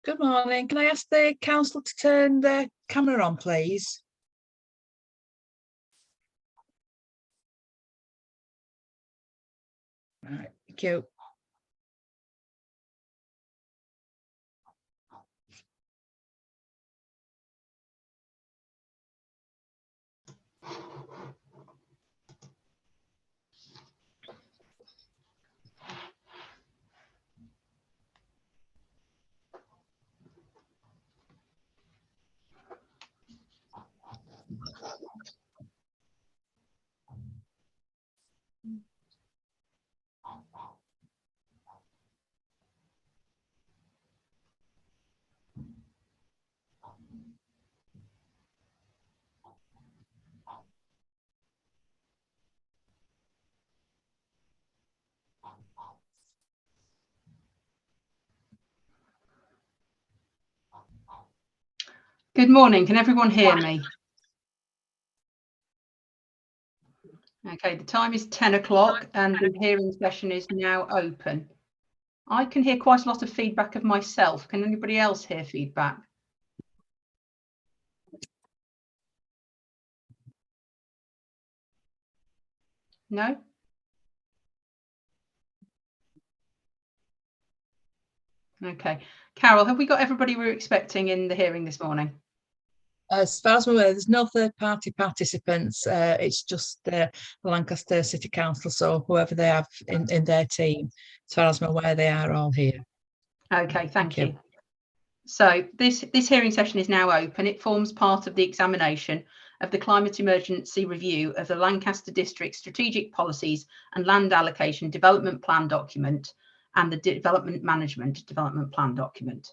Good morning. Can I ask the council to turn the camera on, please? Right, thank you. Good morning. Can everyone hear me? Okay, the time is 10 o'clock and the hearing session is now open. I can hear quite a lot of feedback of myself. Can anybody else hear feedback? No? Okay. Carol, have we got everybody we were expecting in the hearing this morning? As far as I'm aware, there's no third-party participants. It's just the Lancaster City Council, so whoever they have in their team. As far as I'm aware, they are all here. Okay, thank you. So this hearing session is now open. It forms part of the examination of the Climate Emergency Review of the Lancaster District Strategic Policies and Land Allocation Development Plan document and the Development Management Development Plan document.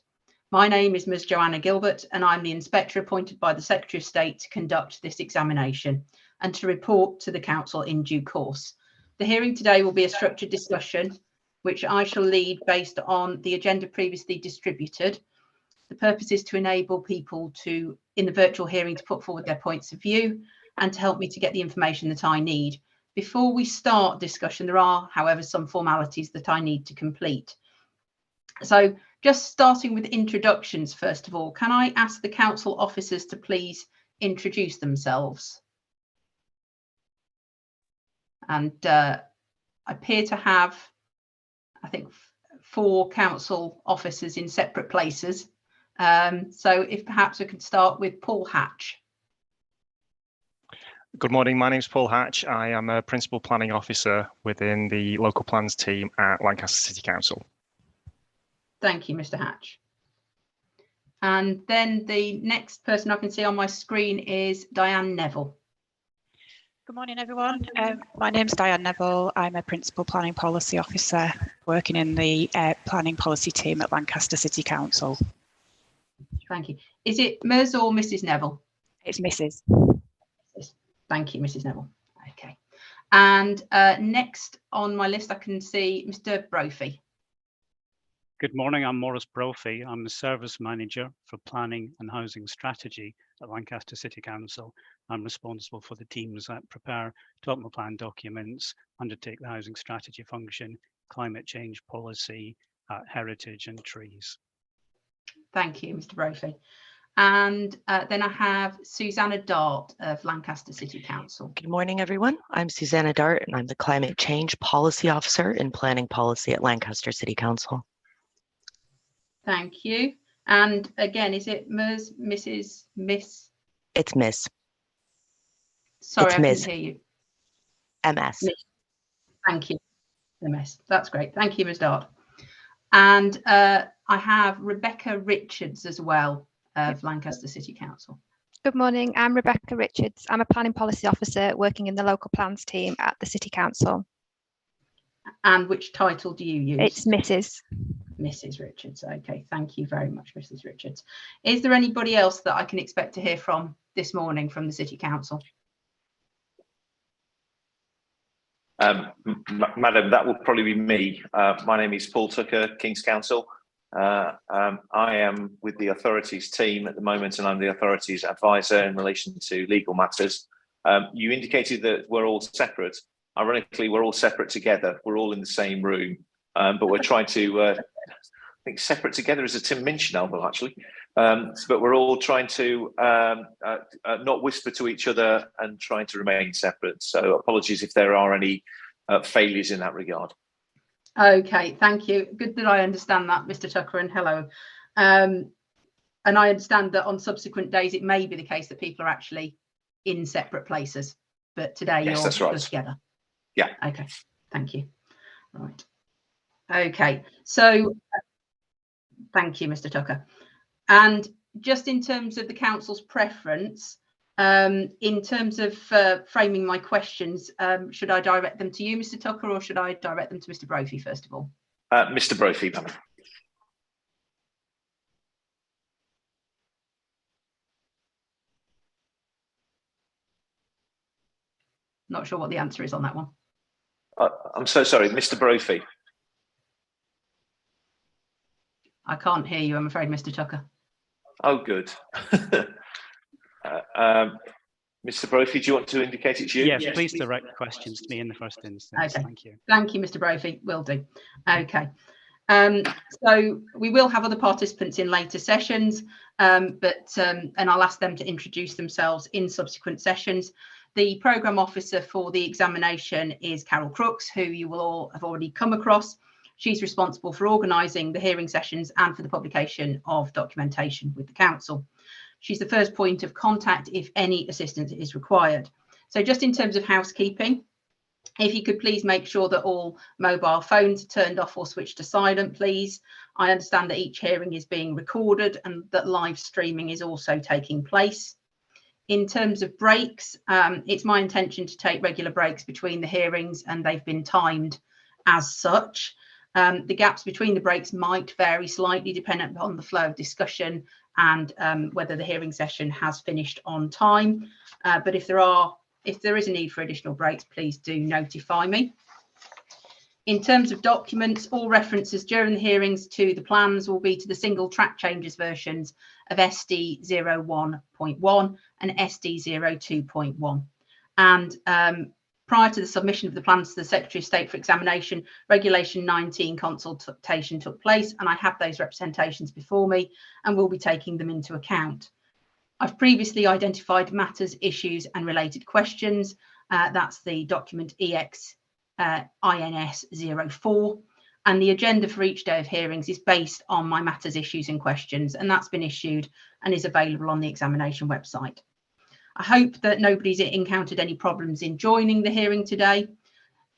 My name is Ms. Joanna Gilbert and I'm the inspector appointed by the Secretary of State to conduct this examination and to report to the council in due course. The hearing today will be a structured discussion which I shall lead based on the agenda previously distributed. The purpose is to enable people to, in the virtual hearing, to put forward their points of view and to help me to get the information that I need. Before we start discussion, there are, however, some formalities that I need to complete. So just starting with introductions, first of all, can I ask the council officers to please introduce themselves? And I appear to have, I think, 4 council officers in separate places. So if perhaps we could start with Paul Hatch. Good morning, my name is Paul Hatch. I am a Principal Planning Officer within the Local Plans team at Lancaster City Council. Thank you, Mr. Hatch. And then the next person I can see on my screen is Diane Neville. Good morning, everyone. My name's Diane Neville. I'm a Principal Planning Policy Officer working in the Planning Policy team at Lancaster City Council. Thank you. Is it Ms. or Mrs. Neville? It's Mrs. Thank you, Mrs. Neville. Okay. And next on my list, I can see Mr. Brophy. Good morning, I'm Maurice Brophy. I'm the Service Manager for Planning and Housing Strategy at Lancaster City Council. I'm responsible for the teams that prepare development plan documents, undertake the housing strategy function, climate change policy, heritage and trees. Thank you, Mr. Brophy. And then I have Susanna Dart of Lancaster City Council. Good morning, everyone. I'm Susanna Dart and I'm the Climate Change Policy Officer in Planning Policy at Lancaster City Council. Thank you. And again, is it Ms., Mrs., Miss? It's Miss. Sorry, it's I Ms. couldn't hear you. MS. Miss. Thank you. MS. That's great. Thank you, Ms. Dart. And I have Rebecca Richards as well of Lancaster City Council. Good morning, I'm Rebecca Richards. I'm a Planning Policy Officer working in the Local Plans team at the City Council. And which title do you use? It's Mrs. Mrs. Richards. Okay, thank you very much, Mrs. Richards. Is there anybody else that I can expect to hear from this morning from the City Council? Madam, that will probably be me. My name is Paul Tucker, King's Counsel. I am with the authorities team at the moment and I'm the authorities advisor in relation to legal matters. You indicated that we're all separate. Ironically, we're all separate together. We're all in the same room, but we're trying to think separate together is a Tim Minchin album, actually. But we're all trying to not whisper to each other and trying to remain separate. So apologies if there are any failures in that regard. Okay, thank you. Good that I understand that, Mr. Tucker, and hello. And I understand that on subsequent days, it may be the case that people are actually in separate places, but today Yes, you're right. together. Yeah. Okay, thank you. Right. Okay, so thank you, Mr. Tucker. And just in terms of the council's preference, in terms of framing my questions, should I direct them to you, Mr. Tucker, or should I direct them to Mr. Brophy, first of all? Mr. Brophy, madam. Not sure what the answer is on that one. I'm so sorry, Mr. Brophy. I can't hear you, I'm afraid, Mr. Tucker. Oh, good. Mr. Brophy, do you want to indicate it's you? Yes, please direct questions to me in the first instance. Okay. Thank you. Thank you, Mr. Brophy. Will do. Okay. So we will have other participants in later sessions, and I'll ask them to introduce themselves in subsequent sessions. The programme officer for the examination is Carol Crooks, who you will all have already come across. She's responsible for organising the hearing sessions and for the publication of documentation with the council. She's the first point of contact if any assistance is required. So just in terms of housekeeping, if you could please make sure that all mobile phones are turned off or switched to silent, please. I understand that each hearing is being recorded and that live streaming is also taking place. In terms of breaks, it's my intention to take regular breaks between the hearings, and they've been timed as such. The gaps between the breaks might vary slightly dependent on the flow of discussion and whether the hearing session has finished on time. But if there is a need for additional breaks, please do notify me. In terms of documents, all references during the hearings to the plans will be to the single track changes versions of SD 01.1 and SD 02.1. And prior to the submission of the plans to the Secretary of State for examination, Regulation 19 consultation took place, and I have those representations before me and will be taking them into account. I've previously identified matters, issues and related questions. That's the document INS 04. And the agenda for each day of hearings is based on my matters, issues and questions, and that's been issued and is available on the examination website. I hope that nobody's encountered any problems in joining the hearing today.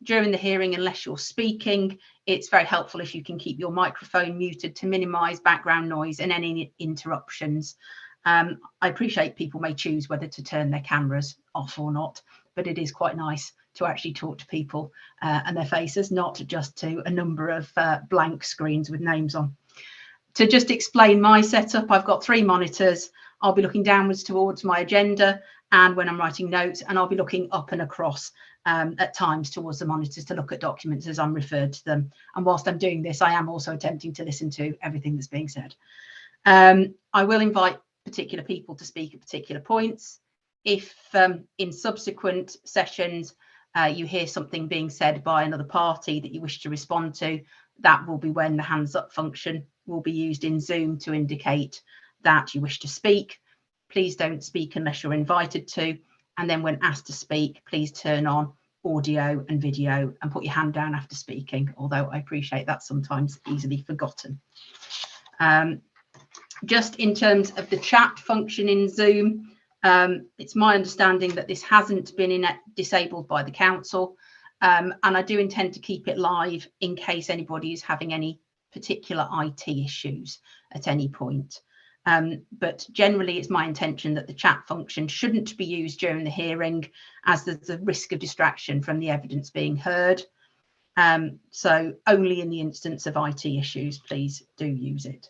During the hearing, unless you're speaking, it's very helpful if you can keep your microphone muted to minimise background noise and any interruptions. I appreciate people may choose whether to turn their cameras off or not, but it is quite nice to actually talk to people and their faces, not just to a number of blank screens with names on. To just explain my setup, I've got 3 monitors. I'll be looking downwards towards my agenda and when I'm writing notes, and I'll be looking up and across at times towards the monitors to look at documents as I'm referred to them. And whilst I'm doing this, I am also attempting to listen to everything that's being said. I will invite particular people to speak at particular points. If in subsequent sessions you hear something being said by another party that you wish to respond to, that will be when the hands up function will be used in Zoom to indicate that you wish to speak. Please don't speak unless you're invited to. And then when asked to speak, please turn on audio and video and put your hand down after speaking, although I appreciate that's sometimes easily forgotten. Just in terms of the chat function in Zoom, it's my understanding that this hasn't been disabled by the council, and I do intend to keep it live in case anybody is having any particular IT issues at any point. But generally it's my intention that the chat function shouldn't be used during the hearing, as there's a risk of distraction from the evidence being heard. So only in the instance of IT issues, please do use it.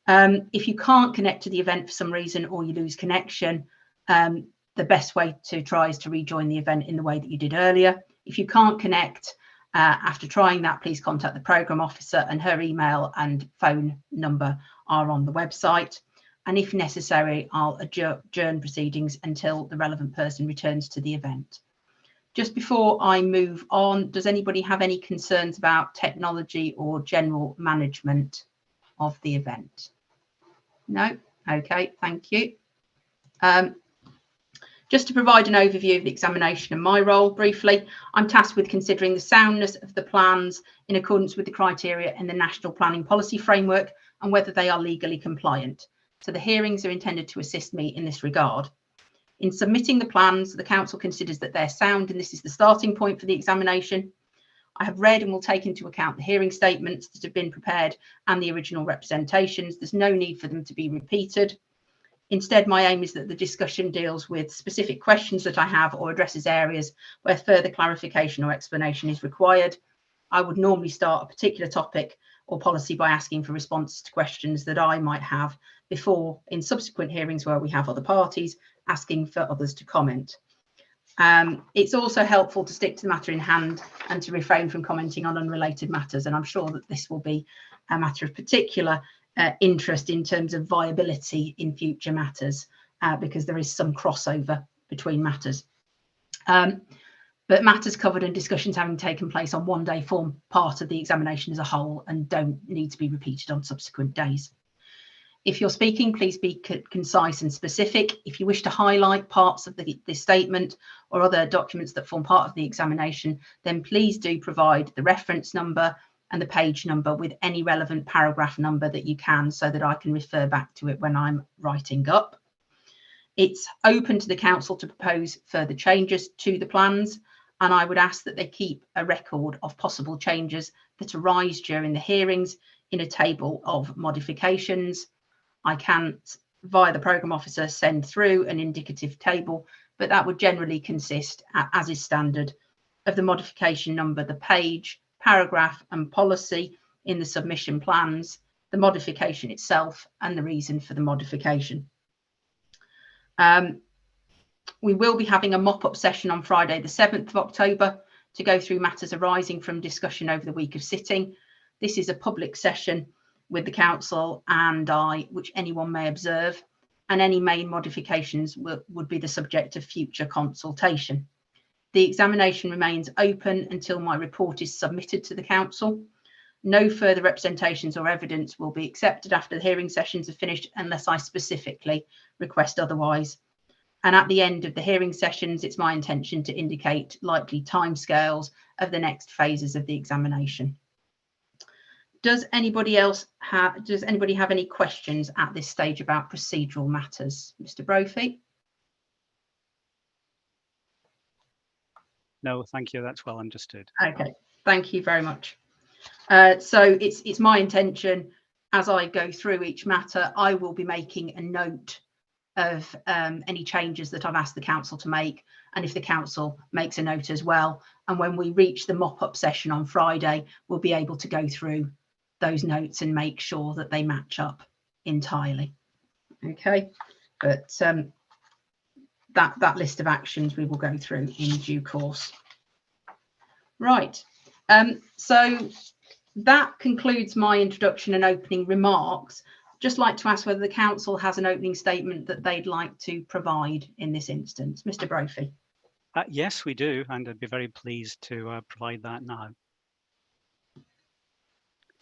If you can't connect to the event for some reason, or you lose connection, the best way to try is to rejoin the event in the way that you did earlier. If you can't connect after trying that, please contact the programme officer, and her email and phone number are on the website. And if necessary, I'll adjourn proceedings until the relevant person returns to the event. Just before I move on, does anybody have any concerns about technology or general management of the event? No? Okay, thank you. Just to provide an overview of the examination and my role briefly, I'm tasked with considering the soundness of the plans in accordance with the criteria in the National Planning Policy Framework and whether they are legally compliant. So the hearings are intended to assist me in this regard. In submitting the plans, the council considers that they're sound, and this is the starting point for the examination. I have read and will take into account the hearing statements that have been prepared and the original representations. There's no need for them to be repeated. Instead, my aim is that the discussion deals with specific questions that I have or addresses areas where further clarification or explanation is required. I would normally start a particular topic or policy by asking for responses to questions that I might have before, in subsequent hearings where we have other parties, asking for others to comment. It's also helpful to stick to the matter in hand and to refrain from commenting on unrelated matters. And I'm sure that this will be a matter of particular interest in terms of viability in future matters, because there is some crossover between matters. But matters covered and discussions having taken place on one day form part of the examination as a whole and don't need to be repeated on subsequent days. If you're speaking, please be concise and specific. If you wish to highlight parts of the statement or other documents that form part of the examination, then please do provide the reference number and the page number with any relevant paragraph number that you can, so that I can refer back to it when I'm writing up. It's open to the council to propose further changes to the plans, and I would ask that they keep a record of possible changes that arise during the hearings in a table of modifications. I can, via the programme officer, send through an indicative table, but that would generally consist, as is standard, of the modification number, the page, paragraph and policy in the submission plans, the modification itself and the reason for the modification. We will be having a mop-up session on Friday the 7th of October to go through matters arising from discussion over the week of sitting. This is a public session with the council and I, which anyone may observe, and any main modifications would be the subject of future consultation. The examination remains open until my report is submitted to the council. No further representations or evidence will be accepted after the hearing sessions are finished unless I specifically request otherwise. And at the end of the hearing sessions, it's my intention to indicate likely timescales of the next phases of the examination. Does anybody have any questions at this stage about procedural matters? Mr. Brophy? No, thank you. That's well understood. Okay, thank you very much. So it's my intention, as I go through each matter, I will be making a note of any changes that I've asked the council to make, and if the council makes a note as well. And when we reach the mop-up session on Friday, we'll be able to go through those notes and make sure that they match up entirely. Okay, but that list of actions we will go through in due course. Right, so that concludes my introduction and opening remarks. Just like to ask whether the council has an opening statement that they'd like to provide in this instance. Mr. Brophy. Yes, we do, and I'd be very pleased to provide that now.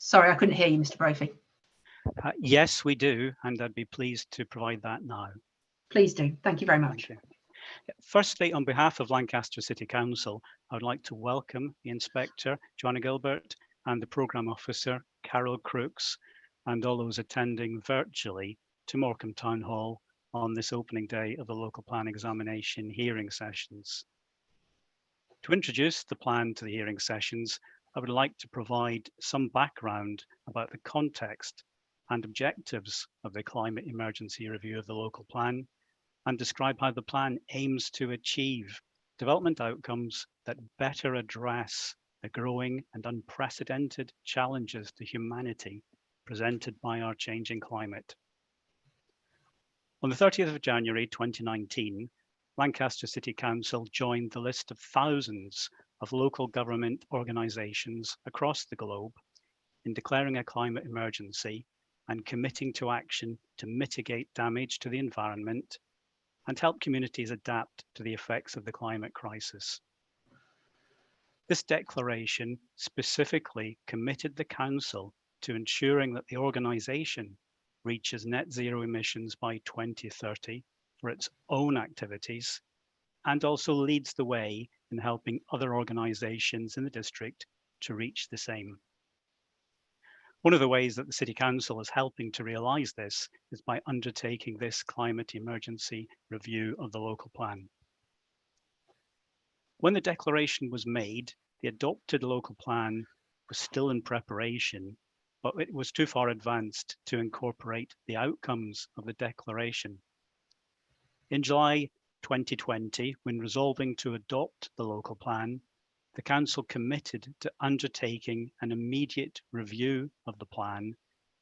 Sorry, I couldn't hear you, Mr. Brophy. Yes, we do, and I'd be pleased to provide that now. Please do. Thank you very much. Thank you. Firstly, on behalf of Lancaster City Council, I would like to welcome the Inspector, Johnny Gilbert, and the Programme Officer, Carol Crooks, and all those attending virtually to Morecambe Town Hall on this opening day of the local plan examination hearing sessions. To introduce the plan to the hearing sessions, I would like to provide some background about the context and objectives of the climate emergency review of the local plan, and describe how the plan aims to achieve development outcomes that better address the growing and unprecedented challenges to humanity presented by our changing climate. On the 30th of January 2019, Lancaster City Council joined the list of thousands of local government organisations across the globe in declaring a climate emergency and committing to action to mitigate damage to the environment and help communities adapt to the effects of the climate crisis. This declaration specifically committed the Council to ensuring that the organisation reaches net zero emissions by 2030 for its own activities, and also leads the way in helping other organisations in the district to reach the same. One of the ways that the City Council is helping to realise this is by undertaking this climate emergency review of the local plan. When the declaration was made, the adopted local plan was still in preparation, but it was too far advanced to incorporate the outcomes of the declaration. In July 2020, when resolving to adopt the local plan, the Council committed to undertaking an immediate review of the plan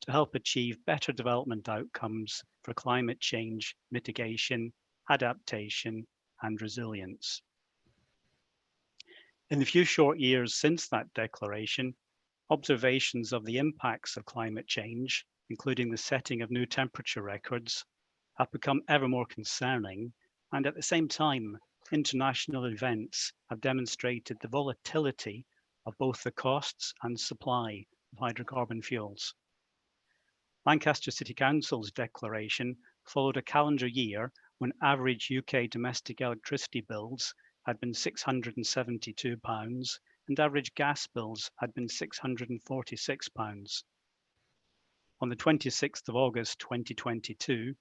to help achieve better development outcomes for climate change mitigation, adaptation, and resilience. In the few short years since that declaration, observations of the impacts of climate change, including the setting of new temperature records, have become ever more concerning, and at the same time, international events have demonstrated the volatility of both the costs and supply of hydrocarbon fuels. Lancaster City Council's declaration followed a calendar year when average UK domestic electricity bills had been £672 and average gas bills had been £646. On the 26th of August 2022,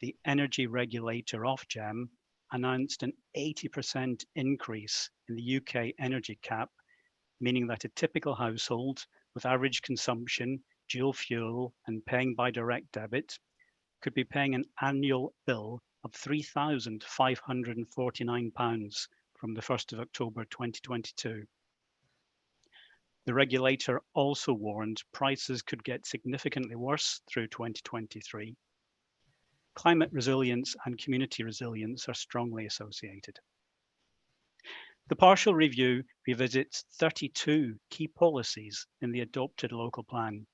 the energy regulator Ofgem announced an 80% increase in the UK energy cap, meaning that a typical household with average consumption, dual fuel and paying by direct debit could be paying an annual bill of £3,549 from the 1st of October 2022. The regulator also warned prices could get significantly worse through 2023. Climate resilience and community resilience are strongly associated. The partial review revisits 32 key policies in the adopted local plan.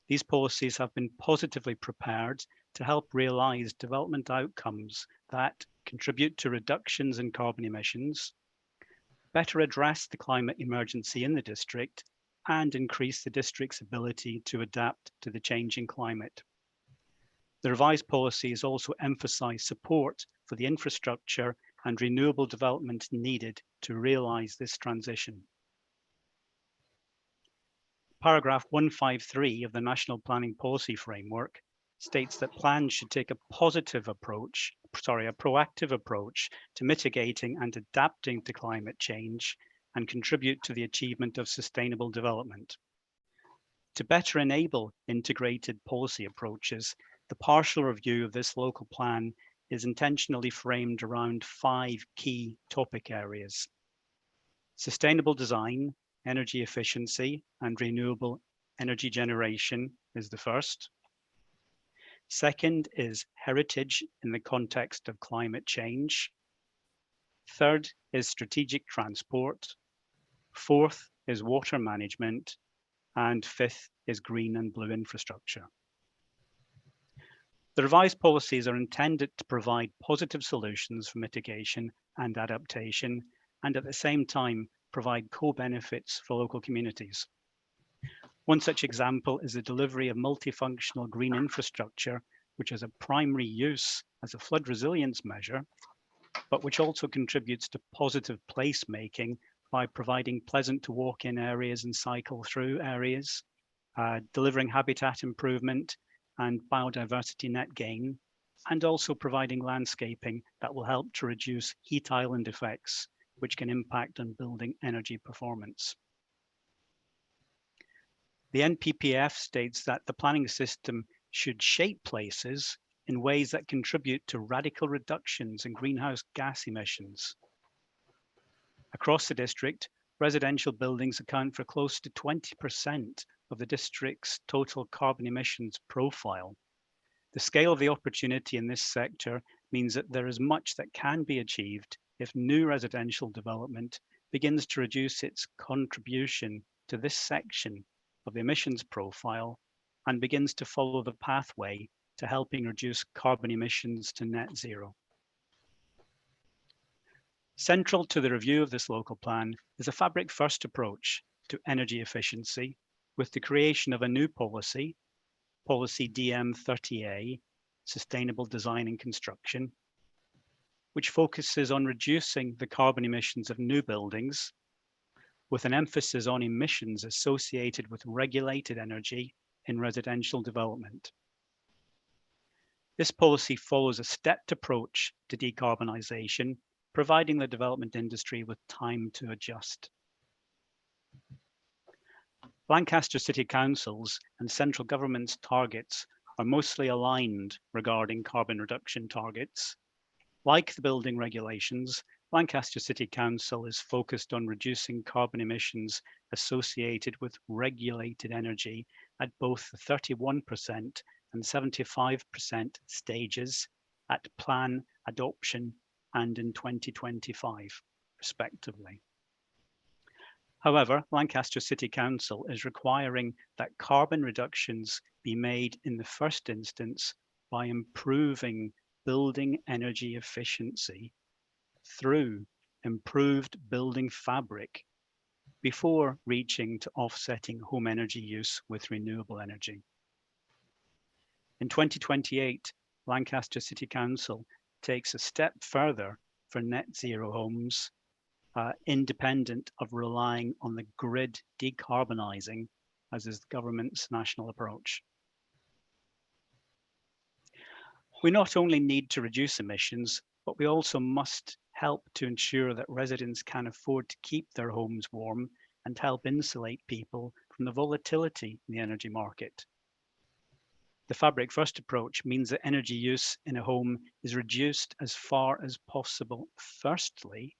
These policies have been positively prepared to help realise development outcomes that contribute to reductions in carbon emissions, better address the climate emergency in the district, and increase the district's ability to adapt to the changing climate. The revised policies also emphasise support for the infrastructure and renewable development needed to realise this transition. Paragraph 153 of the National Planning Policy Framework states that plans should take a proactive approach to mitigating and adapting to climate change and contribute to the achievement of sustainable development. To better enable integrated policy approaches, the partial review of this local plan is intentionally framed around 5 key topic areas. Sustainable design, energy efficiency, and renewable energy generation is the first. Second is heritage in the context of climate change. Third is strategic transport. Fourth is water management. And fifth is green and blue infrastructure. The revised policies are intended to provide positive solutions for mitigation and adaptation, and at the same time provide co-benefits for local communities. One such example is the delivery of multifunctional green infrastructure, which has a primary use as a flood resilience measure, but which also contributes to positive placemaking by providing pleasant to walk in areas and cycle through areas, delivering habitat improvement and biodiversity net gain, and also providing landscaping that will help to reduce heat island effects, which can impact on building energy performance. The NPPF states that the planning system should shape places in ways that contribute to radical reductions in greenhouse gas emissions. Across the district, residential buildings account for close to 20% of the district's total carbon emissions profile. The scale of the opportunity in this sector means that there is much that can be achieved if new residential development begins to reduce its contribution to this section of the emissions profile and begins to follow the pathway to helping reduce carbon emissions to net zero. Central to the review of this local plan is a fabric-first approach to energy efficiency with the creation of a new policy, Policy DM30A, Sustainable Design and Construction, which focuses on reducing the carbon emissions of new buildings, with an emphasis on emissions associated with regulated energy in residential development. This policy follows a stepped approach to decarbonisation, providing the development industry with time to adjust. Lancaster City Council's and central government's targets are mostly aligned regarding carbon reduction targets. Like the building regulations, Lancaster City Council is focused on reducing carbon emissions associated with regulated energy at both the 31% and 75% stages at plan adoption and in 2025, respectively. However, Lancaster City Council is requiring that carbon reductions be made in the first instance by improving building energy efficiency through improved building fabric before reaching to offsetting home energy use with renewable energy. In 2028, Lancaster City Council takes a step further for net zero homes, independent of relying on the grid decarbonising, as is the government's national approach. We not only need to reduce emissions, but we also must help to ensure that residents can afford to keep their homes warm and help insulate people from the volatility in the energy market. The Fabric First approach means that energy use in a home is reduced as far as possible firstly,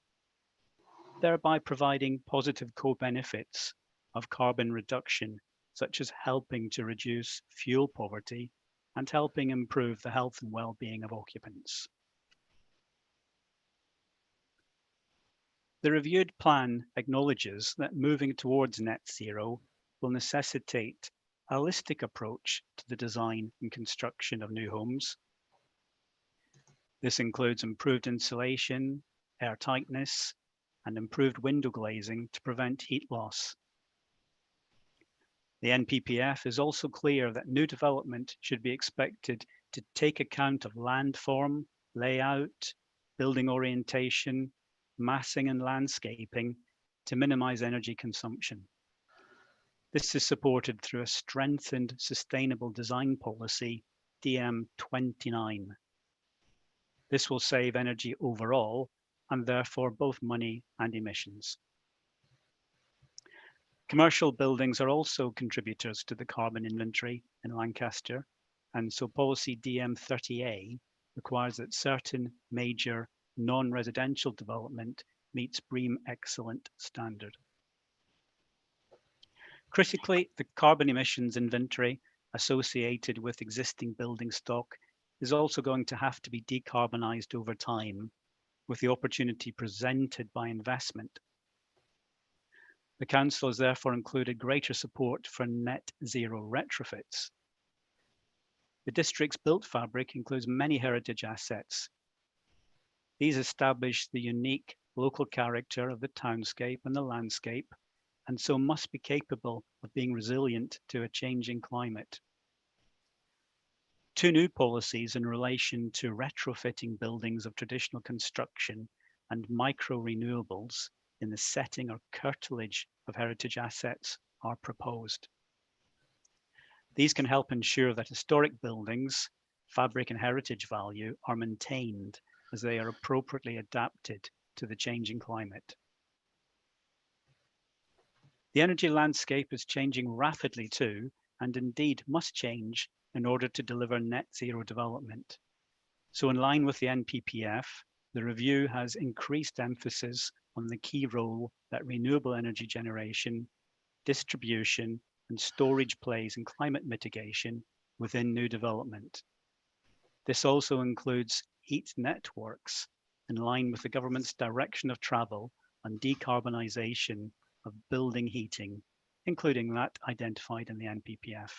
thereby providing positive co-benefits of carbon reduction, such as helping to reduce fuel poverty and helping improve the health and well-being of occupants. The reviewed plan acknowledges that moving towards net zero will necessitate a holistic approach to the design and construction of new homes. This includes improved insulation, air tightness, and improved window glazing to prevent heat loss. The NPPF is also clear that new development should be expected to take account of landform, layout, building orientation, massing and landscaping to minimize energy consumption. This is supported through a strengthened sustainable design policy, DM29. This will save energy overall and therefore both money and emissions. Commercial buildings are also contributors to the carbon inventory in Lancaster, and so policy DM30A requires that certain major non-residential development meets BREEAM Excellent standard. Critically, the carbon emissions inventory associated with existing building stock is also going to have to be decarbonised over time, with the opportunity presented by investment. The Council has therefore included greater support for net zero retrofits. The district's built fabric includes many heritage assets. These establish the unique local character of the townscape and the landscape, and so must be capable of being resilient to a changing climate. Two new policies in relation to retrofitting buildings of traditional construction and micro-renewables in the setting or curtilage of heritage assets are proposed. These can help ensure that historic buildings, fabric and heritage value are maintained as they are appropriately adapted to the changing climate. The energy landscape is changing rapidly too, and indeed must change in order to deliver net zero development. So in line with the NPPF, the review has increased emphasis on the key role that renewable energy generation, distribution, and storage plays in climate mitigation within new development. This also includes heat networks in line with the government's direction of travel on decarbonisation of building heating, including that identified in the NPPF.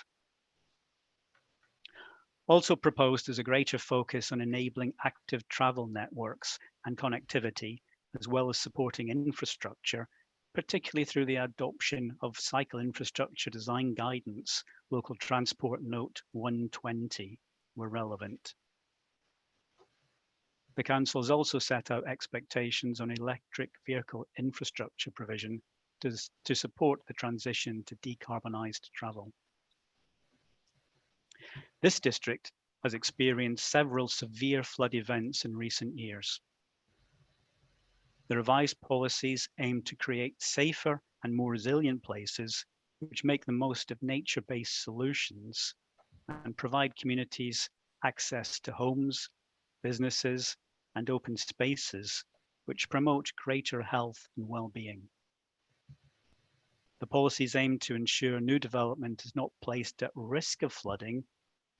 Also proposed is a greater focus on enabling active travel networks and connectivity, as well as supporting infrastructure particularly through the adoption of cycle infrastructure design guidance, Local Transport Note 120, were relevant. The Council has also set out expectations on electric vehicle infrastructure provision to support the transition to decarbonised travel. This district has experienced several severe flood events in recent years. The revised policies aim to create safer and more resilient places which make the most of nature-based solutions and provide communities access to homes, businesses, and open spaces which promote greater health and well-being. The policies aim to ensure new development is not placed at risk of flooding,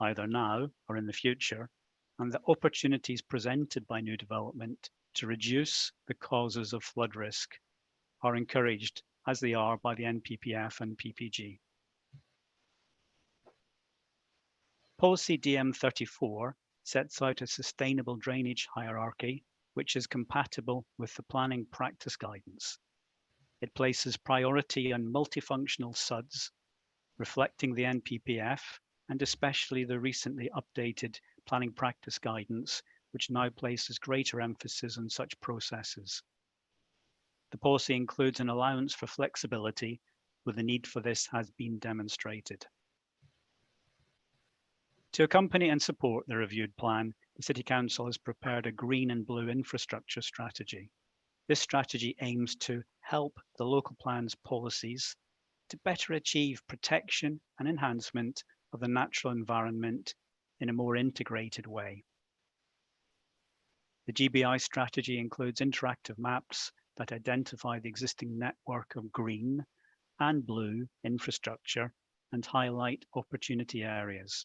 either now or in the future, and the opportunities presented by new development to reduce the causes of flood risk are encouraged, as they are by the NPPF and PPG. Policy DM34 sets out a sustainable drainage hierarchy, which is compatible with the planning practice guidance. It places priority on multifunctional SUDs, reflecting the NPPF and especially the recently updated planning practice guidance, which now places greater emphasis on such processes. The policy includes an allowance for flexibility, where the need for this has been demonstrated. To accompany and support the reviewed plan, the City Council has prepared a green and blue infrastructure strategy. This strategy aims to help the local plan's policies to better achieve protection and enhancement of the natural environment in a more integrated way. The Gbi strategy includes interactive maps that identify the existing network of green and blue infrastructure and highlight opportunity areas.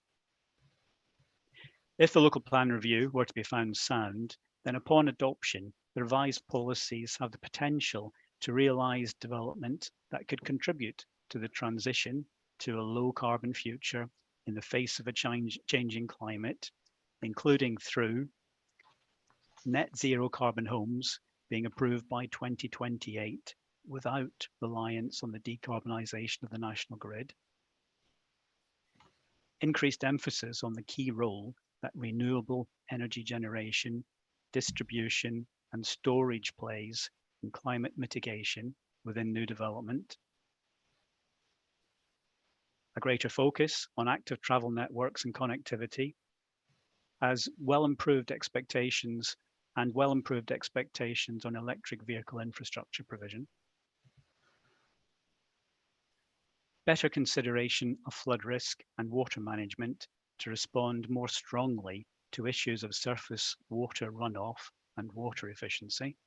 If the local plan review were to be found sound, then upon adoption, the revised policies have the potential to realise development that could contribute to the transition to a low carbon future in the face of a changing climate, including through net zero carbon homes being approved by 2028 without reliance on the decarbonisation of the national grid, increased emphasis on the key role that renewable energy generation, distribution, and storage plays in climate mitigation within new development, a greater focus on active travel networks and connectivity, as well-improved expectations on electric vehicle infrastructure provision, better consideration of flood risk and water management to respond more strongly to issues of surface water runoff and water efficiency,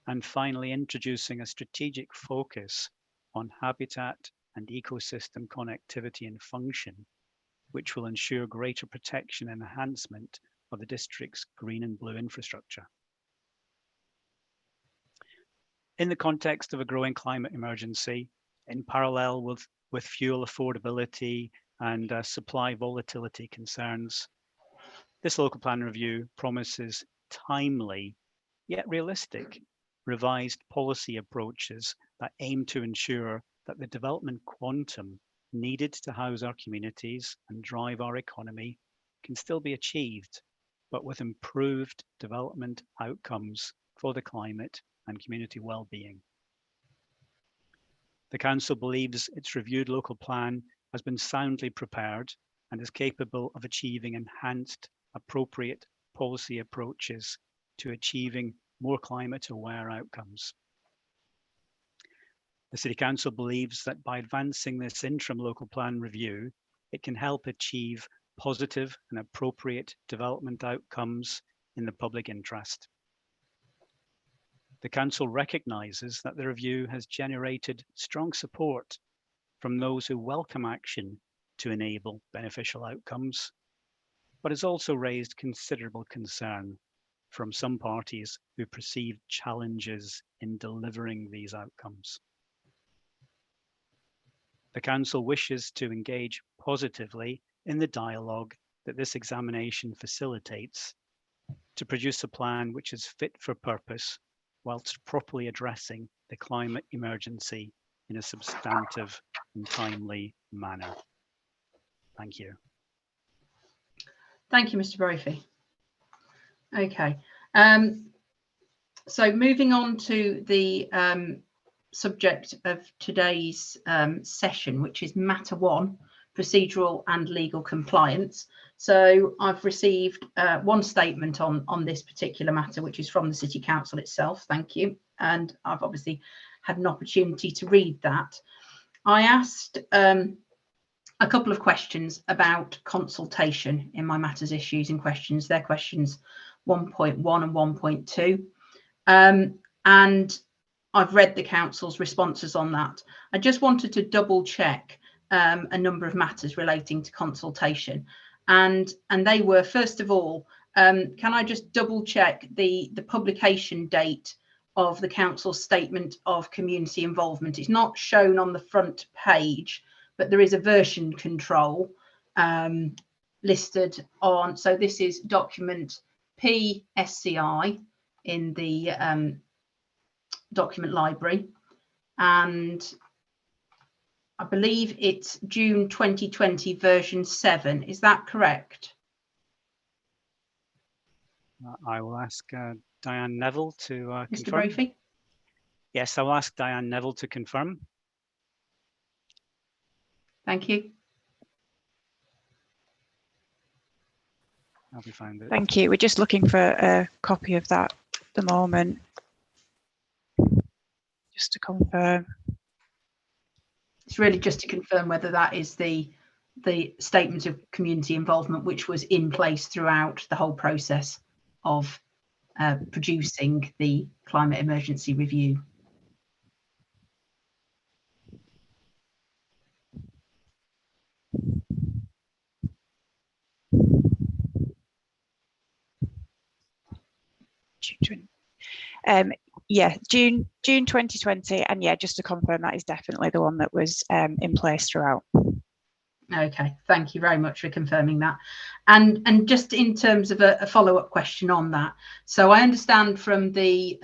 and finally introducing a strategic focus on habitat and ecosystem connectivity and function, which will ensure greater protection and enhancement of the district's green and blue infrastructure. In the context of a growing climate emergency, in parallel with fuel affordability and supply volatility concerns, this local plan review promises timely yet realistic revised policy approaches that aim to ensure that the development quantum needed to house our communities and drive our economy can still be achieved, but with improved development outcomes for the climate and community well-being. The Council believes its reviewed local plan has been soundly prepared and is capable of achieving enhanced, appropriate policy approaches to achieving more climate-aware outcomes. The City Council believes that by advancing this interim local plan review, it can help achieve positive and appropriate development outcomes in the public interest. The Council recognises that the review has generated strong support from those who welcome action to enable beneficial outcomes, but has also raised considerable concern from some parties who perceive challenges in delivering these outcomes. The Council wishes to engage positively in the dialogue that this examination facilitates to produce a plan which is fit for purpose whilst properly addressing the climate emergency in a substantive and timely manner. Thank you. Thank you, Mr. Brophy. Okay, so moving on to the subject of today's session, which is matter 1, procedural and legal compliance. So I've received one statement on this particular matter, which is from the City Council itself. Thank you. And I've obviously had an opportunity to read that. I asked a couple of questions about consultation in my matters issues and questions. They're questions 1.1 and 1.2. And I've read the council's responses on that. I just wanted to double check a number of matters relating to consultation. And they were, first of all, can I just double check the publication date of the council's statement of community involvement? It's not shown on the front page, but there is a version control listed on. So this is document PSCI in the document library, and I believe it's June 2020 version 7. Is that correct? I will ask Diane Neville to Mr. confirm. Brophy? Yes, I'll ask Diane Neville to confirm. Thank you. Have you found it? Thank you. We're just looking for a copy of that at the moment. Just to confirm. It's really just to confirm whether that is the statement of community involvement which was in place throughout the whole process of producing the climate emergency review. Yeah, June 2020, and yeah, just to confirm, that is definitely the one that was in place throughout. Okay, thank you very much for confirming that. And just in terms of a follow-up question on that, so I understand from the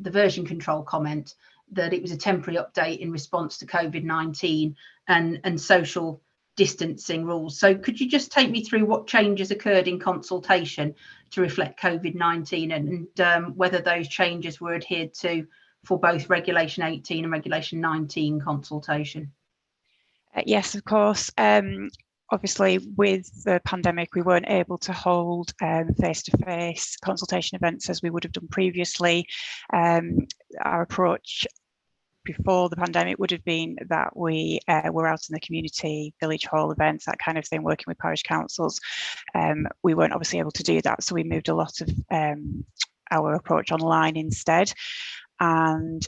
version control comment that it was a temporary update in response to COVID-19 and social distancing rules. So could you just take me through what changes occurred in consultation to reflect COVID-19 and whether those changes were adhered to for both Regulation 18 and Regulation 19 consultation? Yes, of course. Obviously, with the pandemic, we weren't able to hold face-to-face consultation events as we would have done previously. Our approach before the pandemic would have been that we were out in the community, village hall events, that kind of thing, working with parish councils. We weren't obviously able to do that, so we moved a lot of our approach online instead. And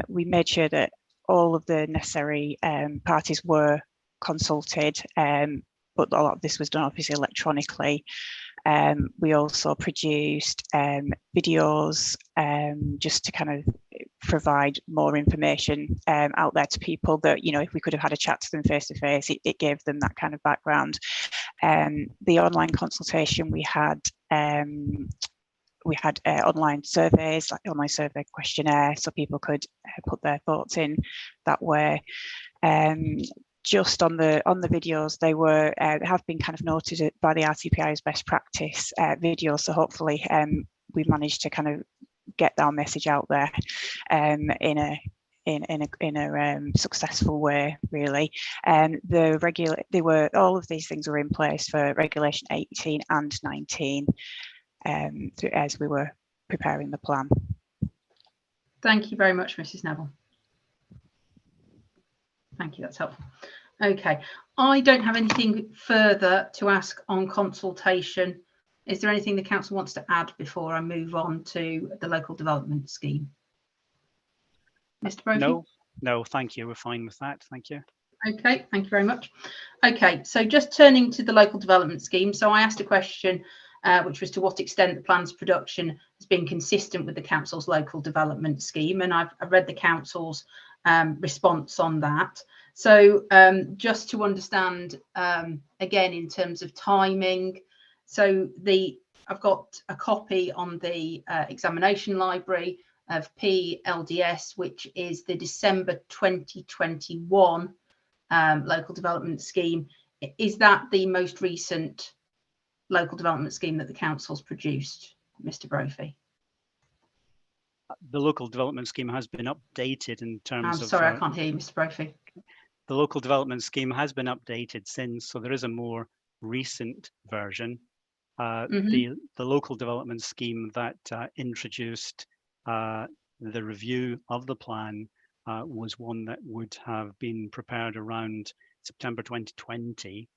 we made sure that all of the necessary parties were consulted, but a lot of this was done obviously electronically. We also produced videos just to kind of provide more information out there to people that, you know, if we could have had a chat to them face to face, it gave them that kind of background. The online consultation, we had online surveys, like online survey questionnaire, so people could put their thoughts in that way. Just on the videos, they were have been kind of noted by the RTPI as best practice videos. So hopefully we've managed to kind of get our message out there in a successful way, really. All of these things were in place for Regulation 18 and 19 as we were preparing the plan. Thank you very much, Mrs. Neville. Thank you, that's helpful. Okay, I don't have anything further to ask on consultation. Is there anything the council wants to add before I move on to the local development scheme? Mr. Brophy? No, thank you. We're fine with that. Thank you. Okay, thank you very much. Okay, so just turning to the local development scheme. So I asked a question which was to what extent the plan's production has been consistent with the council's local development scheme, and I've read the council's response on that. So just to understand again in terms of timing, so I've got a copy on the examination library of PLDS, which is the December 2021 local development scheme. Is that the most recent local development scheme that the council's produced, Mr. Brophy? The local development scheme has been updated in terms of... I'm sorry, I can't hear you, Mr. Brophy. The local development scheme has been updated since, so there is a more recent version. The local development scheme that introduced the review of the plan was one that would have been prepared around September 2020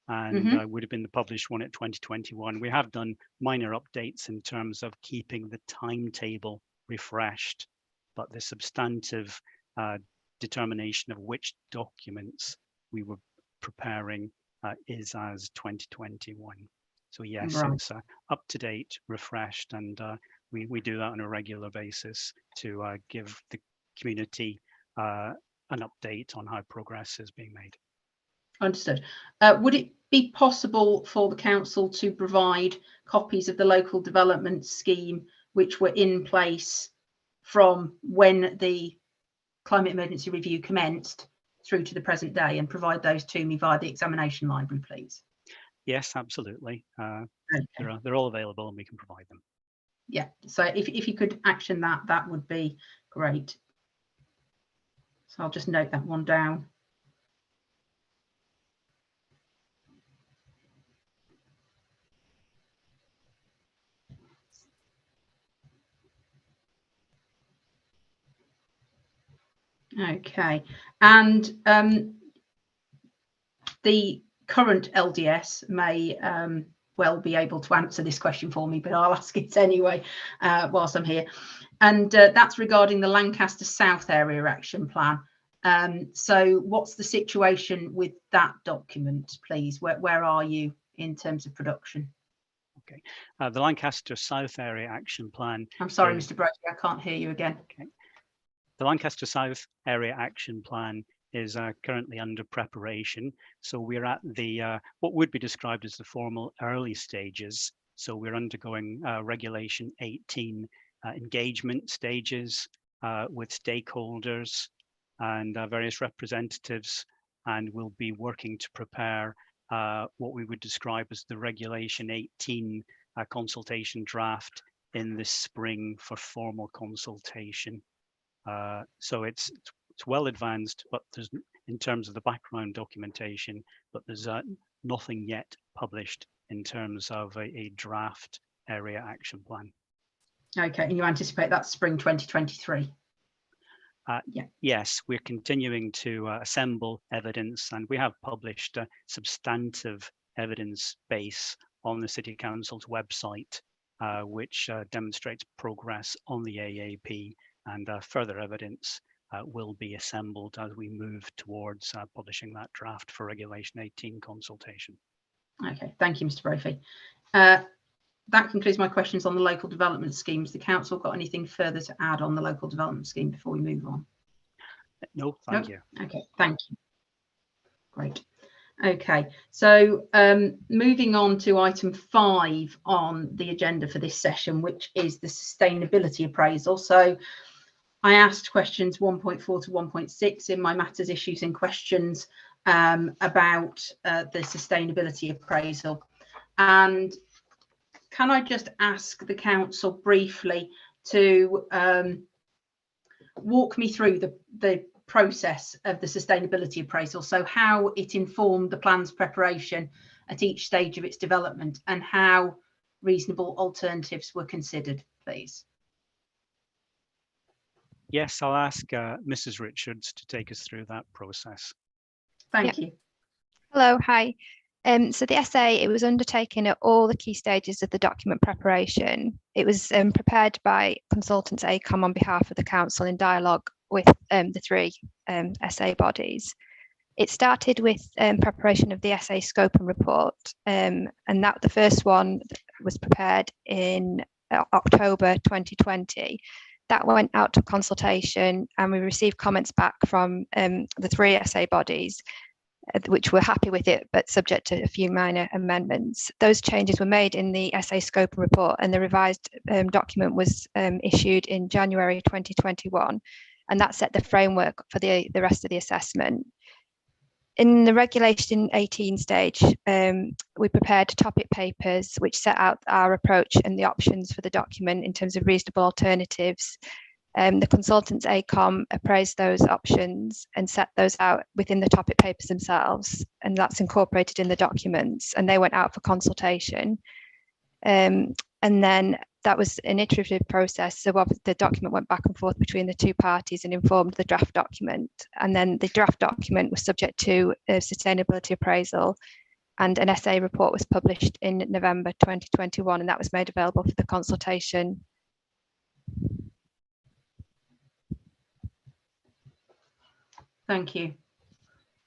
and would have been the published one at 2021. We have done minor updates in terms of keeping the timetable refreshed, but the substantive determination of which documents we were preparing is as 2021. So yes, right. It's up to date, refreshed, and we do that on a regular basis to give the community an update on how progress is being made. Understood. Would it be possible for the council to provide copies of the local development scheme which were in place from when the climate emergency review commenced through to the present day, and provide those to me via the examination library, please? Yes, absolutely. Okay. They're all available and we can provide them. Yeah, so if you could action that, that would be great. So I'll just note that one down. Okay, and the current LDS may well be able to answer this question for me, but I'll ask it anyway whilst I'm here. And that's regarding the Lancaster South Area Action Plan. So what's the situation with that document, please? Where are you in terms of production? Okay, the Lancaster South Area Action Plan. I'm sorry, Mr. Brophy, I can't hear you again. Okay. The Lancaster South Area Action Plan is currently under preparation. So we're at the what would be described as the formal early stages. So we're undergoing Regulation 18 engagement stages with stakeholders and various representatives, and we'll be working to prepare what we would describe as the Regulation 18 consultation draft in the spring for formal consultation. So it's well advanced, but there's, in terms of the background documentation, but there's nothing yet published in terms of a draft area action plan. Okay, and you anticipate that's spring 2023? Yeah. Yes, we're continuing to assemble evidence, and we have published a substantive evidence base on the City Council's website, which demonstrates progress on the AAP, and further evidence will be assembled as we move towards publishing that draft for Regulation 18 consultation. Okay, thank you, Mr. Brophy. That concludes my questions on the local development schemes. The council got anything further to add on the local development scheme before we move on? No, thank you. Okay, thank you. Great. Okay, so moving on to item 5 on the agenda for this session, which is the sustainability appraisal. So I asked questions 1.4 to 1.6 in my matters, issues and questions about the sustainability appraisal. And can I just ask the council briefly to walk me through the process of the sustainability appraisal, so how it informed the plan's preparation at each stage of its development and how reasonable alternatives were considered, please? Yes, I'll ask Mrs. Richards to take us through that process. Thank you. Hello, hi. So the essay, it was undertaken at all the key stages of the document preparation. It was prepared by consultants AECOM on behalf of the council in dialogue with the 3 essay bodies. It started with preparation of the essay scope and report, and that the first one was prepared in October 2020. That went out to consultation and we received comments back from the 3 essay bodies. which were happy with it, but subject to a few minor amendments. Those changes were made in the SA scope report, and the revised document was issued in January 2021, and that set the framework for the rest of the assessment. In the Regulation 18 stage, we prepared topic papers which set out our approach and the options for the document in terms of reasonable alternatives. The consultants ACOM appraised those options and set those out within the topic papers themselves, and that's incorporated in the documents, and they went out for consultation. And then that was an iterative process, so the document went back and forth between the two parties and informed the draft document. And then the draft document was subject to a sustainability appraisal, and an SA report was published in November 2021, and that was made available for the consultation. Thank you.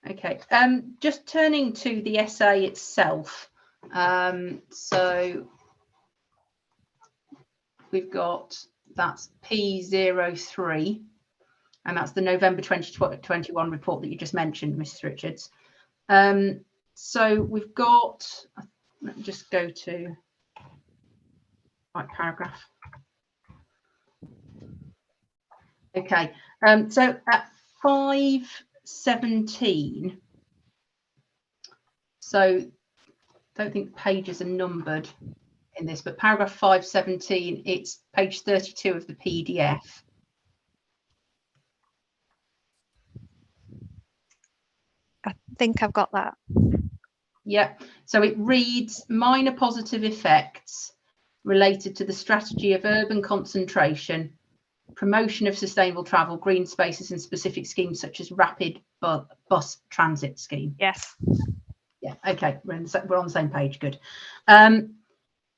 Okay, just turning to the SA itself. So we've got, that's P03, and that's the November 2021 report that you just mentioned, Mrs. Richards. So we've got, let me just go to right paragraph. Okay, so at 517, so don't think pages are numbered in this, but paragraph 517, it's page 32 of the PDF. I think I've got that. Yeah, so it reads minor positive effects related to the strategy of urban concentration, promotion of sustainable travel, green spaces and specific schemes such as rapid bus transit scheme. Yes. Yeah, okay, we're on the same page, good.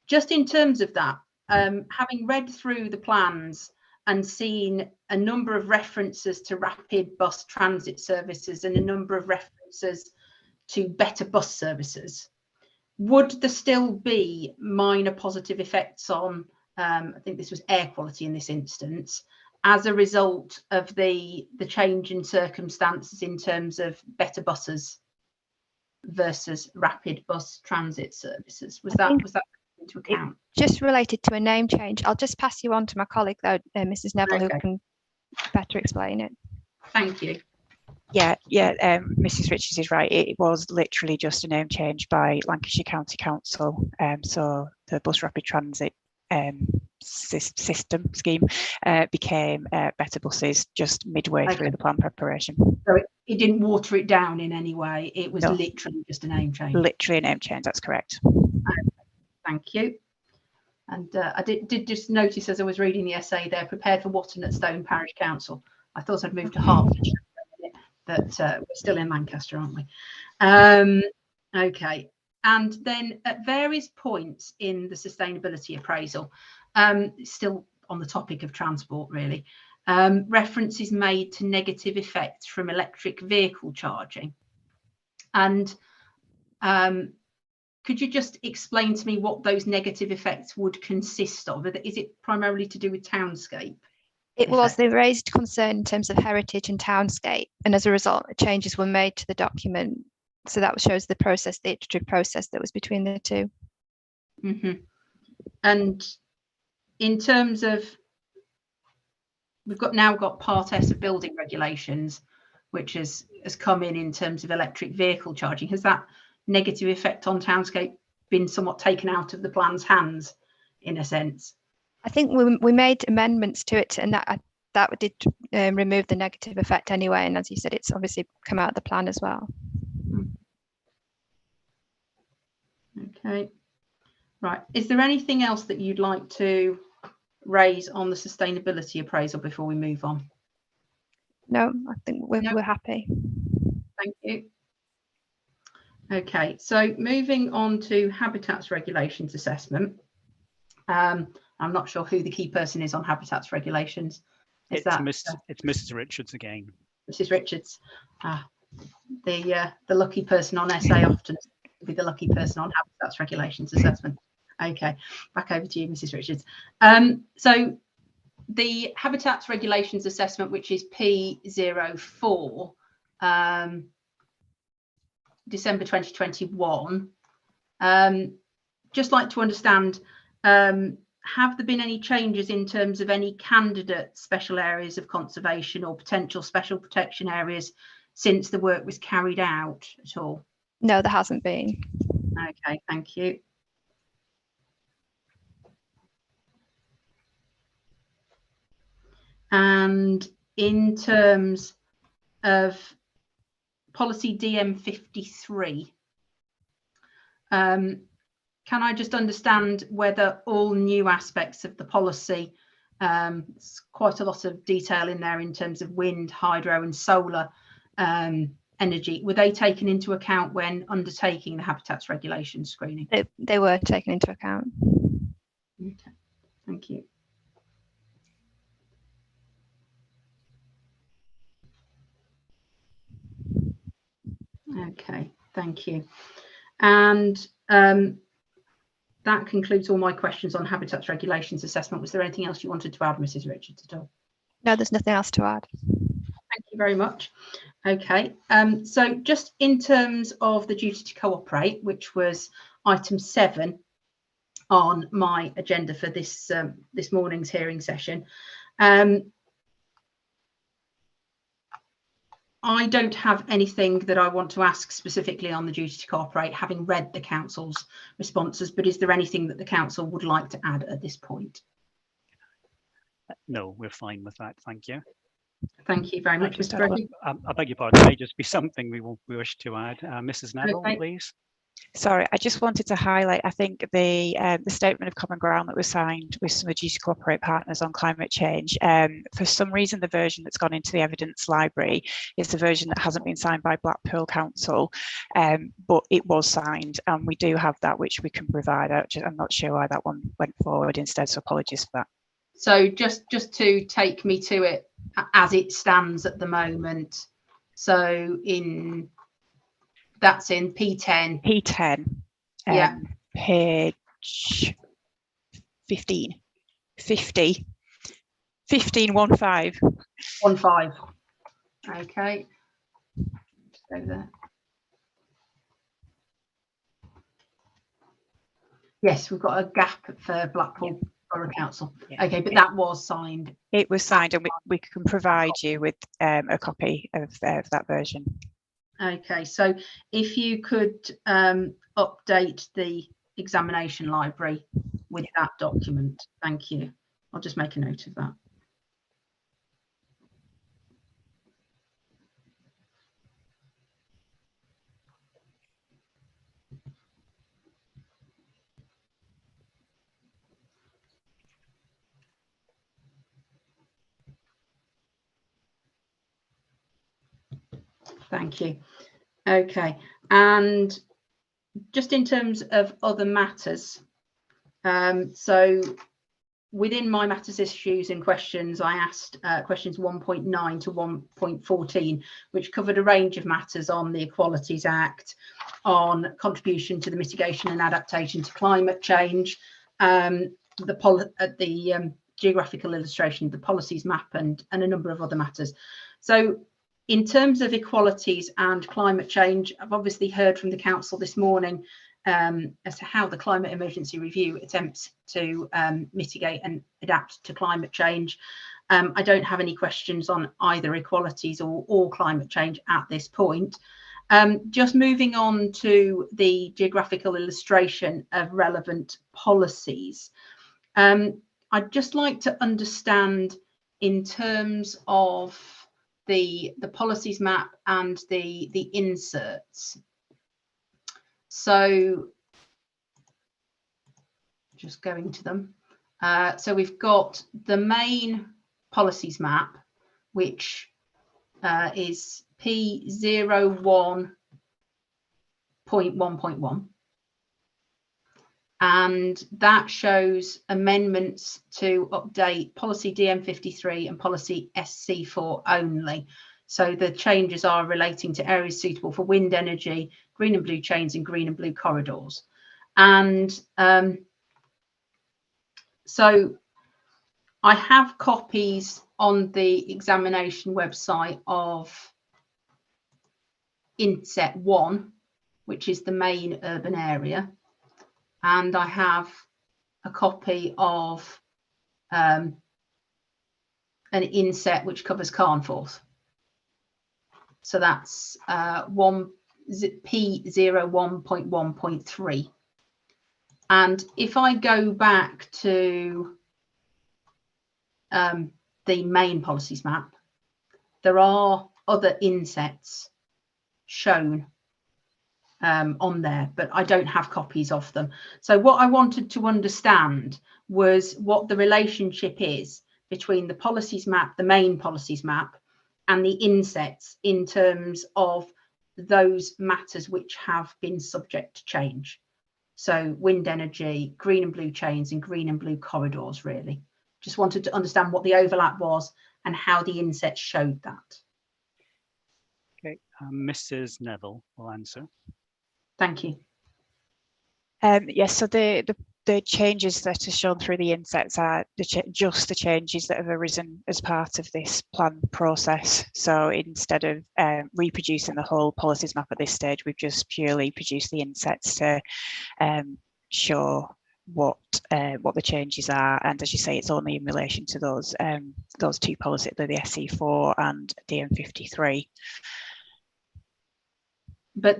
Just in terms of that, having read through the plans and seen a number of references to rapid bus transit services and a number of references to better bus services, would there still be minor positive effects on, I think this was air quality in this instance, as a result of the change in circumstances in terms of better buses versus rapid bus transit services? Was that into account? Just related to a name change. I'll just pass you on to my colleague though, Mrs. Neville, Okay, who can better explain it. thank you. Yeah, Mrs. Richards is right. It was literally just a name change by Lancashire County Council. So the bus rapid transit system scheme became better buses just midway through the plan preparation. So it didn't water it down in any way. It was literally just a name change. Literally a name change. That's correct. Thank you. And I did just notice as I was reading the essay there, prepared for Watton at Stone Parish Council. I thought I'd moved to Hertfordshire, but we're still in Lancaster, aren't we? Okay. And then at various points in the sustainability appraisal, still on the topic of transport really, reference is made to negative effects from electric vehicle charging. And could you just explain to me what those negative effects would consist of? Is it primarily to do with townscape? It was, they raised concern in terms of heritage and townscape, and as a result, changes were made to the document. So that shows the process, the iterative process that was between the two. Mm-hmm. And in terms of, we've now got Part S of building regulations, which has come in terms of electric vehicle charging. Has that negative effect on townscape been somewhat taken out of the plan's hands in a sense? I think we made amendments to it, and that did remove the negative effect anyway. And as you said, it's obviously come out of the plan as well. Okay, right. Is there anything else that you'd like to raise on the sustainability appraisal before we move on? No, I think we're happy. Thank you. Okay, so moving on to habitats regulations assessment. I'm not sure who the key person is on habitats regulations. It's Mrs. Richards again. Mrs. Richards. The lucky person on SA often will be the lucky person on habitats regulations assessment. Okay, back over to you, Mrs. Richards. So the habitats regulations assessment, which is P04, December 2021. Just like to understand, have there been any changes in terms of any candidate special areas of conservation or potential special protection areas since the work was carried out at all? No, there hasn't been. Okay, thank you. And in terms of policy DM53, can I just understand whether all new aspects of the policy, there's quite a lot of detail in there in terms of wind, hydro and solar energy, were they taken into account when undertaking the habitats regulation screening? They were taken into account. Okay, thank you. Okay, thank you. And that concludes all my questions on habitats regulations assessment. Was there anything else you wanted to add, Mrs. Richards, at all? No, there's nothing else to add. Thank you very much. Okay, so just in terms of the duty to cooperate, which was item 7 on my agenda for this this morning's hearing session, I don't have anything that I want to ask specifically on the duty to cooperate, having read the council's responses, but is there anything that the council would like to add at this point? No, we're fine with that. Thank you. Thank you very much, Mr. Bradley. I beg your pardon. May just be something we wish to add. Mrs. Neville, Okay. please. Sorry, I just wanted to highlight, I think the statement of common ground that was signed with some of the duty to cooperate partners on climate change, for some reason the version that's gone into the evidence library is the version that hasn't been signed by Blackpool Council, but it was signed and we do have that which we can provide. I'm not sure why that one went forward instead, so apologies for that. So just to take me to it as it stands at the moment, so that's in P10. P10, yeah, page 15, 15, 15. Okay, go there. Yes, we've got a gap for Blackpool Borough Council. Yeah. Okay, but that was signed. It was signed and we can provide you with a copy of that version. Okay, so if you could update the examination library with that document, thank you. I'll just make a note of that. Thank you. Okay, and just in terms of other matters, so within my matters, issues and questions, I asked questions 1.9 to 1.14, which covered a range of matters on the Equalities Act, on contribution to the mitigation and adaptation to climate change, the geographical illustration, the policies map, and a number of other matters. So in terms of equalities and climate change, I've obviously heard from the council this morning as to how the climate emergency review attempts to mitigate and adapt to climate change. I don't have any questions on either equalities or climate change at this point. Just moving on to the geographical illustration of relevant policies. I'd just like to understand in terms of the policies map and the inserts. So just going to them. So we've got the main policies map, which is P01.1.1. And that shows amendments to update policy DM53 and policy SC4 only. So the changes are relating to areas suitable for wind energy, green and blue chains, and green and blue corridors. And so I have copies on the examination website of inset 1, which is the main urban area, and I have a copy of an inset which covers Carnforth. So that's P01.1.3. And if I go back to the main policies map, there are other insets shown on there, but I don't have copies of them. So what I wanted to understand was what the relationship is between the policies map, the main policies map, and the insets in terms of those matters which have been subject to change. So wind energy, green and blue chains, and green and blue corridors, really. Just wanted to understand what the overlap was and how the insets showed that. Okay, Mrs. Neville will answer. Thank you. Yes, so the changes that are shown through the insets are just the changes that have arisen as part of this plan process. So instead of reproducing the whole policies map at this stage, we've just purely produced the insets to show what the changes are. And as you say, it's only in relation to those two policies, the SC4 and DM53. But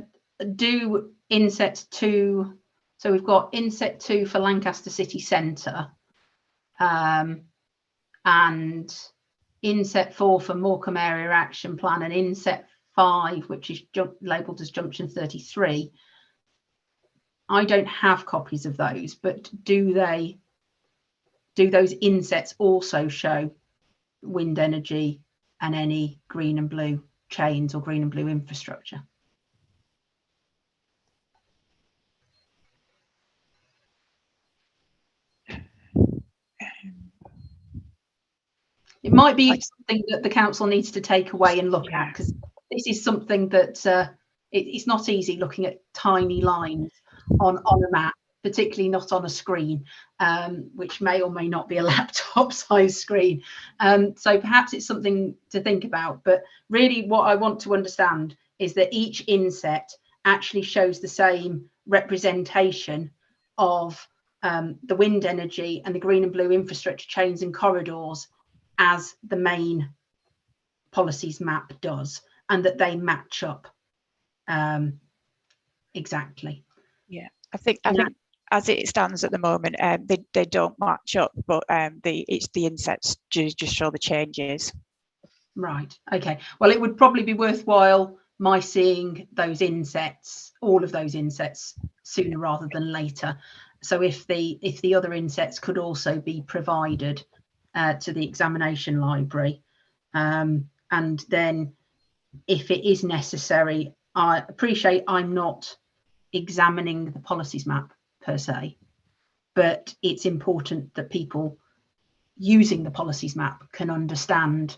do inset 2, so we've got inset 2 for Lancaster City Centre, and inset 4 for Morecambe Area Action Plan, and inset 5, which is labelled as Junction 33. I don't have copies of those, but do those insets also show wind energy and any green and blue chains or green and blue infrastructure? It might be something that the council needs to take away and look at, because this is something that it's not easy looking at tiny lines on a map, particularly not on a screen, which may or may not be a laptop size screen. So perhaps it's something to think about. But really what I want to understand is that each inset actually shows the same representation of the wind energy and the green and blue infrastructure chains and corridors as the main policies map does, and that they match up exactly. Yeah, I think as it stands at the moment, they don't match up, but it's the insets just show the changes. Right. Okay. Well, it would probably be worthwhile my seeing those insets, all of those insets, sooner rather than later. So if the other insets could also be provided to the examination library, and then if it is necessary, I appreciate I'm not examining the policies map per se, but it's important that people using the policies map can understand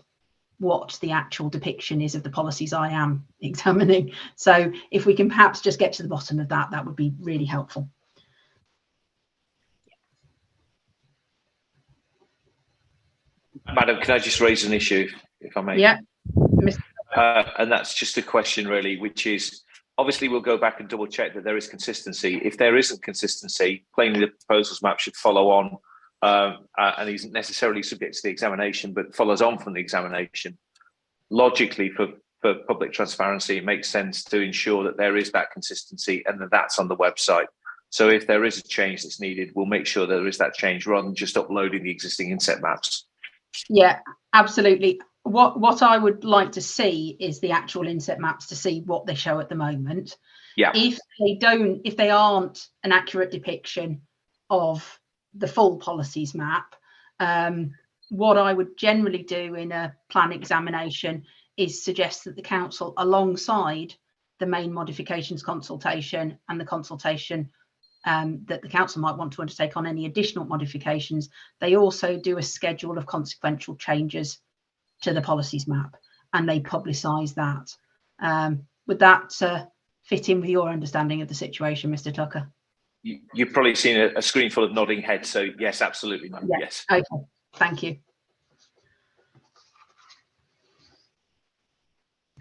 what the actual depiction is of the policies I am examining. So if we can perhaps just get to the bottom of that, that would be really helpful. Madam, can I just raise an issue, if I may? Yeah. And that's just a question, really, which is, obviously, we'll go back and double check that there is consistency. If there isn't consistency, plainly the proposals map should follow on and isn't necessarily subject to the examination, but follows on from the examination. Logically, for public transparency, it makes sense to ensure that there is that consistency and that that's on the website. So if there is a change that's needed, we'll make sure there is that change rather than just uploading the existing inset maps. Yeah, absolutely. What I would like to see is the actual inset maps to see what they show at the moment. Yeah. If they aren't an accurate depiction of the full policies map, what I would generally do in a plan examination is suggest that the council, alongside the main modifications consultation and the consultation that the council might want to undertake on any additional modifications, they also do a schedule of consequential changes to the policies map, and they publicise that. Would that fit in with your understanding of the situation, Mr. Tucker? You've probably seen a screen full of nodding heads, so yes, absolutely, ma'am. Yeah. Yes. Okay, thank you.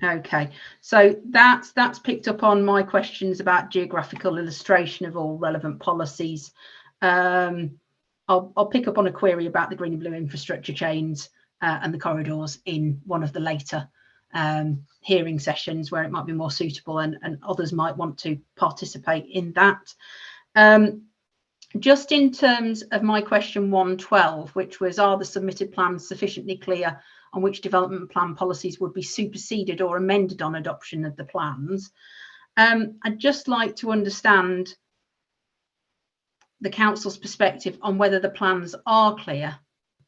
Okay, so that's picked up on my questions about geographical illustration of all relevant policies. I'll pick up on a query about the green and blue infrastructure chains and the corridors in one of the later hearing sessions where it might be more suitable, and others might want to participate in that. Just in terms of my question 112, which was, are the submitted plans sufficiently clear on which development plan policies would be superseded or amended on adoption of the plans? I'd just like to understand the council's perspective on whether the plans are clear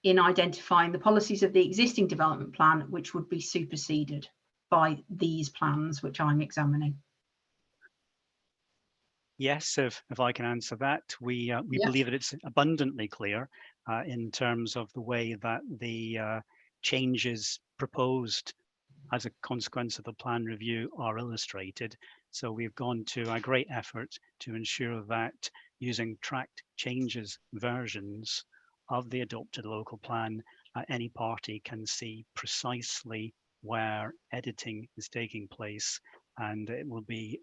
in identifying the policies of the existing development plan which would be superseded by these plans which I'm examining. Yes, if I can answer that, we believe that it's abundantly clear in terms of the way that the changes proposed as a consequence of the plan review are illustrated. So we've gone to a great effort to ensure that using tracked changes versions of the adopted local plan, any party can see precisely where editing is taking place, and it will be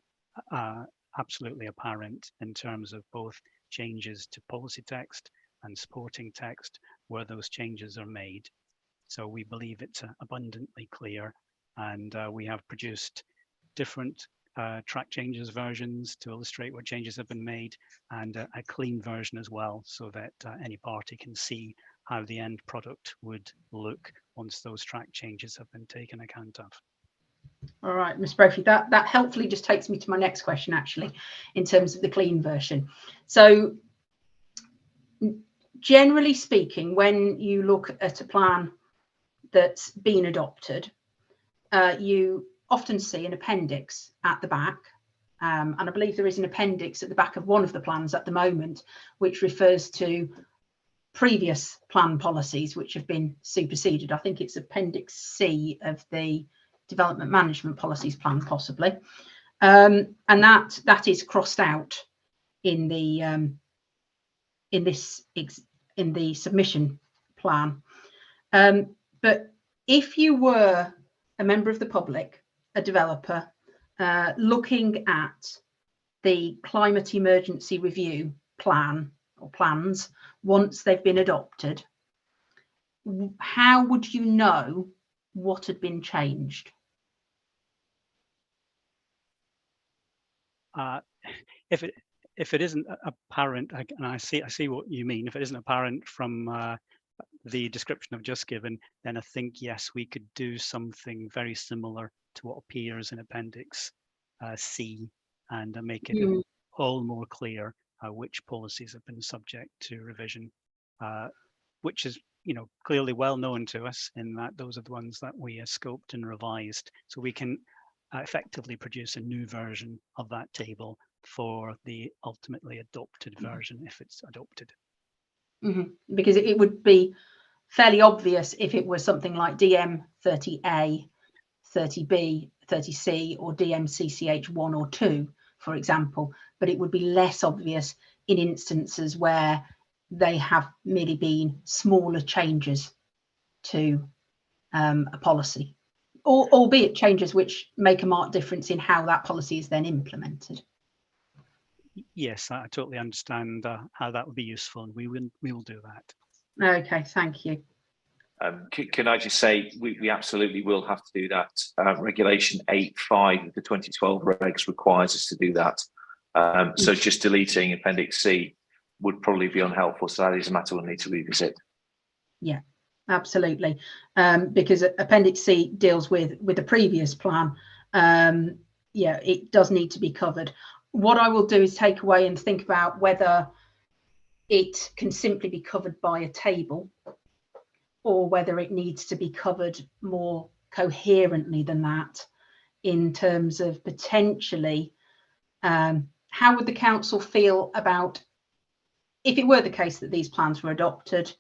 absolutely apparent in terms of both changes to policy text and supporting text where those changes are made. So we believe it's abundantly clear, and we have produced different track changes versions to illustrate what changes have been made, and a clean version as well, so that any party can see how the end product would look once those track changes have been taken account of. All right, Ms. Brophy, that helpfully just takes me to my next question, actually, in terms of the clean version. So generally speaking, when you look at a plan that's been adopted, you often see an appendix at the back. And I believe there is an appendix at the back of one of the plans at the moment, which refers to previous plan policies which have been superseded. I think it's Appendix C of the Development Management Policies Plan, possibly. And that is crossed out in the submission plan. But if you were a member of the public, a developer, looking at the climate emergency review plan or plans once they've been adopted, how would you know what had been changed? If it isn't apparent, and I see what you mean, if it isn't apparent from the description I've just given, then I think, yes, we could do something very similar to what appears in Appendix C, and make it all more clear which policies have been subject to revision, which is, clearly well known to us in that those are the ones that we scoped and revised. So we can effectively produce a new version of that table for the ultimately adopted version if it's adopted. Because it would be fairly obvious if it was something like DM 30A, 30B, 30C, or DMCCH 1 or 2, for example, but it would be less obvious in instances where they have merely been smaller changes to a policy, or albeit changes which make a marked difference in how that policy is then implemented. Yes, I totally understand how that would be useful, and we will do that. Okay, thank you. Can I just say we absolutely will have to do that. Regulation 8.5 of the 2012 regs requires us to do that. So just deleting Appendix C would probably be unhelpful. So that is a matter we'll need to revisit. Yeah, absolutely. Because Appendix C deals with the previous plan. Yeah, it does need to be covered. What I will do is take away and think about whether it can simply be covered by a table, or whether it needs to be covered more coherently than that, in terms of potentially how would the council feel about, if it were the case that these plans were adopted,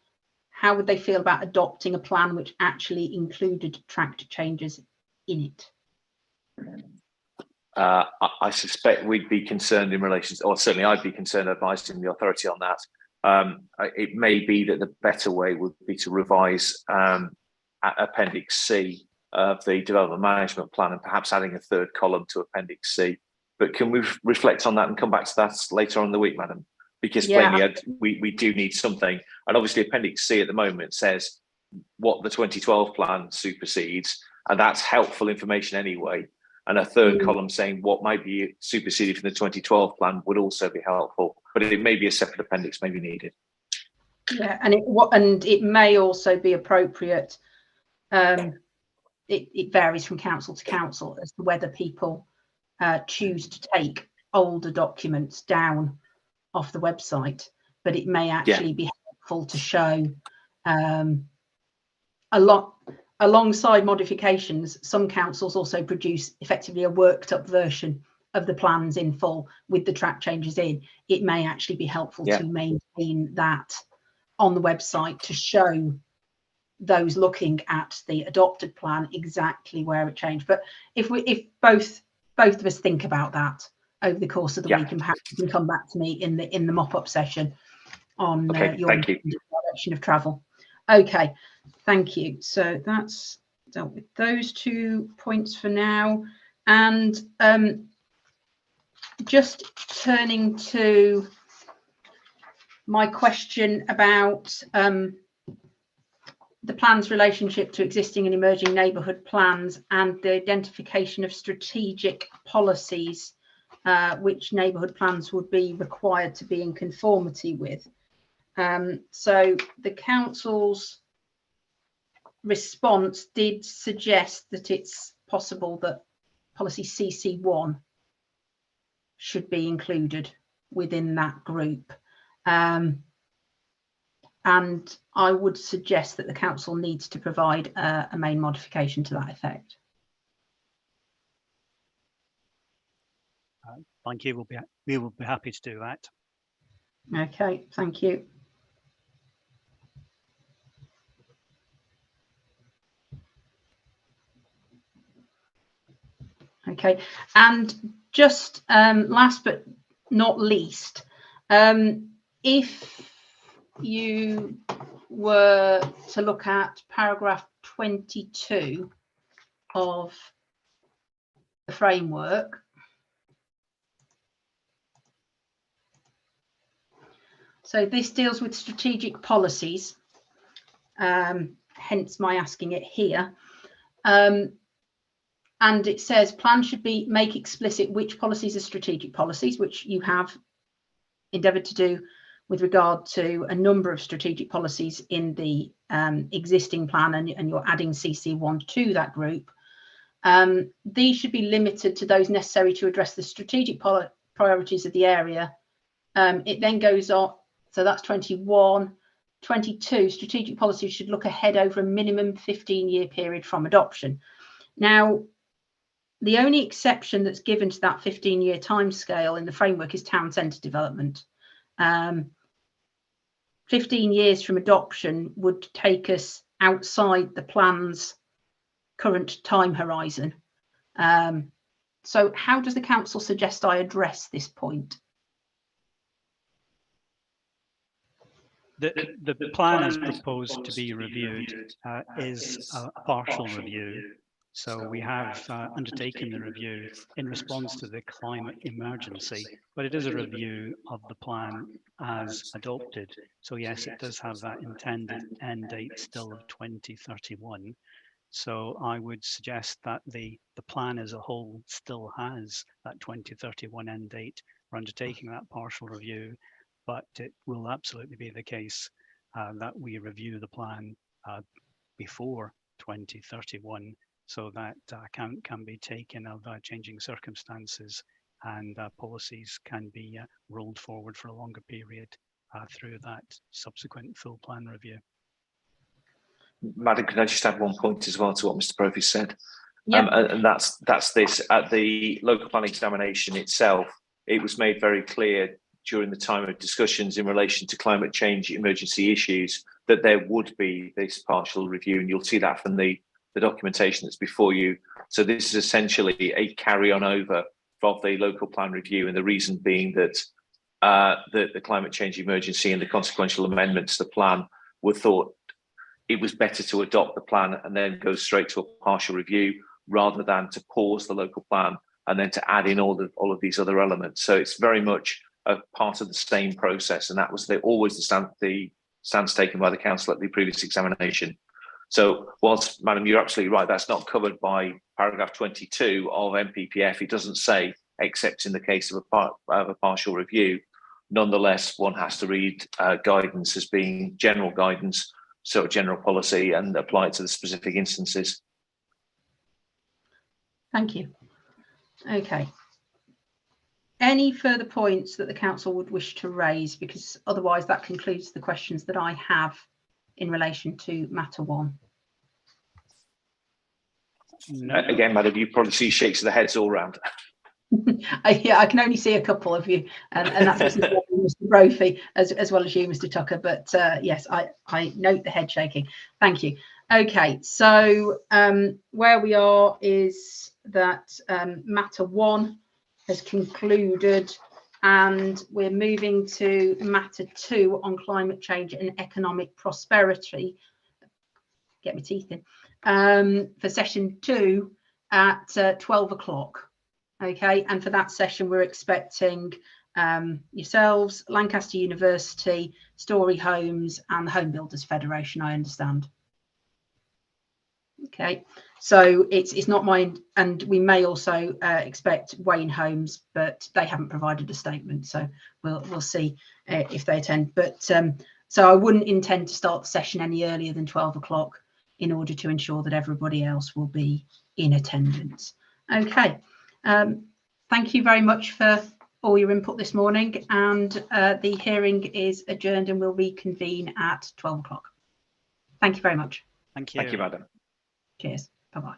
how would they feel about adopting a plan which actually included tracked changes in it? I suspect we'd be concerned in relation to, or certainly I'd be concerned advising the authority on that. It may be that the better way would be to revise Appendix C of the development management plan and perhaps adding a third column to Appendix C. But can we reflect on that and come back to that later on in the week, Madam? Because plainly, we do need something. And obviously Appendix C at the moment says what the 2012 plan supersedes, and that's helpful information anyway. And a third column saying what might be superseded from the 2012 plan would also be helpful, but it may be a separate appendix may be needed. Yeah, and it may also be appropriate. It varies from council to council as to whether people choose to take older documents down off the website, but it may actually be helpful to show alongside modifications. Some councils also produce effectively a worked up version of the plans in full with the track changes in. It may actually be helpful to maintain that on the website to show those looking at the adopted plan exactly where it changed. But if both of us think about that over the course of the week, and perhaps you can come back to me in the mop-up session on your direction of travel. Okay, thank you. So that's dealt with those 2 points for now. And just turning to my question about the plan's relationship to existing and emerging neighbourhood plans and the identification of strategic policies which neighbourhood plans would be required to be in conformity with. So the council's response did suggest that it's possible that policy CC1 should be included within that group. And I would suggest that the council needs to provide a main modification to that effect. Thank you. We will be happy to do that. Okay, thank you. Okay, and just last but not least, if you were to look at paragraph 22 of the framework, so this deals with strategic policies, hence my asking it here. And it says plans should make explicit which policies are strategic policies, which you have endeavoured to do with regard to a number of strategic policies in the existing plan, and you're adding CC1 to that group. These should be limited to those necessary to address the strategic priorities of the area. It then goes on, so that's 21. 22, strategic policies should look ahead over a minimum 15-year period from adoption. Now, the only exception that's given to that 15-year timescale in the framework is town centre development. 15 years from adoption would take us outside the plan's current time horizon. So how does the council suggest I address this point? The plan as proposed to be reviewed is a partial review. So we have undertaken the review in response to the climate emergency, but it is a review of the plan as adopted. So yes, it does have that intended end date still of 2031. So I would suggest that the plan as a whole still has that 2031 end date. We're undertaking that partial review, but it will absolutely be the case that we review the plan before 2031. So that account can be taken of changing circumstances, and policies can be rolled forward for a longer period through that subsequent full plan review. Madam, can I just add one point as well to what Mr. Brophy said? Yep. And that's this. At the local plan examination itself, it was made very clear during the time of discussions in relation to climate change emergency issues that there would be this partial review, and you'll see that from the documentation that's before you. So this is essentially a carry-on over of the local plan review, and the reason being that the climate change emergency and the consequential amendments to the plan were thought it was better to adopt the plan and then go straight to a partial review rather than to pause the local plan and then to add in all of these other elements. So it's very much a part of the same process, and that was always the stance taken by the council at the previous examination. So whilst, Madam, you're absolutely right, that's not covered by paragraph 22 of MPPF. It doesn't say, except in the case of a partial review. Nonetheless, one has to read guidance as being general guidance, so a general policy, and apply it to the specific instances. Thank you. Okay. Any further points that the council would wish to raise? Because otherwise that concludes the questions that I have in relation to matter 1. No. Again, Madam, you probably see shakes of the heads all round. Yeah, I can only see a couple of you, and that's Mr. Brophy as well as you, Mr. Tucker. But yes, I note the head shaking. Thank you. Okay, so where we are is that matter 1 has concluded, and we're moving to matter 2 on climate change and economic prosperity. Get my teeth in for session 2 at 12 o'clock. Okay, and for that session we're expecting yourselves, Lancaster University, Story Homes and the Home Builders Federation, I understand. Okay, so it's not mine, and we may also expect Wayne Homes, but they haven't provided a statement, so we'll see if they attend. But so I wouldn't intend to start the session any earlier than 12 o'clock in order to ensure that everybody else will be in attendance. Okay, thank you very much for all your input this morning, and the hearing is adjourned and will reconvene at 12 o'clock. Thank you very much. Thank you. Thank you, Madam. Cheers. Bye-bye.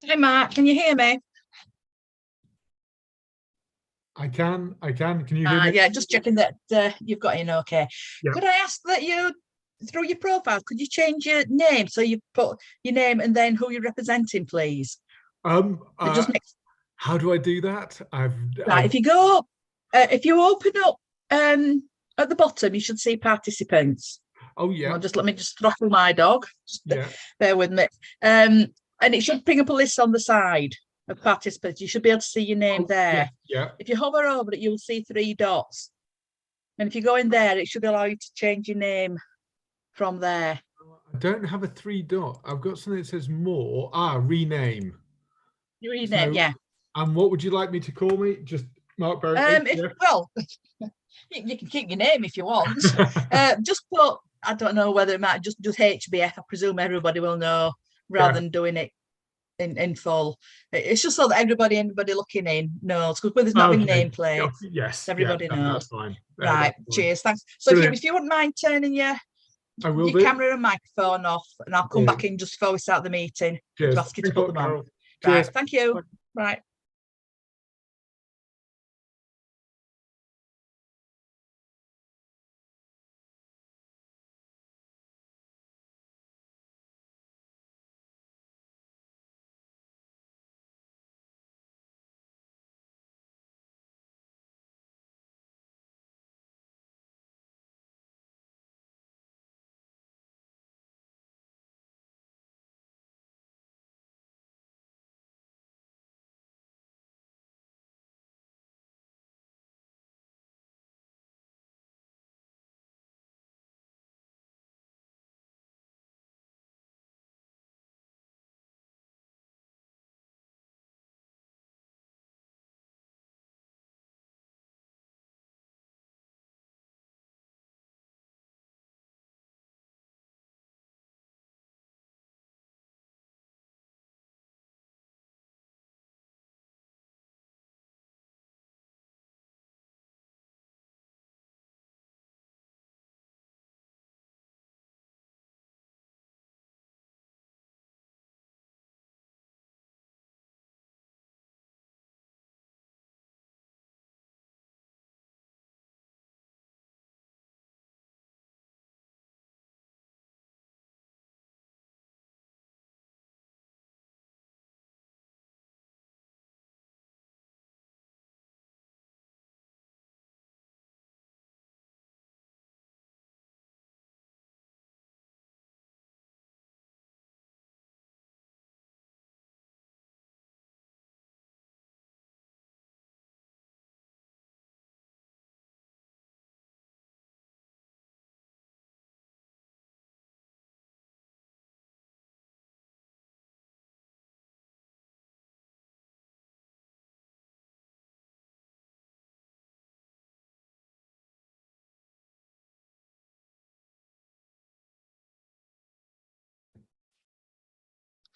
Hi, Mark. Can you hear me? I can. Can you hear me? Yeah, just checking that you've got in okay. Yeah. Could I ask that you, through your profile, could you change your name so you put your name and then who you're representing, please? It just makes How do I do that? right. If you go, if you open up at the bottom, you should see participants. Oh yeah. Well, just let me just throttle my dog. Just bear with me. And it should bring up a list on the side of participants. You should be able to see your name there. Yeah. If you hover over it, you'll see 3 dots. And if you go in there, it should allow you to change your name from there. I don't have a 3 dot. I've got something that says more. Rename. You rename, yeah. And what would you like me to call me? Just Mark Berry. Well, you can keep your name if you want. Just put, I don't know whether it might just HBF. I presume everybody will know rather than doing it in full. It's just so that everybody looking in knows, because there's not been nameplates. Yes, everybody knows. That's fine. Right. Cheers. Thanks. So if you wouldn't mind turning your camera and microphone off, and I'll come back in just before we start the meeting to ask you to put them on. Right. Thank you. Right.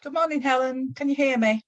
Good morning, Helen. Can you hear me?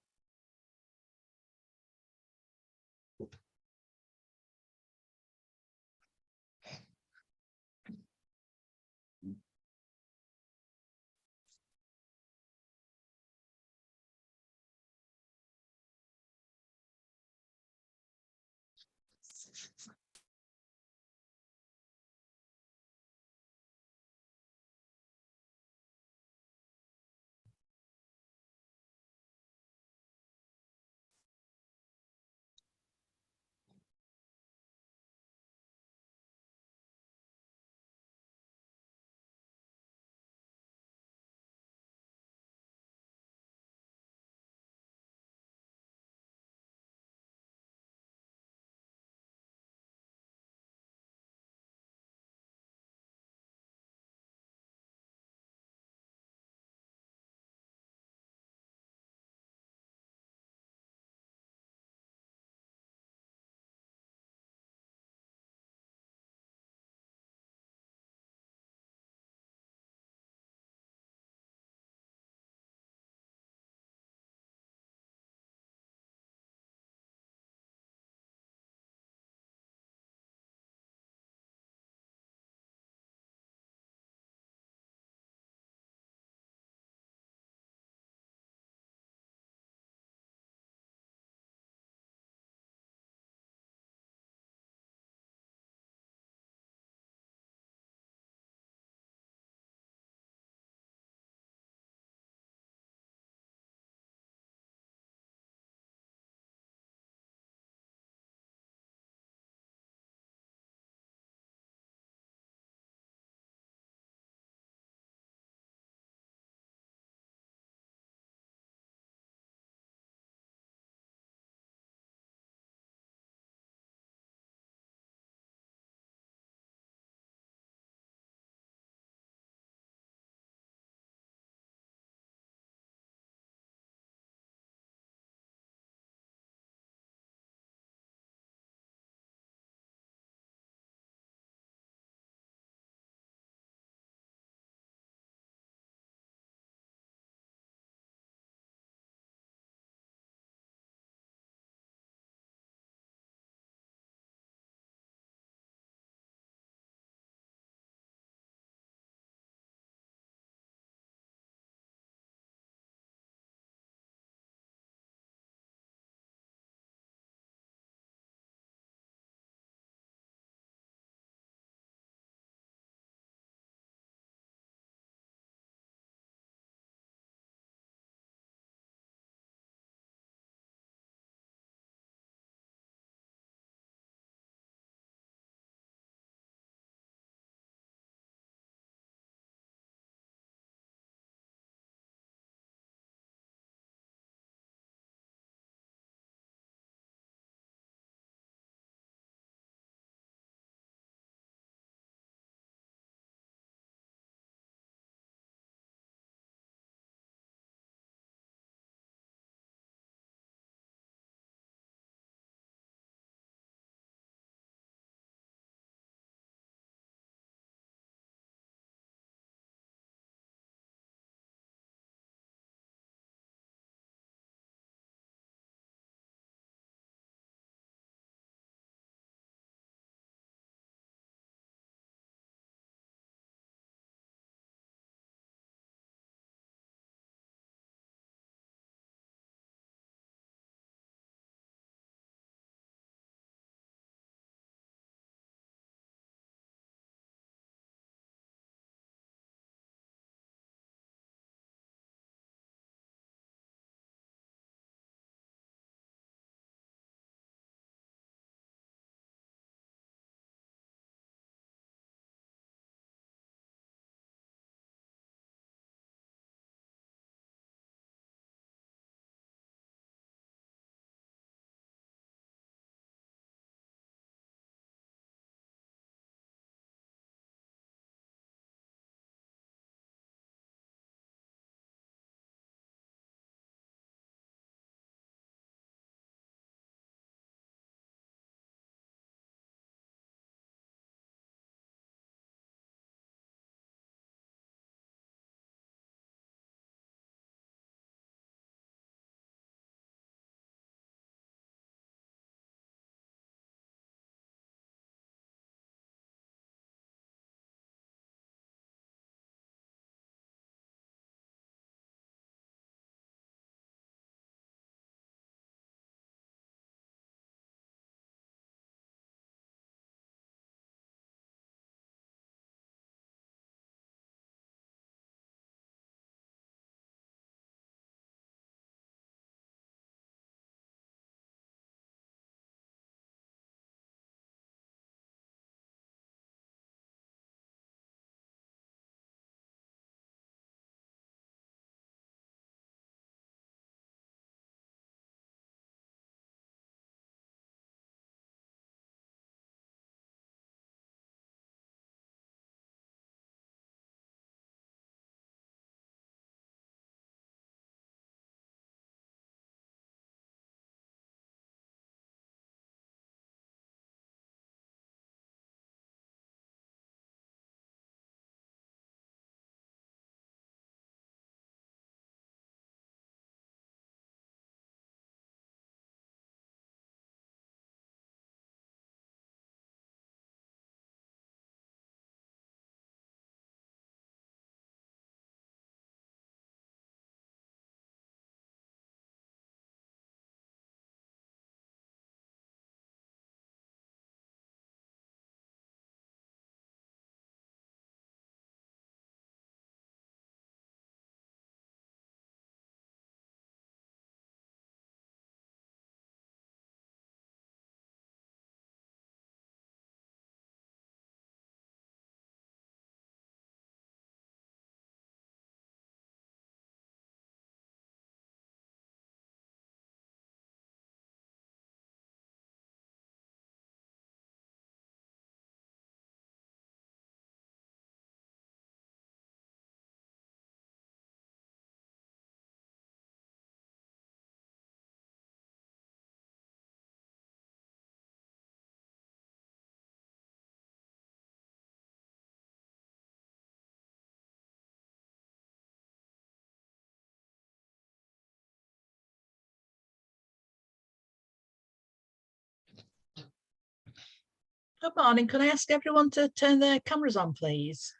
Good morning. Can I ask everyone to turn their cameras on, please?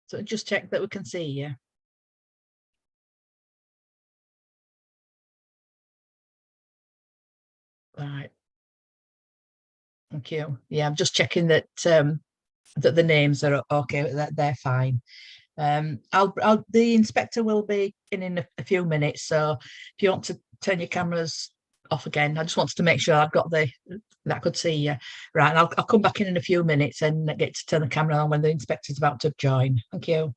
So just check that we can see you. Right. Thank you. Yeah, I'm just checking that that the names are okay, that they're fine. The inspector will be in a few minutes, so if you want to turn your cameras off again, I just wanted to make sure I've got that I could see you. Right, and I'll come back in a few minutes and get to turn the camera on when the inspector's about to join. Thank you.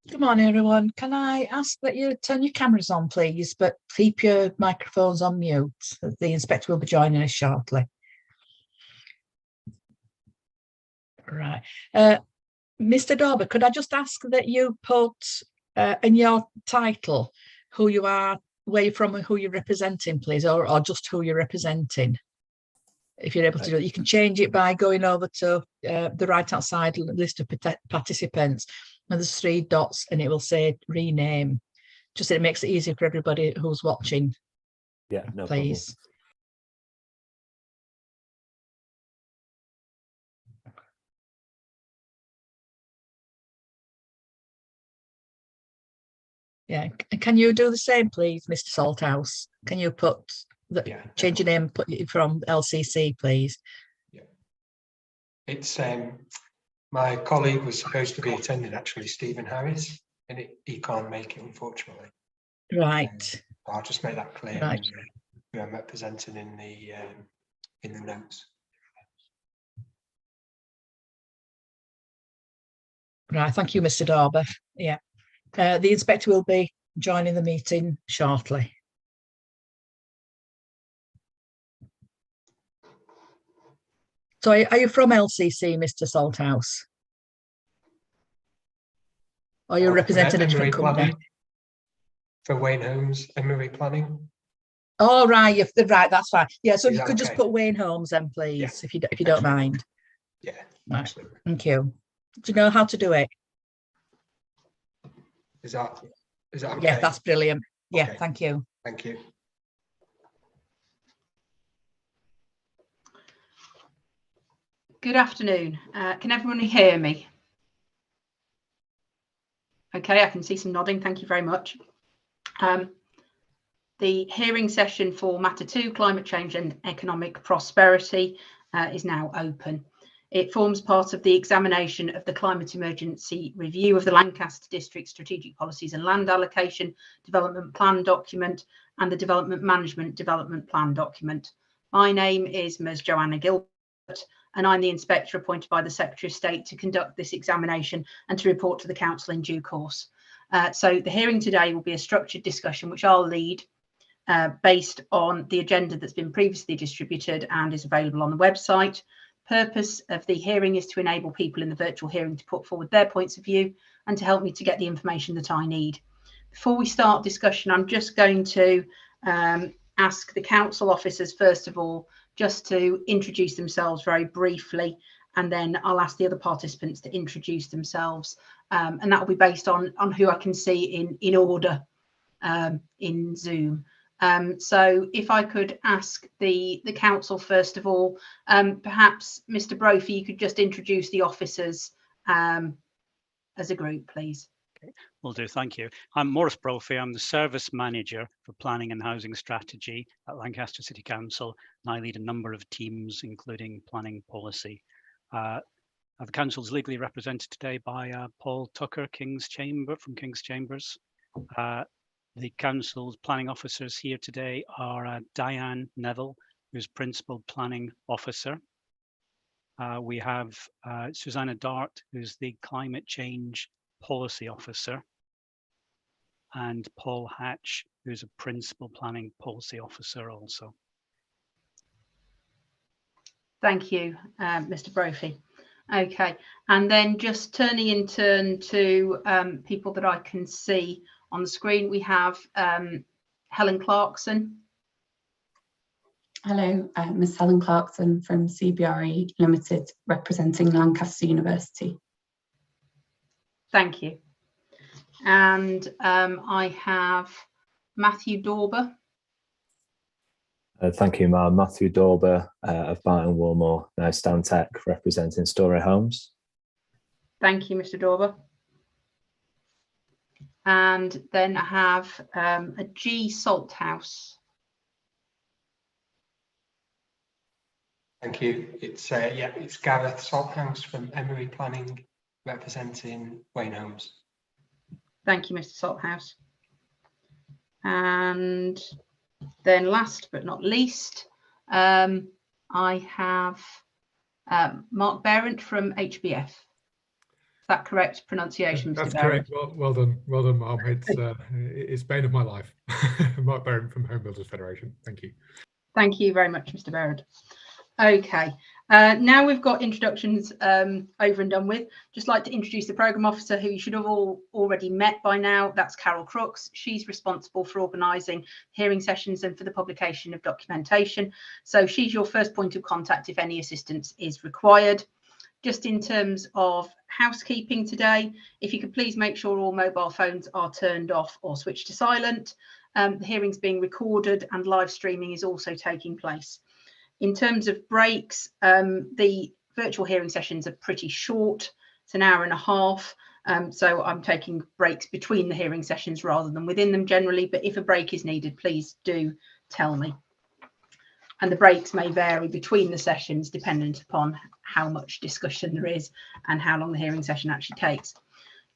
Good morning, everyone. Can I ask that you turn your cameras on, please, but keep your microphones on mute? The inspector will be joining us shortly. Right. Mr. Dauber, could I just ask that you put in your title who you are, where you're from and who you're representing, please, or just who you're representing? If you're able to do it, you can change it by going over to the right-hand side list of participants, and there's 3 dots, and it will say rename. Just so it makes it easier for everybody who's watching. Yeah, no please. problem. Yeah, can you do the same, please, Mr. Salthouse? Can you put change your name, put it from LCC, please? Yeah, it's my colleague was supposed to be attending, actually, Stephen Harris, and he can't make it, unfortunately. Right. I'll just make that clear. Right. Who I'm representing in the notes. Right. Thank you, Mr. Dauber. Yeah. The inspector will be joining the meeting shortly. So are you from LCC, Mr. Salthouse? Or you're representing a different company? For Wayne Homes, Emery Planning. Oh, right, right, that's fine. Yeah, so if Is you that could just okay? put Wayne Homes then, please, Yeah, if you don't mind. Yeah, Right, absolutely. thank you. Do you know how to do it? Is that okay? Yeah, that's brilliant. Yeah, Okay. thank you. Thank you. Good afternoon. Can everyone hear me? Okay, I can see some nodding. Thank you very much. The hearing session for Matter 2, Climate Change and Economic Prosperity, is now open. It forms part of the examination of the Climate Emergency Review of the Lancaster District Strategic Policies and Land Allocation Development Plan document and the Development Management Development Plan document. My name is Ms. Joanna Gilbert, and I'm the inspector appointed by the Secretary of State to conduct this examination and to report to the Council in due course. So the hearing today will be a structured discussion which I'll lead based on the agenda that's been previously distributed and is available on the website. Purpose of the hearing is to enable people in the virtual hearing to put forward their points of view and to help me to get the information that I need. Before we start discussion, I'm just going to ask the council officers, first of all, just to introduce themselves very briefly, and then I'll ask the other participants to introduce themselves. And that will be based on who I can see in order in Zoom. So if I could ask the council, first of all, perhaps Mr. Brophy, you could just introduce the officers as a group, please. Okay, will do, thank you. I'm Maurice Brophy. I'm the Service Manager for Planning and Housing Strategy at Lancaster City Council, and I lead a number of teams, including planning policy. The council is legally represented today by Paul Tucker, from King's Chambers. The council's planning officers here today are Diane Neville, who's Principal Planning Officer. We have Susanna Dart, who's the Climate Change Policy Officer, and Paul Hatch, who's a Principal Planning Policy Officer also. Thank you, Mr. Brophy. Okay, and then just turning in turn to people that I can see on the screen, we have Helen Clarkson. Hello, Ms. Helen Clarkson from CBRE Limited, representing Lancaster University. Thank you. And I have Matthew Dorber. Thank you, Ma'am. Matthew Dorber of Barton Woolmore, now Stantec, representing Story Homes. Thank you, Mr. Dorber. And then I have a G Salthouse. Thank you. It's Gareth Salthouse from Emery Planning, representing Wayne Homes. Thank you, Mr. Salthouse. And then last but not least, I have Mark Berendt from HBF. Is that correct pronunciation, Mr. That's Berendt? correct. Well done, Mom. It's bane of my life. Mark Berendt from Home Builders Federation. Thank you. Thank you very much, Mr. Berendt. Okay, now we've got introductions over and done with. Just like to introduce the programme officer, who you should have all already met by now. That's Carol Crooks. She's responsible for organising hearing sessions and for the publication of documentation. So she's your first point of contact if any assistance is required. Just in terms of housekeeping today, if you could please make sure all mobile phones are turned off or switched to silent. The hearing's being recorded and live streaming is also taking place. In terms of breaks, the virtual hearing sessions are pretty short. It's an hour and a half. So I'm taking breaks between the hearing sessions rather than within them generally. But if a break is needed, please do tell me. And the breaks may vary between the sessions dependent upon how much discussion there is and how long the hearing session actually takes.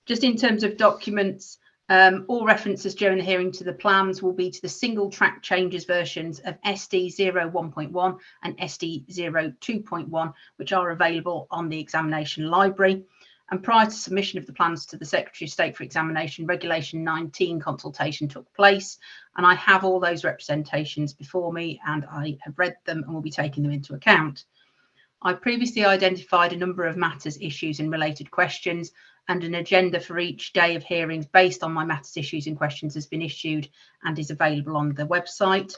Just in terms of documents, all references during the hearing to the plans will be to the single track changes versions of SD01.1 and SD02.1, which are available on the examination library. and prior to submission of the plans to the Secretary of State for examination, Regulation 19 consultation took place, and I have all those representations before me and I have read them and will be taking them into account. I previously identified a number of matters, issues and related questions, and an agenda for each day of hearings based on my matters, issues and questions has been issued and is available on the website.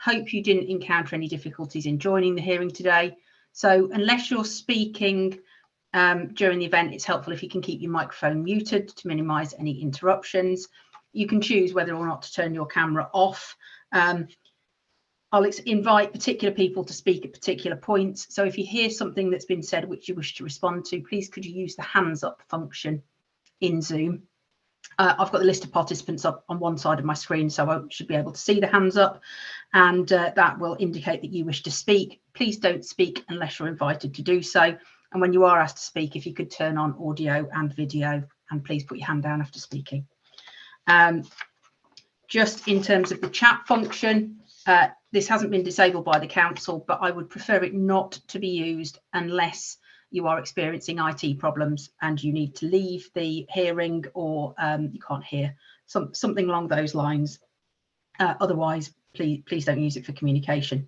Hope you didn't encounter any difficulties in joining the hearing today. So unless you're speaking during the event, it's helpful if you can keep your microphone muted to minimise any interruptions. You can choose whether or not to turn your camera off. I'll invite particular people to speak at particular points. So if you hear something that's been said which you wish to respond to, please could you use the hands up function in Zoom. I've got the list of participants up on one side of my screen, so I should be able to see the hands up, and that will indicate that you wish to speak. Please don't speak unless you're invited to do so. And when you are asked to speak, if you could turn on audio and video, and please put your hand down after speaking. Just in terms of the chat function, this hasn't been disabled by the council, but I would prefer it not to be used unless you are experiencing IT problems and you need to leave the hearing, or you can't hear, something along those lines. Otherwise, please don't use it for communication.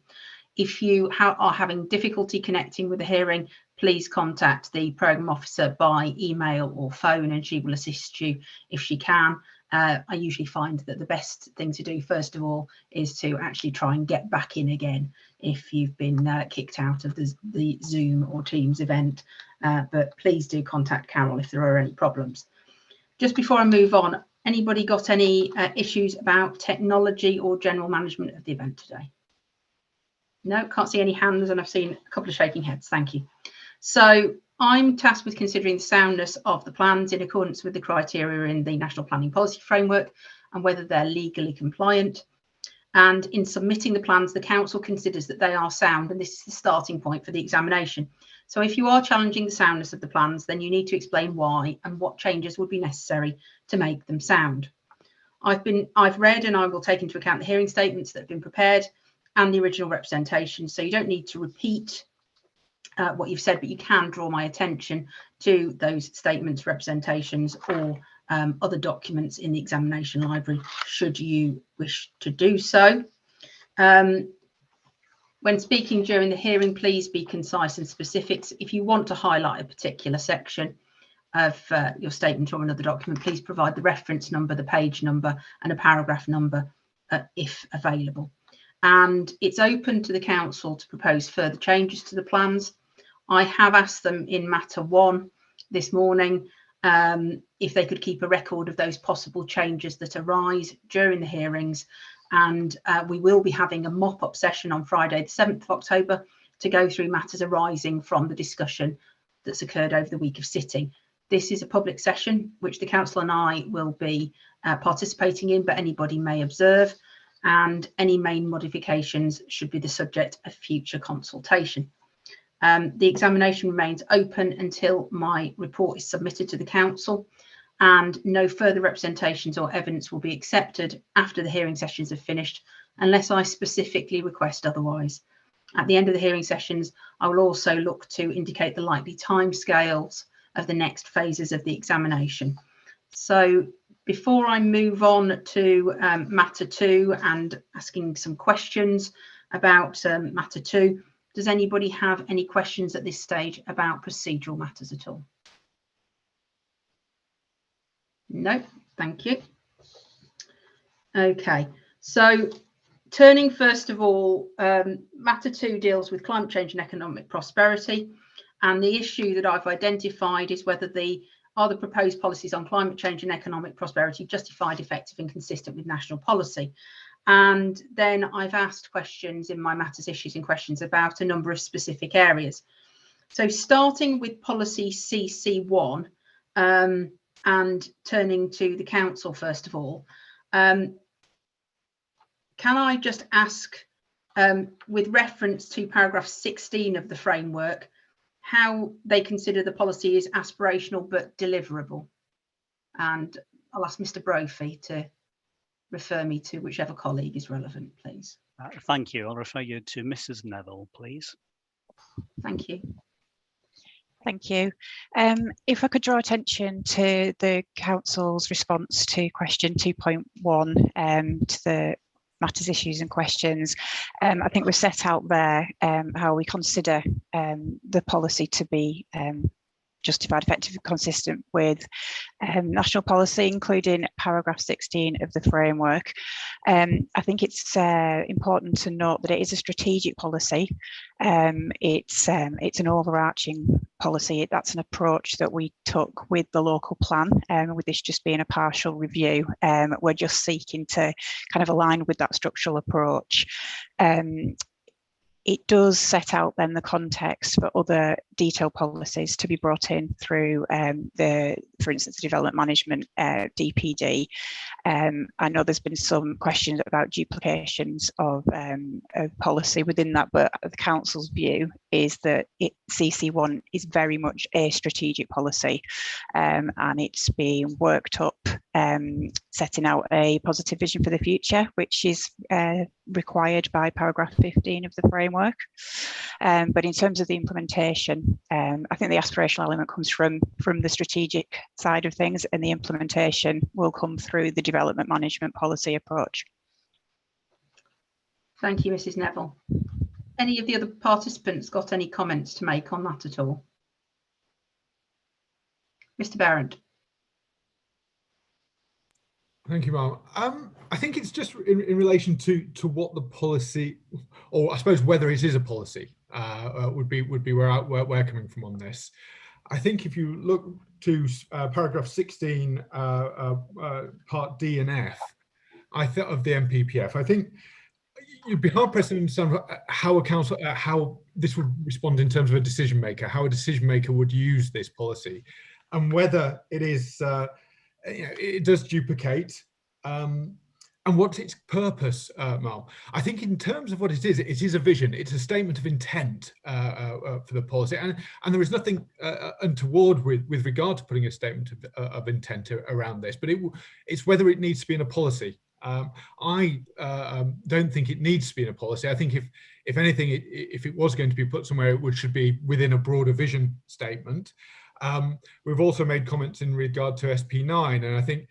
If you are having difficulty connecting with the hearing, please contact the programme officer by email or phone and she will assist you if she can. I usually find that the best thing to do, first of all, is to actually try and get back in again if you've been kicked out of the Zoom or Teams event. But please do contact Carol if there are any problems. Just before I move on, anybody got any issues about technology or general management of the event today? No, can't see any hands, and I've seen a couple of shaking heads. Thank you. So I'm tasked with considering the soundness of the plans in accordance with the criteria in the National Planning Policy Framework and whether they're legally compliant. And in submitting the plans, the council considers that they are sound, and this is the starting point for the examination. So if you are challenging the soundness of the plans, then you need to explain why and what changes would be necessary to make them sound. I've read and I will take into account the hearing statements that have been prepared and the original representation. So you don't need to repeat what you've said, but you can draw my attention to those statements, representations, or other documents in the examination library, should you wish to do so. When speaking during the hearing, please be concise and specific. If you want to highlight a particular section of your statement or another document, please provide the reference number, the page number, and a paragraph number if available. And it's open to the council to propose further changes to the plans. I have asked them in matter 1 this morning if they could keep a record of those possible changes that arise during the hearings, and we will be having a mop-up session on Friday the 7th of October to go through matters arising from the discussion that's occurred over the week of sitting. This is a public session which the council and I will be participating in, but anybody may observe, and any main modifications should be the subject of future consultation. The examination remains open until my report is submitted to the council, and no further representations or evidence will be accepted after the hearing sessions have finished unless I specifically request otherwise. At the end of the hearing sessions, I will also look to indicate the likely timescales of the next phases of the examination. So before I move on to matter 2 and asking some questions about matter 2, does anybody have any questions at this stage about procedural matters at all? No, thank you. Okay, so turning first of all, matter 2 deals with climate change and economic prosperity, and the issue that I've identified is whether the proposed policies on climate change and economic prosperity justified, effective and consistent with national policy. And then I've asked questions in my matters, issues and questions about a number of specific areas. So starting with policy CC1 and turning to the council first of all, can I just ask, with reference to paragraph 16 of the framework, how they consider the policy is aspirational but deliverable? And I'll ask Mr. Brophy to refer me to whichever colleague is relevant, please. Thank you. I'll refer you to Mrs. Neville, please. Thank you. Thank you. If I could draw attention to the Council's response to question 2.1 to the matters, issues and questions. I think we've set out there how we consider the policy to be justified, effective and consistent with national policy, including paragraph 16 of the framework. I think it's important to note that it is a strategic policy. It's an overarching policy. That's an approach that we took with the local plan, with this just being a partial review. We're just seeking to kind of align with that structural approach. It does set out then the context for other detailed policies to be brought in through for instance, the development management DPD. I know there's been some questions about duplications of policy within that, but the Council's view is that CC1 is very much a strategic policy, and it's being worked up, setting out a positive vision for the future, which is required by paragraph 15 of the framework. But in terms of the implementation, I think the aspirational element comes from the strategic side of things, and the implementation will come through the development management policy approach. Thank you, Mrs. Neville. Any of the other participants got any comments to make on that at all? Mr. Barrett. Thank you, Ma'am. I think it's just in relation to what the policy, or I suppose whether it is a policy, would be where we're coming from on this. I think if you look to paragraph 16, part D and F, of the MPPF, I think you'd be hard pressed to understand how a council, how this would respond in terms of a decision maker, how a decision maker would use this policy, and whether it is, it does duplicate, and what's its purpose, Mal. I think in terms of what it is a vision. It's a statement of intent for the policy, and there is nothing untoward with regard to putting a statement of intent around this, but it's whether it needs to be in a policy. I don't think it needs to be in a policy. I think if anything, if it was going to be put somewhere, it should be within a broader vision statement. We've also made comments in regard to SP9, and I think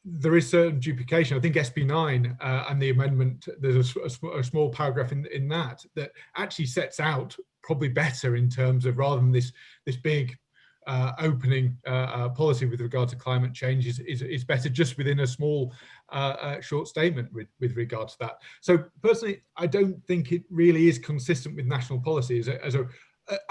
there is certain duplication. I think SP9 and the amendment, there's a small paragraph in that actually sets out probably better in terms of, rather than this big opening policy with regard to climate change, is better just within a small short statement with regard to that. So personally, I don't think it really is consistent with national policy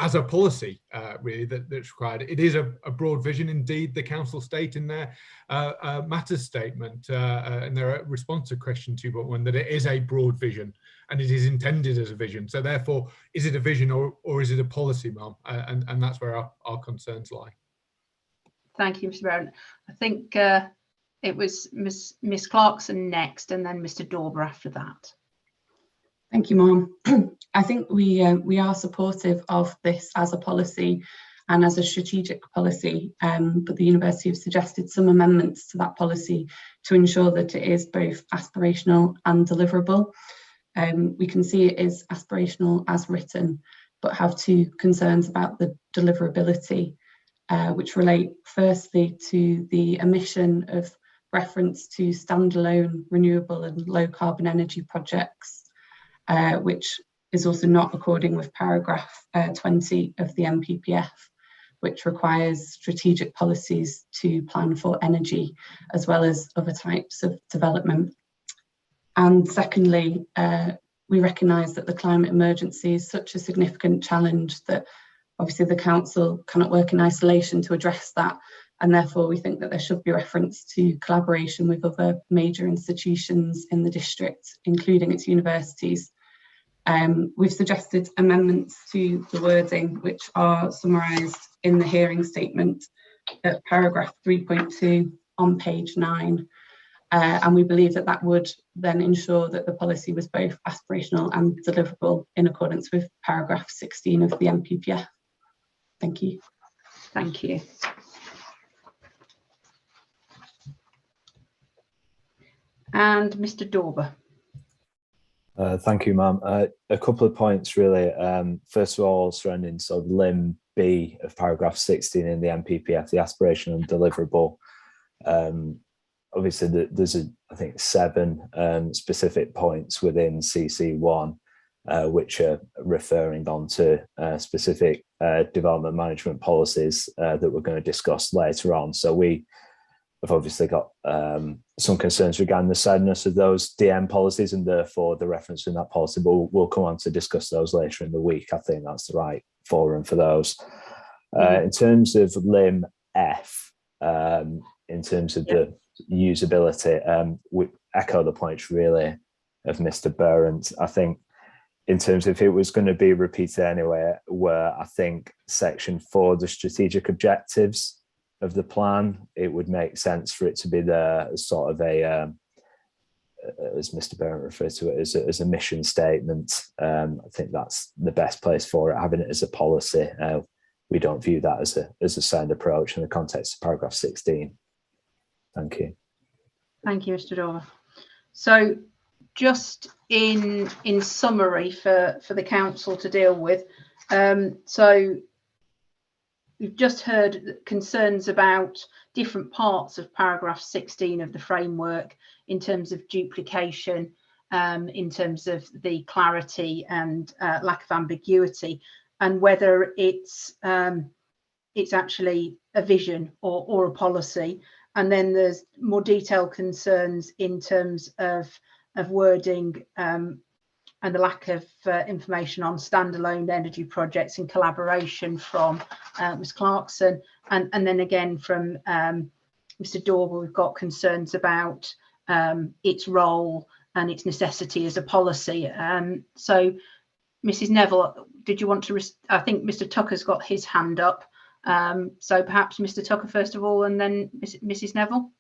as a policy, really, that's required. It is a broad vision. Indeed, the council state in their matters statement and their response to question 2.1 that it is a broad vision and it is intended as a vision. So therefore, is it a vision or is it a policy, Ma'am? And that's where our concerns lie. Thank you, Mr. Barrett. I think it was Miss Clarkson next, and then Mr. Dauber after that. Thank you, Ma'am. I think we are supportive of this as a policy and as a strategic policy, but the university have suggested some amendments to that policy to ensure that it is both aspirational and deliverable. We can see it is aspirational as written, but have two concerns about the deliverability, which relate firstly to the omission of reference to standalone renewable and low carbon energy projects, which is also not according with paragraph 20 of the MPPF, which requires strategic policies to plan for energy as well as other types of development. And secondly, we recognise that the climate emergency is such a significant challenge that obviously the council cannot work in isolation to address that, and therefore we think that there should be reference to collaboration with other major institutions in the district, including its universities. We've suggested amendments to the wording, which are summarised in the hearing statement at paragraph 3.2 on page 9. And we believe that that would then ensure that the policy was both aspirational and deliverable in accordance with paragraph 16 of the MPPF. Thank you. Thank you. And Mr. Dauber. Thank you, Ma'am. A couple of points, really. First of all, surrounding sort of limb B of paragraph 16 in the NPPF, the aspiration and deliverable. Obviously, there's I think 7 specific points within CC1 which are referring on to specific development management policies that we're going to discuss later on. So we have obviously got some concerns regarding the soundness of those DM policies and therefore the reference in that policy, but we'll come on to discuss those later in the week. I think that's the right forum for those. In terms of Lim F, in terms of the usability, we echo the points really of Mr. Berendt. I think in terms of if it was going to be repeated anyway, where I think section 4, the strategic objectives of the plan, it would make sense for it to be there as sort of a, as Mr. Berendt refers to it, as a mission statement. I think that's the best place for it, having it as a policy. We don't view that as a sound approach in the context of paragraph 16. Thank you. Thank you, Mr. Dover. So just in summary for the council to deal with, so we've just heard concerns about different parts of paragraph 16 of the framework in terms of duplication, in terms of the clarity and lack of ambiguity, and whether it's actually a vision or a policy. And then there's more detailed concerns in terms of wording and the lack of information on standalone energy projects in collaboration from Ms. Clarkson, and then again from Mr. Dorber, we've got concerns about its role and its necessity as a policy. So Mrs. Neville, did you want to, I think Mr. Tucker's got his hand up. So perhaps Mr. Tucker first of all, and then Mrs. Neville.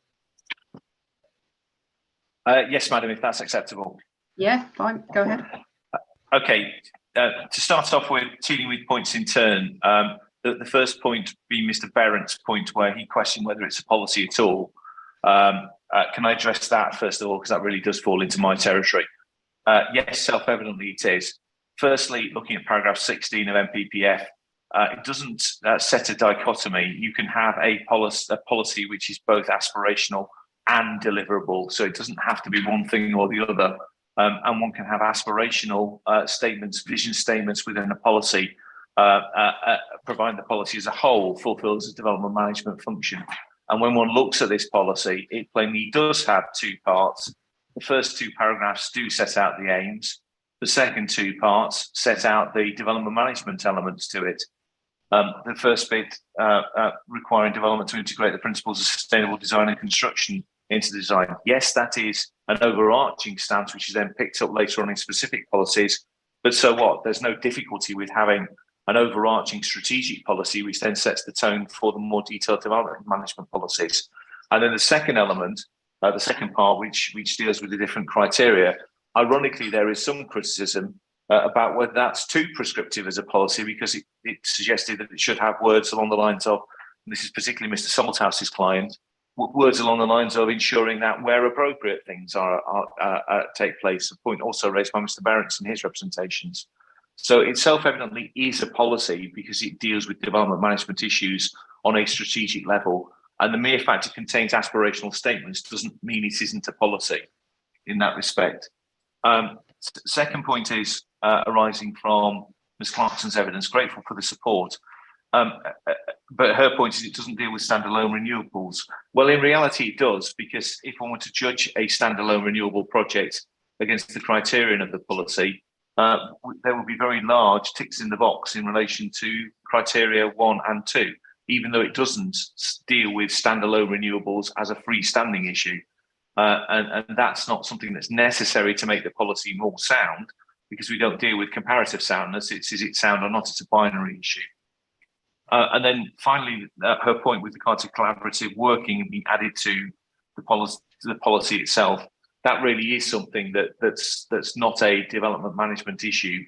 Yes, madam, if that's acceptable. Yeah, fine, go ahead. Okay, to start off with dealing with points in turn, the first point being Mr. Berendt's point where he questioned whether it's a policy at all. Can I address that first of all, because that really does fall into my territory? Yes, self-evidently it is. Firstly, looking at paragraph 16 of NPPF, it doesn't set a dichotomy. You can have a policy which is both aspirational and deliverable, so it doesn't have to be one thing or the other. And one can have aspirational statements, vision statements within a policy, providing the policy as a whole fulfills a development management function. And when one looks at this policy, it plainly does have 2 parts. The first 2 paragraphs do set out the aims. The second 2 parts set out the development management elements to it. The first bit requiring development to integrate the principles of sustainable design and construction into the design. Yes, that is an overarching stance, which is then picked up later on in specific policies. But so what? There's no difficulty with having an overarching strategic policy, which then sets the tone for the more detailed development management policies. And then the second element, the second part, which deals with the different criteria. Ironically, there is some criticism about whether that's too prescriptive as a policy, because it suggested that it should have words along the lines of, and this is particularly Mr. Salthouse's client, words along the lines of ensuring that where appropriate things take place, a point also raised by Mr. Berendt in his representations. So it self-evidently is a policy because it deals with development management issues on a strategic level, and the mere fact it contains aspirational statements doesn't mean it isn't a policy in that respect. Second point is arising from Ms. Clarkson's evidence, grateful for the support. But her point is it doesn't deal with standalone renewables. Well, in reality, it does, because if one were to judge a standalone renewable project against the criterion of the policy, there will be very large ticks in the box in relation to criteria 1 and 2, even though it doesn't deal with standalone renewables as a freestanding issue. And that's not something that's necessary to make the policy more sound, because we don't deal with comparative soundness. It's is it sound or not? It's a binary issue. And then finally, her point with regard to collaborative working and being added to the policy itself, that really is something that's not a development management issue.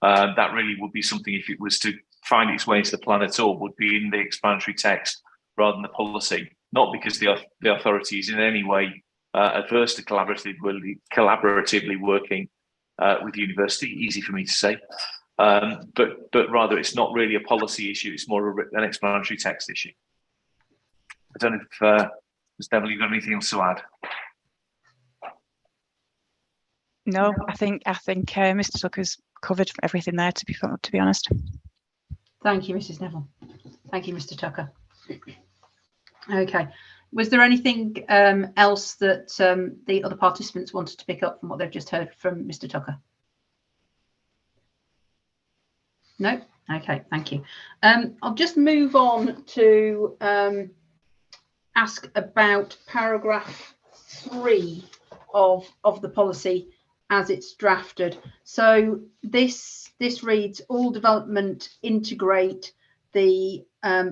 That really would be something, if it was to find its way into the plan at all, would be in the explanatory text rather than the policy. Not because the authority is in any way adverse to collaboratively working with the university, easy for me to say. but rather it's not really a policy issue, it's more an explanatory text issue. I don't know if Ms. Neville, you've got anything else to add? No, I think Mr. Tucker's covered everything there, to be honest. Thank you, Mrs. Neville. Thank you, Mr. Tucker. Okay. Was there anything else that the other participants wanted to pick up from what they've just heard from Mr. Tucker? No? Okay, thank you. I'll just move on to ask about paragraph 3 of the policy as it's drafted. So this reads, all development integrate the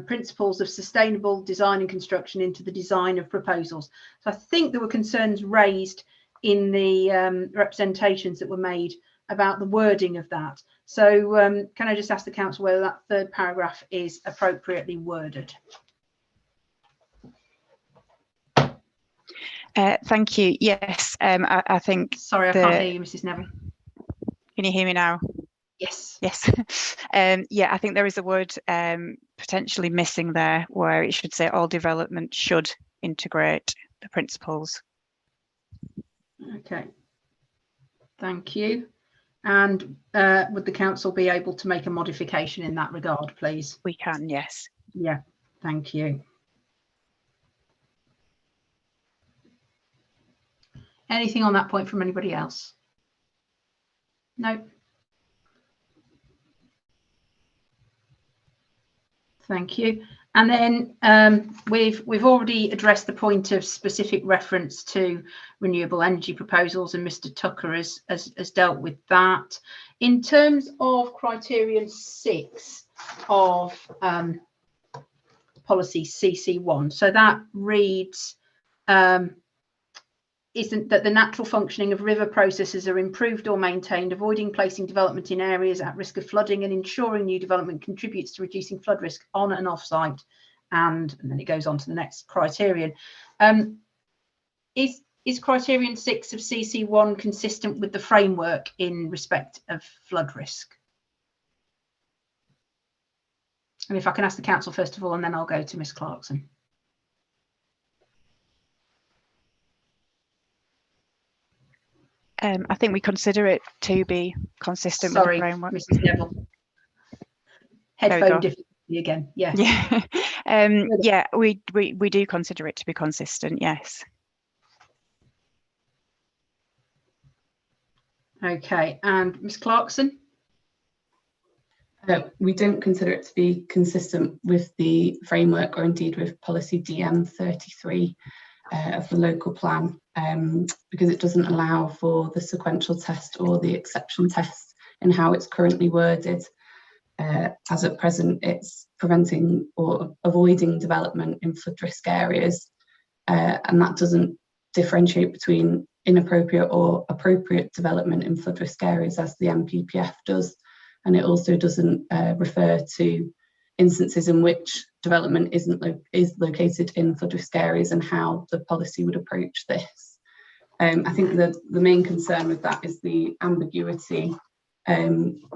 principles of sustainable design and construction into the design of proposals. So I think there were concerns raised in the representations that were made about the wording of that. So can I just ask the council whether that third paragraph is appropriately worded? Thank you. Yes, I think. Sorry, I can't hear you, Mrs. Neville. Can you hear me now? Yes. Yes. Yeah, I think there is a word potentially missing there where it should say all development should integrate the principles. Okay. Thank you. And would the council be able to make a modification in that regard, please? We can, yes. Yeah, thank you. Anything on that point from anybody else? No. Thank you. And then we've already addressed the point of specific reference to renewable energy proposals, and Mr. Tucker has dealt with that. In terms of criterion 6 of policy CC1, so that reads isn't that the natural functioning of river processes are improved or maintained, avoiding placing development in areas at risk of flooding and ensuring new development contributes to reducing flood risk on and off site. And then it goes on to the next criterion. Is criterion 6 of CC1 consistent with the framework in respect of flood risk? And if I can ask the council first of all, and then I'll go to Ms. Clarkson. I think we consider it to be consistent with the framework. Mrs. Neville. Headphone difficulty again. Yes. Yeah. Yeah, we do consider it to be consistent. Yes. Okay, and Ms. Clarkson. We don't consider it to be consistent with the framework, or indeed with policy DM 33 of the local plan, because it doesn't allow for the sequential test or the exception test in how it's currently worded. As at present, it's preventing or avoiding development in flood risk areas, and that doesn't differentiate between inappropriate or appropriate development in flood risk areas as the NPPF does. And it also doesn't refer to instances in which development is located in flood risk areas and how the policy would approach this. I think that the main concern with that is the ambiguity,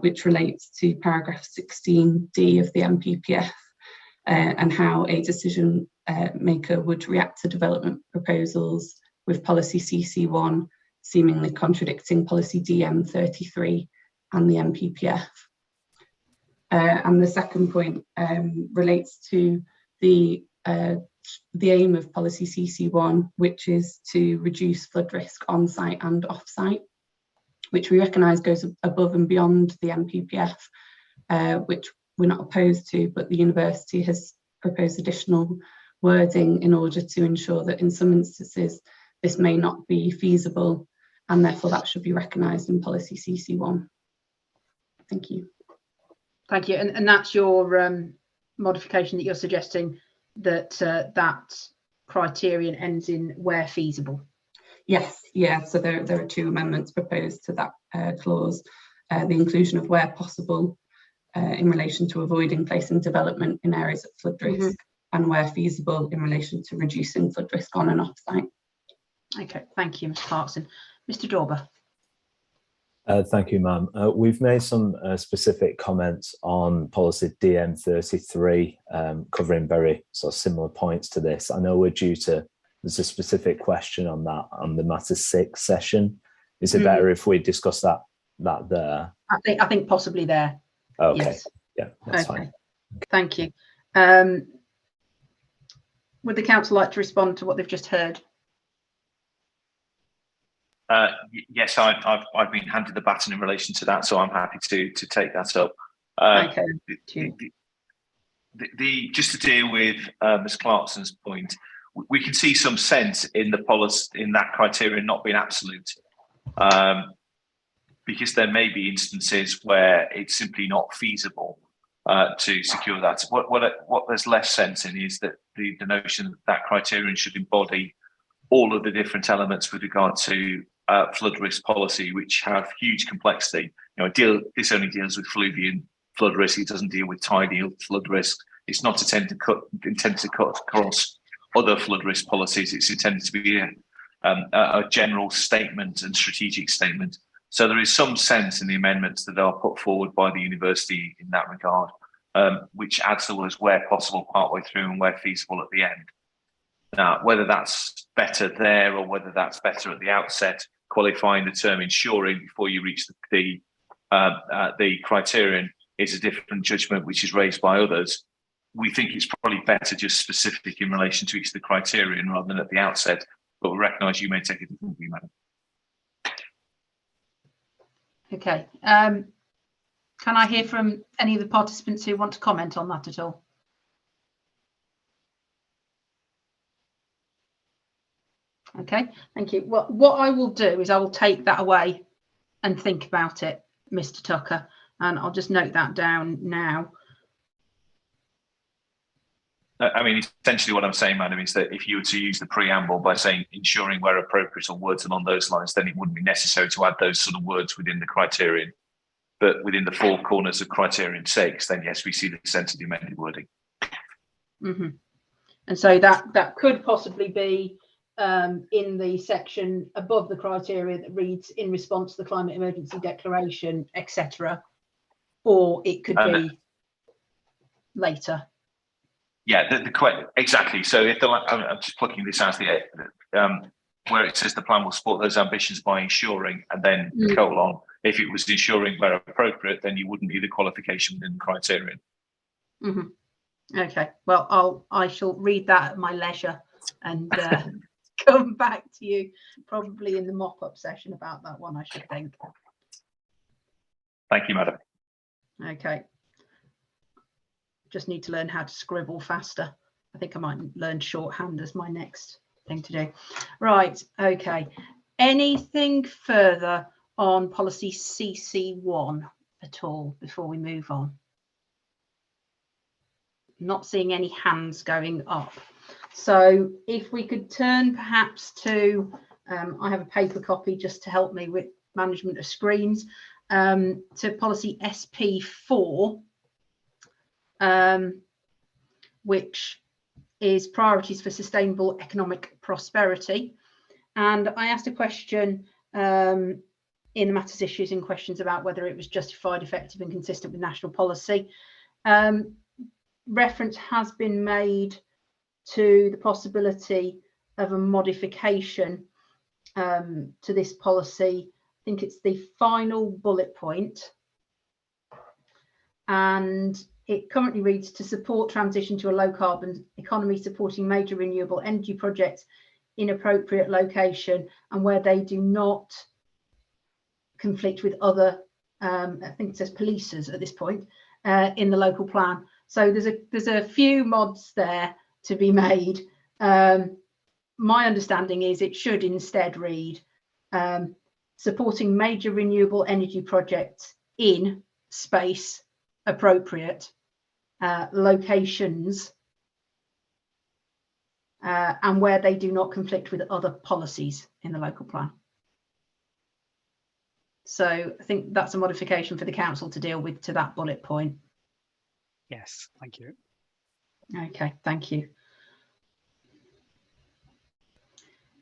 which relates to paragraph 16D of the NPPF, and how a decision maker would react to development proposals with policy CC1 seemingly contradicting policy DM 33 and the NPPF. And the second point relates to the aim of policy CC1, which is to reduce flood risk on site and off site, which we recognise goes above and beyond the NPPF, which we're not opposed to, but the university has proposed additional wording in order to ensure that in some instances this may not be feasible, and therefore that should be recognised in policy CC1. Thank you. Thank you. And that's your modification that you're suggesting, that that criterion ends in where feasible? Yes, yeah. So there are two amendments proposed to that clause. The inclusion of where possible in relation to avoiding placing development in areas of flood risk, and where feasible in relation to reducing flood risk on and off site. Okay, thank you, Ms. Clarkson. Mr. Dauber. Thank you, ma'am. We've made some specific comments on policy DM33, covering very sort of similar points to this. I know we're due to, there's a specific question on that on the Matter 6 session. Is it better if we discuss that there? I think possibly there. Okay. Yes. Yeah, that's fine. Thank you. Would the council like to respond to what they've just heard? Yes, I've been handed the baton in relation to that, so I'm happy to take that up. Okay. Just to deal with Ms. Clarkson's point, we can see some sense in the policy, in that criterion not being absolute, because there may be instances where it's simply not feasible to secure that. What there's less sense in is that the notion that that criterion should embody all of the different elements with regard to flood risk policy, which have huge complexity. This only deals with fluvial flood risk. It doesn't deal with tidal flood risk. It's not intended to cut across other flood risk policies. It's intended to be a general statement and strategic statement. So there is some sense in the amendments that are put forward by the university in that regard, which adds the words where possible partway through and where feasible at the end. Now, whether that's better there or whether that's better at the outset, qualifying the term ensuring before you reach the criterion is a different judgment which is raised by others. We think it's probably better just specific in relation to each of the criterion rather than at the outset, but we recognise you may take a different view, madam. Okay. Can I hear from any of the participants who want to comment on that at all? Okay, thank you. Well, what I will do is I will take that away and think about it, Mr. Tucker, and I'll just note that down now. I mean, essentially what I'm saying, madam, is that if you were to use the preamble by saying ensuring where appropriate or words along those lines, then it wouldn't be necessary to add those sort of words within the criterion. But within the four corners of criterion 6, then yes, we see the sense of the amended wording. Mm-hmm. And so that could possibly be in the section above the criteria that reads in response to the climate emergency declaration, etc., or it could be later. Yeah, exactly. So if I'm just plucking this out of the air, where it says the plan will support those ambitions by ensuring, and then colon, if it was ensuring where appropriate, then you wouldn't need the qualification within the criterion. Mm-hmm. Okay. Well, I shall read that at my leisure and come back to you probably in the mop-up session about that one, I should think. Thank you, madam. Okay. Just need to learn how to scribble faster. I think I might learn shorthand as my next thing to do. Right, okay. Anything further on policy CC1 at all before we move on? Not seeing any hands going up. So if we could turn perhaps to, I have a paper copy just to help me with management of screens, to policy SP4, which is priorities for sustainable economic prosperity. And I asked a question in the matters issues in questions about whether it was justified, effective and consistent with national policy. Reference has been made to the possibility of a modification to this policy. I think it's the final bullet point. And it currently reads to support transition to a low carbon economy, supporting major renewable energy projects in appropriate location and where they do not conflict with other, I think it says policers at this point, in the local plan. So there's a few mods there to be made. My understanding is it should instead read supporting major renewable energy projects in space appropriate locations and where they do not conflict with other policies in the local plan. So I think that's a modification for the council to deal with to that bullet point. Yes, thank you. Okay, thank you.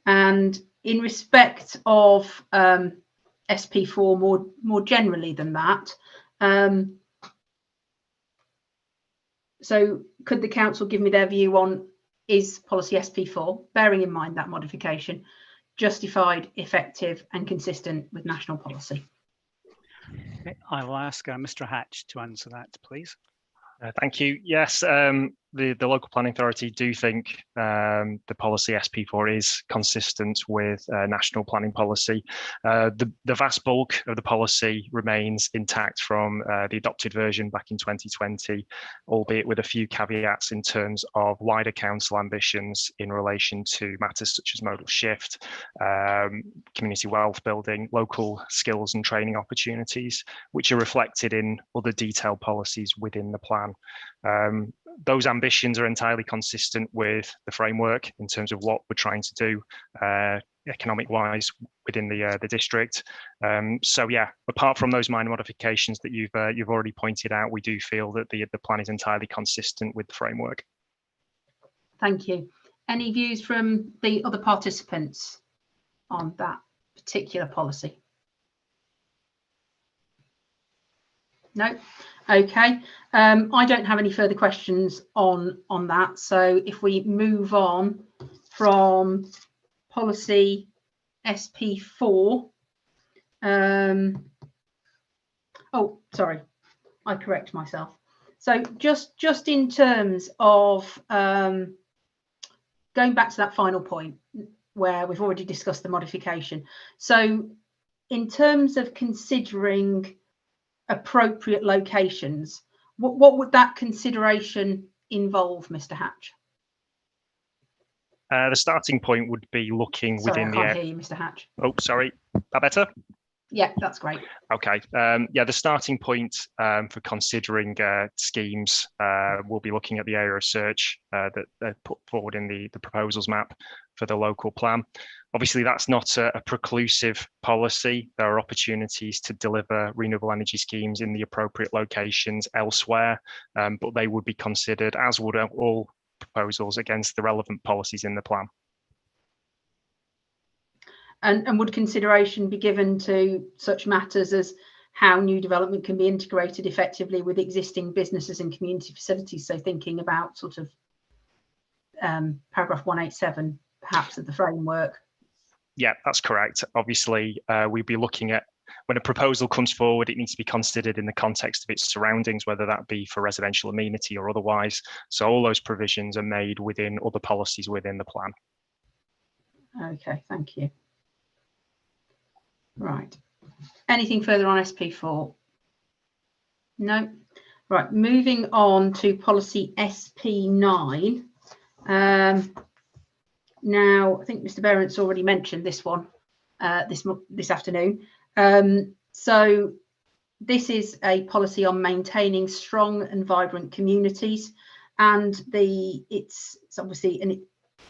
And in respect of SP4 more generally than that. So could the council give me their view on, is policy SP4, bearing in mind that modification, justified, effective and consistent with national policy? Okay, I will ask Mr. Hatch to answer that, please. Thank you. Yes, the local planning authority do think the policy SP4 is consistent with national planning policy. The vast bulk of the policy remains intact from the adopted version back in 2020, albeit with a few caveats in terms of wider council ambitions in relation to matters such as modal shift, community wealth building, local skills and training opportunities, which are reflected in other detailed policies within the plan. Those ambitions are entirely consistent with the framework in terms of what we're trying to do economic wise within the district. So yeah, apart from those minor modifications that you've already pointed out, we do feel that the plan is entirely consistent with the framework. Thank you. Any views from the other participants on that particular policy? No. Okay. I don't have any further questions on that. So if we move on from policy SP4, oh, sorry, I correct myself. So just in terms of going back to that final point where we've already discussed the modification. So in terms of considering appropriate locations, what would that consideration involve, Mr. Hatch? The starting point would be looking within the. Sorry, I can't hear you, Mr. Hatch. Oh, sorry. That better? Yeah, that's great. Okay. Yeah, the starting point for considering schemes will be looking at the area of search that they're put forward in the proposals map for the local plan. Obviously, that's not a preclusive policy. There are opportunities to deliver renewable energy schemes in the appropriate locations elsewhere, but they would be considered, as would all proposals, against the relevant policies in the plan. And would consideration be given to such matters as how new development can be integrated effectively with existing businesses and community facilities? So thinking about sort of paragraph 187, perhaps, of the framework. Yeah, that's correct. Obviously, we'd be looking at, when a proposal comes forward, it needs to be considered in the context of its surroundings, whether that be for residential amenity or otherwise. So all those provisions are made within other policies within the plan. Okay, thank you. Right. Anything further on SP4? No. Right, moving on to policy SP9. Now, I think Mr. Berendt's already mentioned this one this afternoon. So this is a policy on maintaining strong and vibrant communities, and it's obviously an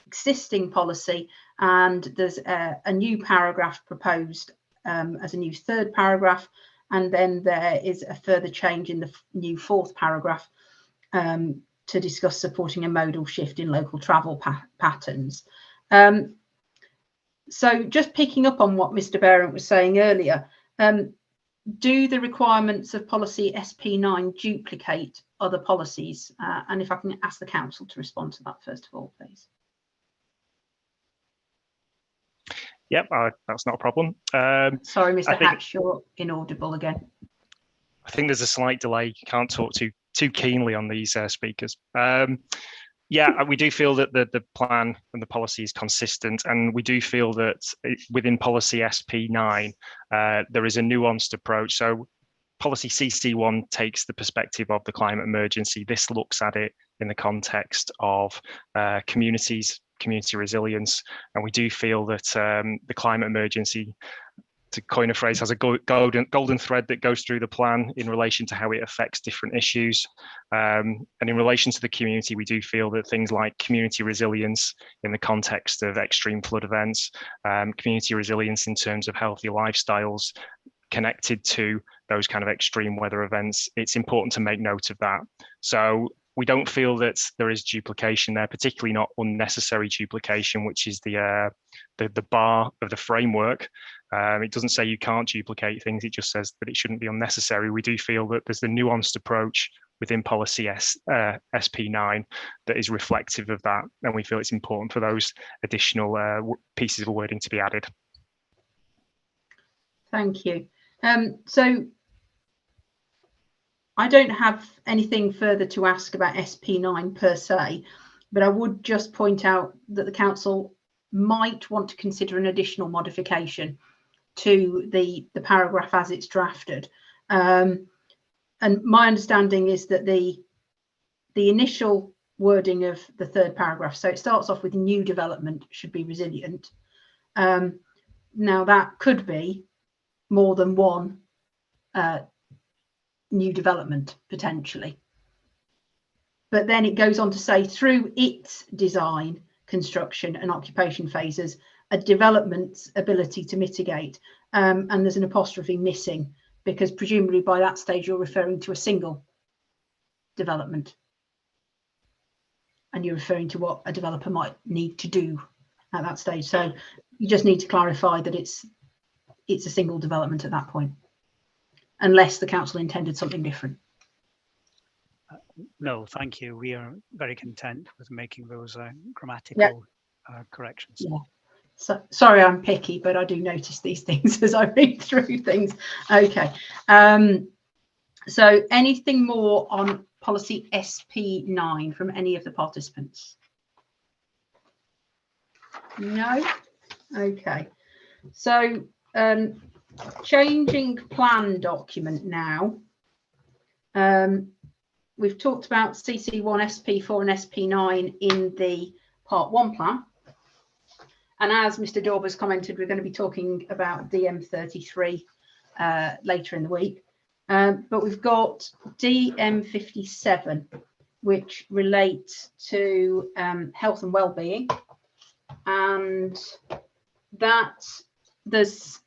existing policy, and there's a new paragraph proposed as a new third paragraph, and then there is a further change in the new fourth paragraph to discuss supporting a modal shift in local travel patterns. So just picking up on what Mr. Berendt was saying earlier, do the requirements of policy SP9 duplicate other policies? And if I can ask the council to respond to that first of all, please. Yep, that's not a problem. Sorry, Mr. Hatch, you're inaudible again. I think there's a slight delay. You can't talk too keenly on these speakers. Yeah, we do feel that the plan and the policy is consistent, and we do feel that within policy SP9, there is a nuanced approach. So policy CC1 takes the perspective of the climate emergency. This looks at it in the context of community resilience, and we do feel that the climate emergency, to coin a phrase, has a golden thread that goes through the plan in relation to how it affects different issues. And in relation to the community, we do feel that things like community resilience in the context of extreme flood events, community resilience in terms of healthy lifestyles connected to those kind of extreme weather events, it's important to make note of that. So we don't feel that there is duplication there, particularly not unnecessary duplication, which is the bar of the framework. It doesn't say you can't duplicate things, it just says that it shouldn't be unnecessary. We do feel that there's the nuanced approach within policy SP9 that is reflective of that, and we feel it's important for those additional pieces of wording to be added. Thank you. So I don't have anything further to ask about SP9 per se, but I would just point out that the council might want to consider an additional modification to the paragraph as it's drafted. And my understanding is that the initial wording of the third paragraph, so it starts off with new development should be resilient. Now that could be more than one new development potentially. But then it goes on to say through its design, construction and occupation phases, a development's ability to mitigate. And there's an apostrophe missing because presumably by that stage you're referring to a single development. And you're referring to what a developer might need to do at that stage. So you just need to clarify that it's a single development at that point, unless the council intended something different. No, thank you. We are very content with making those grammatical corrections. Yeah. So, sorry, I'm picky, but I do notice these things as I read through things. Okay. So anything more on policy SP9 from any of the participants? No? Okay. So changing plan document now. We've talked about CC1, SP4 and SP9 in the Part 1 plan. And as Mr. Dorber's commented, we're going to be talking about DM33 later in the week. But we've got DM57, which relates to health and well-being. And that there's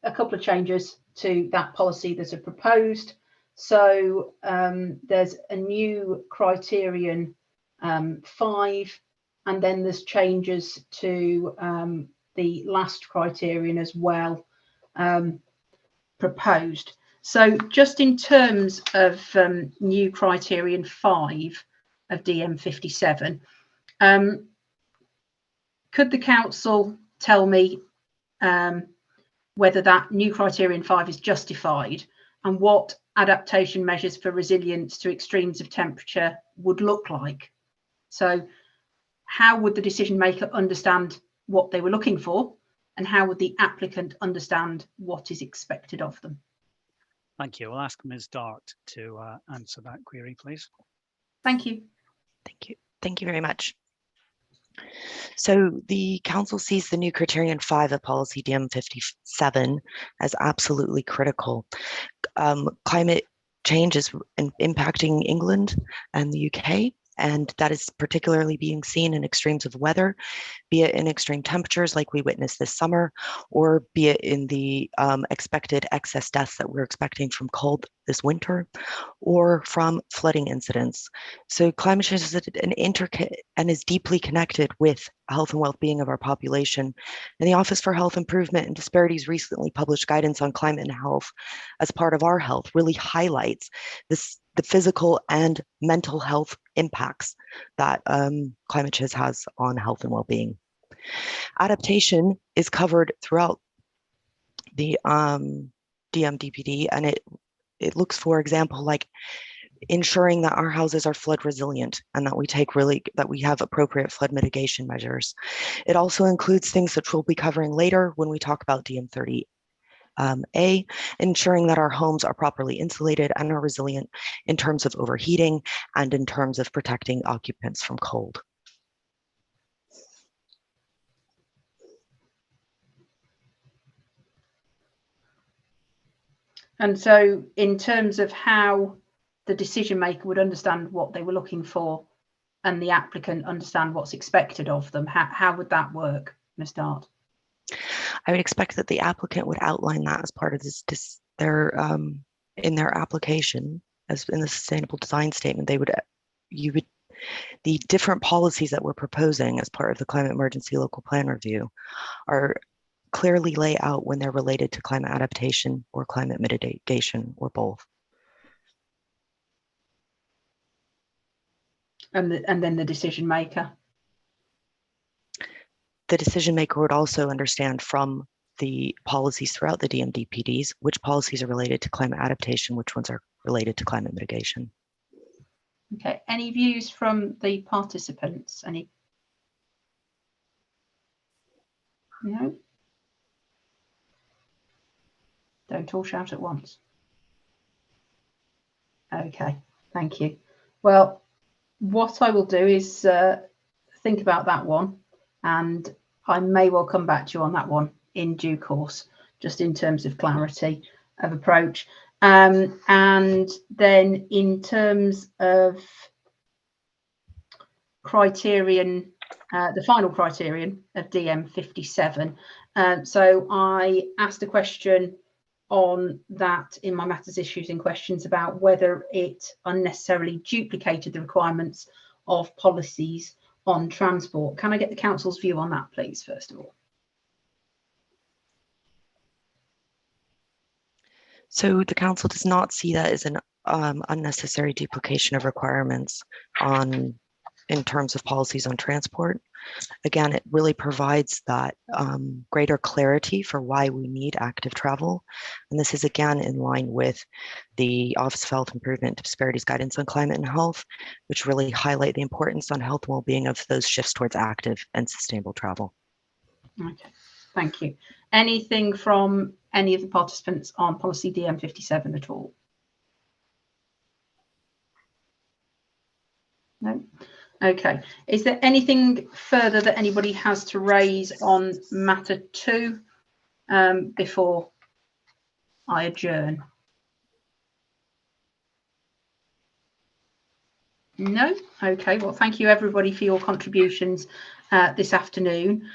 a couple of changes to that policy that are proposed. So there's a new criterion 5, and then there's changes to the last criterion as well proposed. So just in terms of new criterion 5 of DM57, could the council tell me whether that new criterion 5 is justified and what adaptation measures for resilience to extremes of temperature would look like? So how would the decision maker understand what they were looking for, and how would the applicant understand what is expected of them? Thank you. I'll ask Ms. Dart to answer that query, please. Thank you. Thank you. Thank you very much. So the council sees the new criterion 5 of policy DM57 as absolutely critical. Climate change is impacting England and the UK, and that is particularly being seen in extremes of weather, be it in extreme temperatures like we witnessed this summer, or be it in the expected excess deaths that we're expecting from cold this winter, or from flooding incidents. So climate change is an intricate and is deeply connected with health and well-being of our population. And the Office for Health Improvement and Disparities recently published guidance on climate and health as part of our health, really highlights the physical and mental health impacts that climate change has on health and well-being. Adaptation is covered throughout the DMDPD, and it looks, for example, like ensuring that our houses are flood resilient and that we have appropriate flood mitigation measures. It also includes things that we'll be covering later when we talk about DM30. Ensuring that our homes are properly insulated and are resilient in terms of overheating and in terms of protecting occupants from cold. And so in terms of how the decision maker would understand what they were looking for and the applicant understand what's expected of them, how would that work, Ms. Dart? I would expect that the applicant would outline that as part of in their application, as in the sustainable design statement. The different policies that we're proposing as part of the climate emergency local plan review are clearly lay out when they're related to climate adaptation or climate mitigation or both. And then the decision maker. The decision maker would also understand from the policies throughout the DMDPDs which policies are related to climate adaptation, which ones are related to climate mitigation. Okay, any views from the participants? Any? No? Don't all shout at once. Okay, thank you. Well, what I will do is think about that one, and I may well come back to you on that one in due course, just in terms of clarity of approach. And then in terms of criterion, the final criterion of DM57. So I asked a question on that in my matters, issues and questions about whether it unnecessarily duplicated the requirements of policies on transport. Can I get the council's view on that, please, first of all? So the council does not see that as an unnecessary duplication of requirements in terms of policies on transport. Again, it really provides that greater clarity for why we need active travel. And this is again in line with the Office of Health Improvement Disparities Guidance on Climate and Health, which really highlight the importance on health and well-being of those shifts towards active and sustainable travel. Okay, thank you. Anything from any of the participants on policy DM57 at all? No? Okay. Is there anything further that anybody has to raise on matter 2 before I adjourn? No? Okay. Well, thank you everybody for your contributions this afternoon.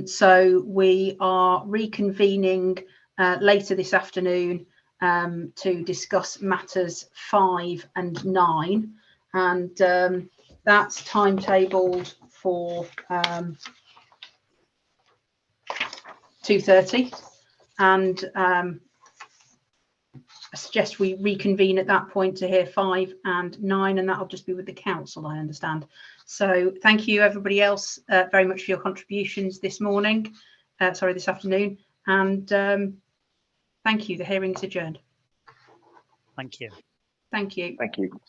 So we are reconvening later this afternoon to discuss matters 5 and 9, and that's timetabled for 2:30, and I suggest we reconvene at that point to hear 5 and 9, and that'll just be with the council, I understand. So thank you everybody else very much for your contributions this morning, this afternoon, and thank you. The hearing is adjourned. Thank you. Thank you. Thank you.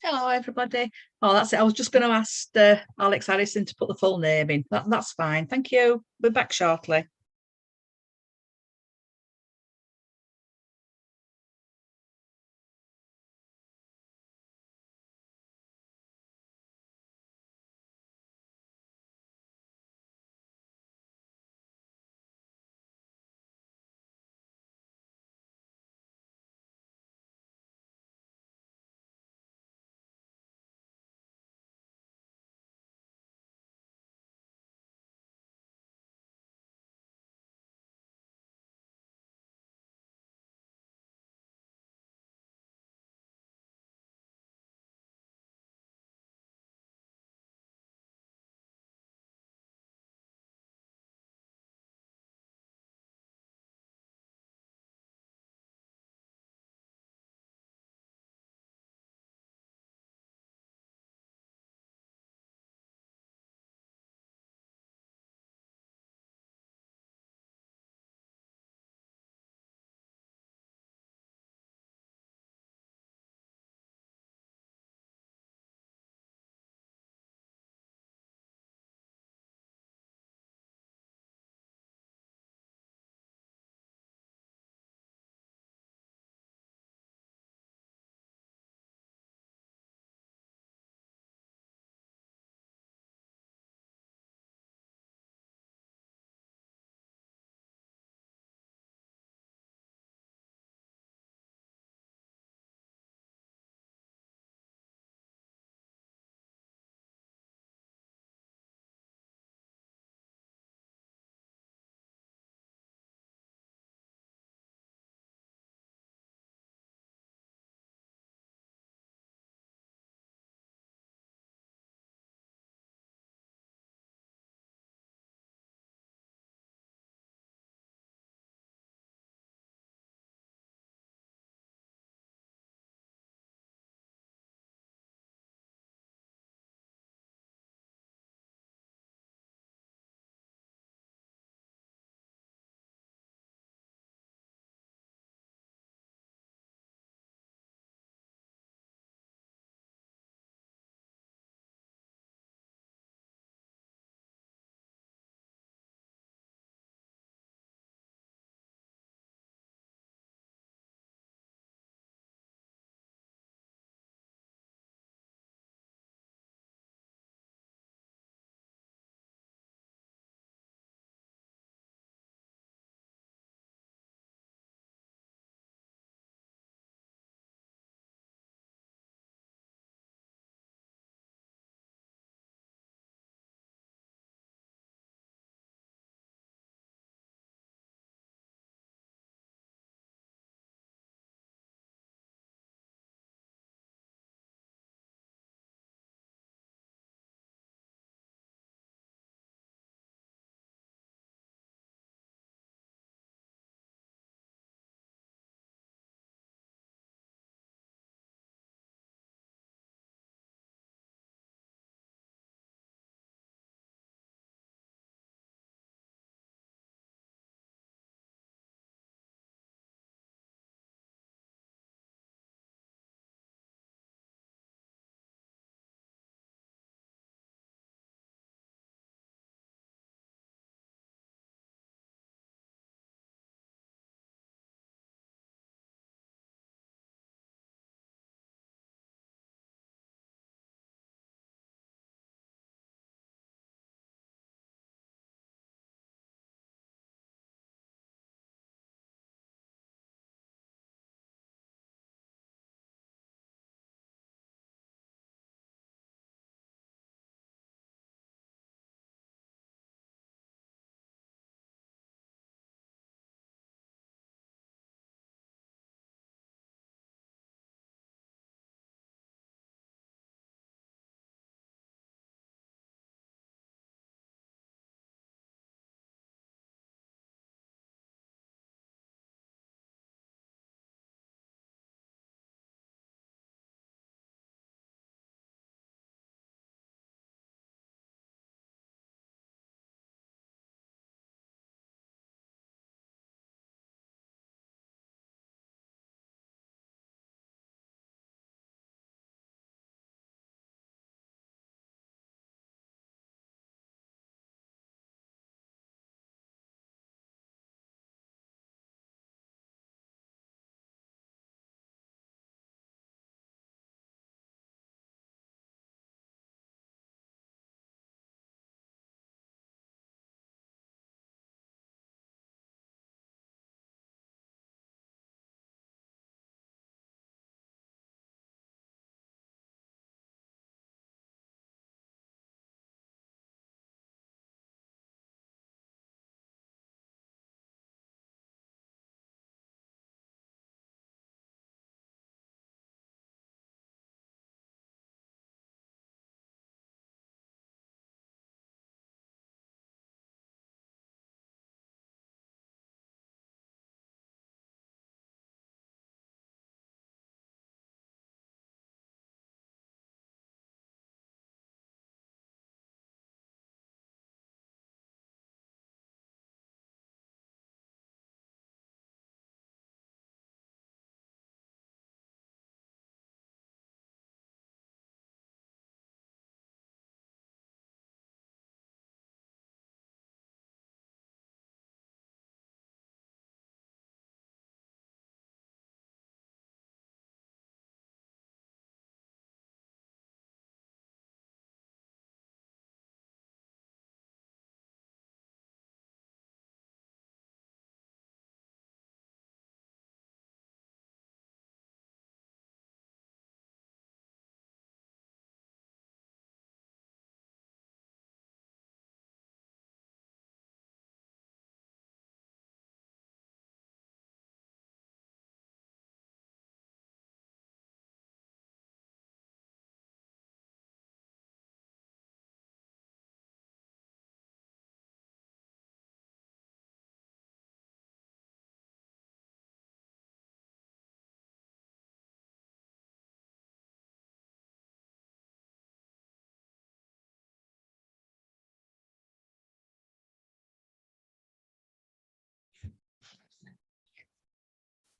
Hello, everybody. Oh, that's it. I was just going to ask Alex Harrison to put the full name in. That's fine. Thank you. We're back shortly.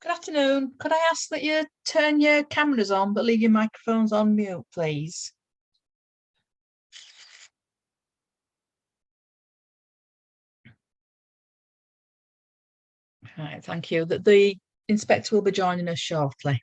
Good afternoon. Could I ask that you turn your cameras on but leave your microphones on mute, please? Right, thank you. That the inspector will be joining us shortly.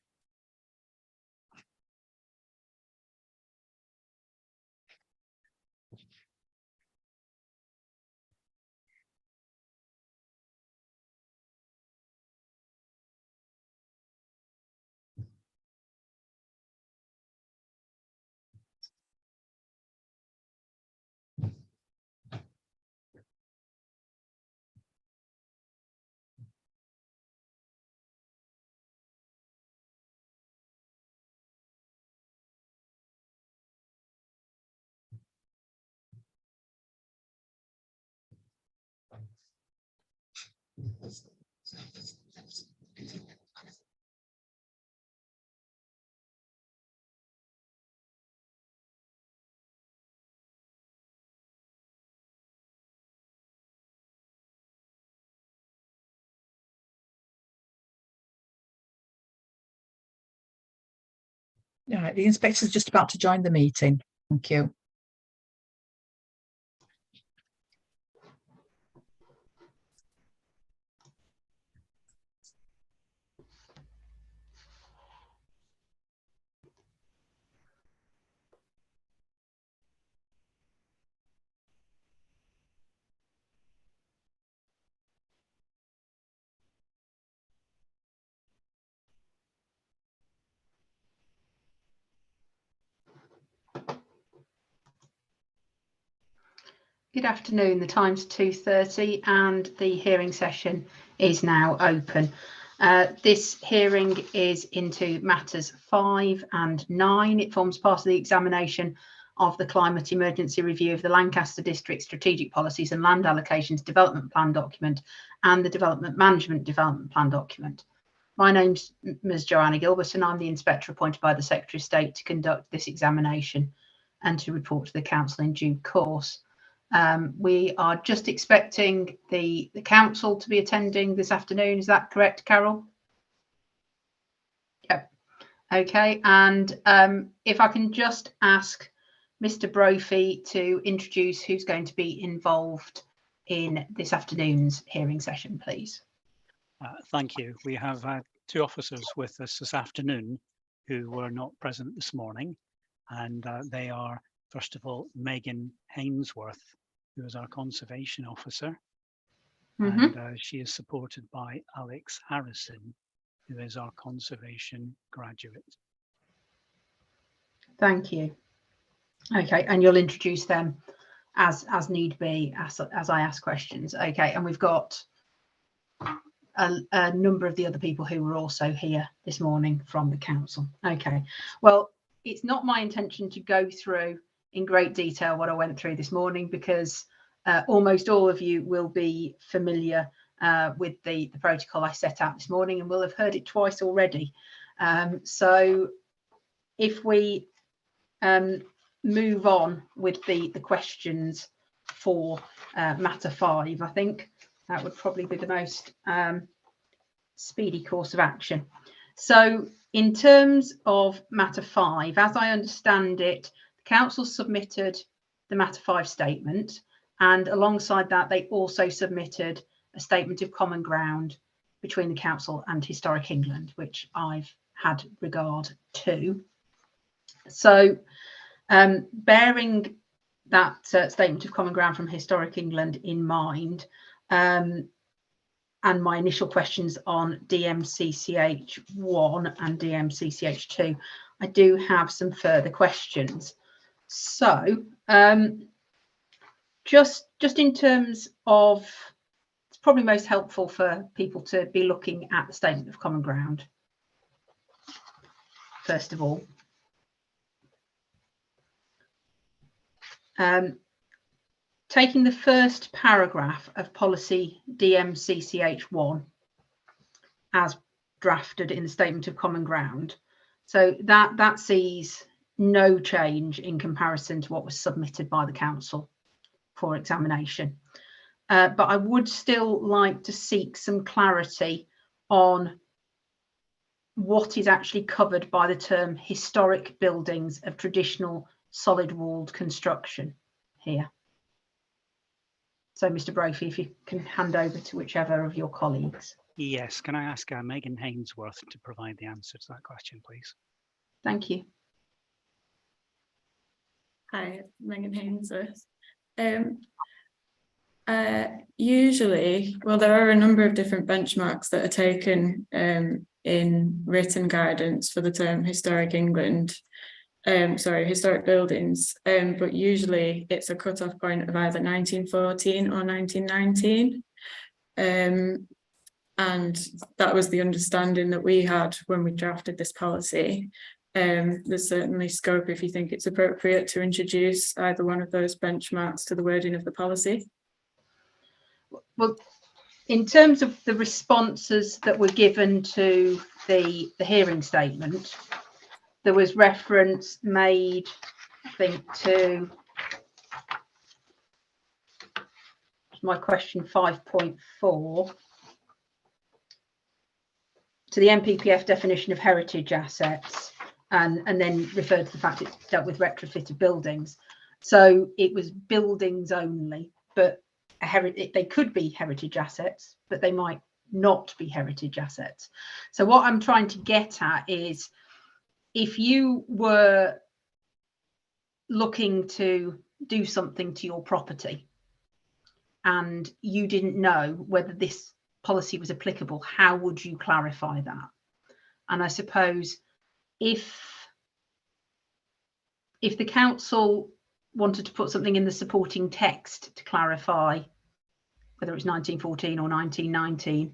All right, the inspector's just about to join the meeting. Thank you. Good afternoon. The time's 2:30 and the hearing session is now open. This hearing is into matters 5 and 9. It forms part of the examination of the climate emergency review of the Lancaster District Strategic Policies and Land Allocations Development Plan document and the Development Management Development Plan document. My name's Ms. Joanna Gilbert and I'm the inspector appointed by the Secretary of State to conduct this examination and to report to the council in due course. We are just expecting the council to be attending this afternoon. Is that correct, Carol? Yep. Okay. And if I can just ask Mr. Brophy to introduce who's going to be involved in this afternoon's hearing session, please. Thank you. We have 2 officers with us this afternoon who were not present this morning, and they are, first of all, Megan Hainsworth, who is our conservation officer, and she is supported by Alex Harrison, who is our conservation graduate. Thank you. Okay, and you'll introduce them as need be, as I ask questions. Okay, and we've got a number of the other people who were also here this morning from the council. Okay, well, it's not my intention to go through in great detail what I went through this morning, because almost all of you will be familiar with the protocol I set out this morning and will have heard it twice already. So if we move on with the questions for matter 5, I think that would probably be the most speedy course of action. So in terms of matter 5, as I understand it, the council submitted the matter 5 statement, and alongside that they also submitted a statement of common ground between the council and Historic England, which I've had regard to. So bearing that statement of common ground from Historic England in mind, and my initial questions on DMCCH1 and DMCCH2, I do have some further questions. So just in terms of, it's probably most helpful for people to be looking at the statement of common ground first of all. Taking the first paragraph of policy DMCCH1 as drafted in the statement of common ground, so that sees no change in comparison to what was submitted by the council for examination. But I would still like to seek some clarity on what is actually covered by the term historic buildings of traditional solid walled construction here. So, Mr. Brophy, if you can hand over to whichever of your colleagues. Yes, can I ask Megan Hainsworth to provide the answer to that question, please? Thank you. Hi, Megan Hainsworth. Usually, well, there are a number of different benchmarks that are taken in written guidance for the term historic England, historic buildings, but usually it's a cut-off point of either 1914 or 1919. And that was the understanding that we had when we drafted this policy. There's certainly scope, if you think it's appropriate, to introduce either one of those benchmarks to the wording of the policy. Well, in terms of the responses that were given to the hearing statement, there was reference made, I think, to my question 5.4, to the NPPF definition of heritage assets, and then referred to the fact it dealt with retrofitted buildings. So it was buildings only, but they could be heritage assets, but they might not be heritage assets. So what I'm trying to get at is, if you were looking to do something to your property and you didn't know whether this policy was applicable, how would you clarify that? And I suppose if the council wanted to put something in the supporting text to clarify whether it's 1914 or 1919,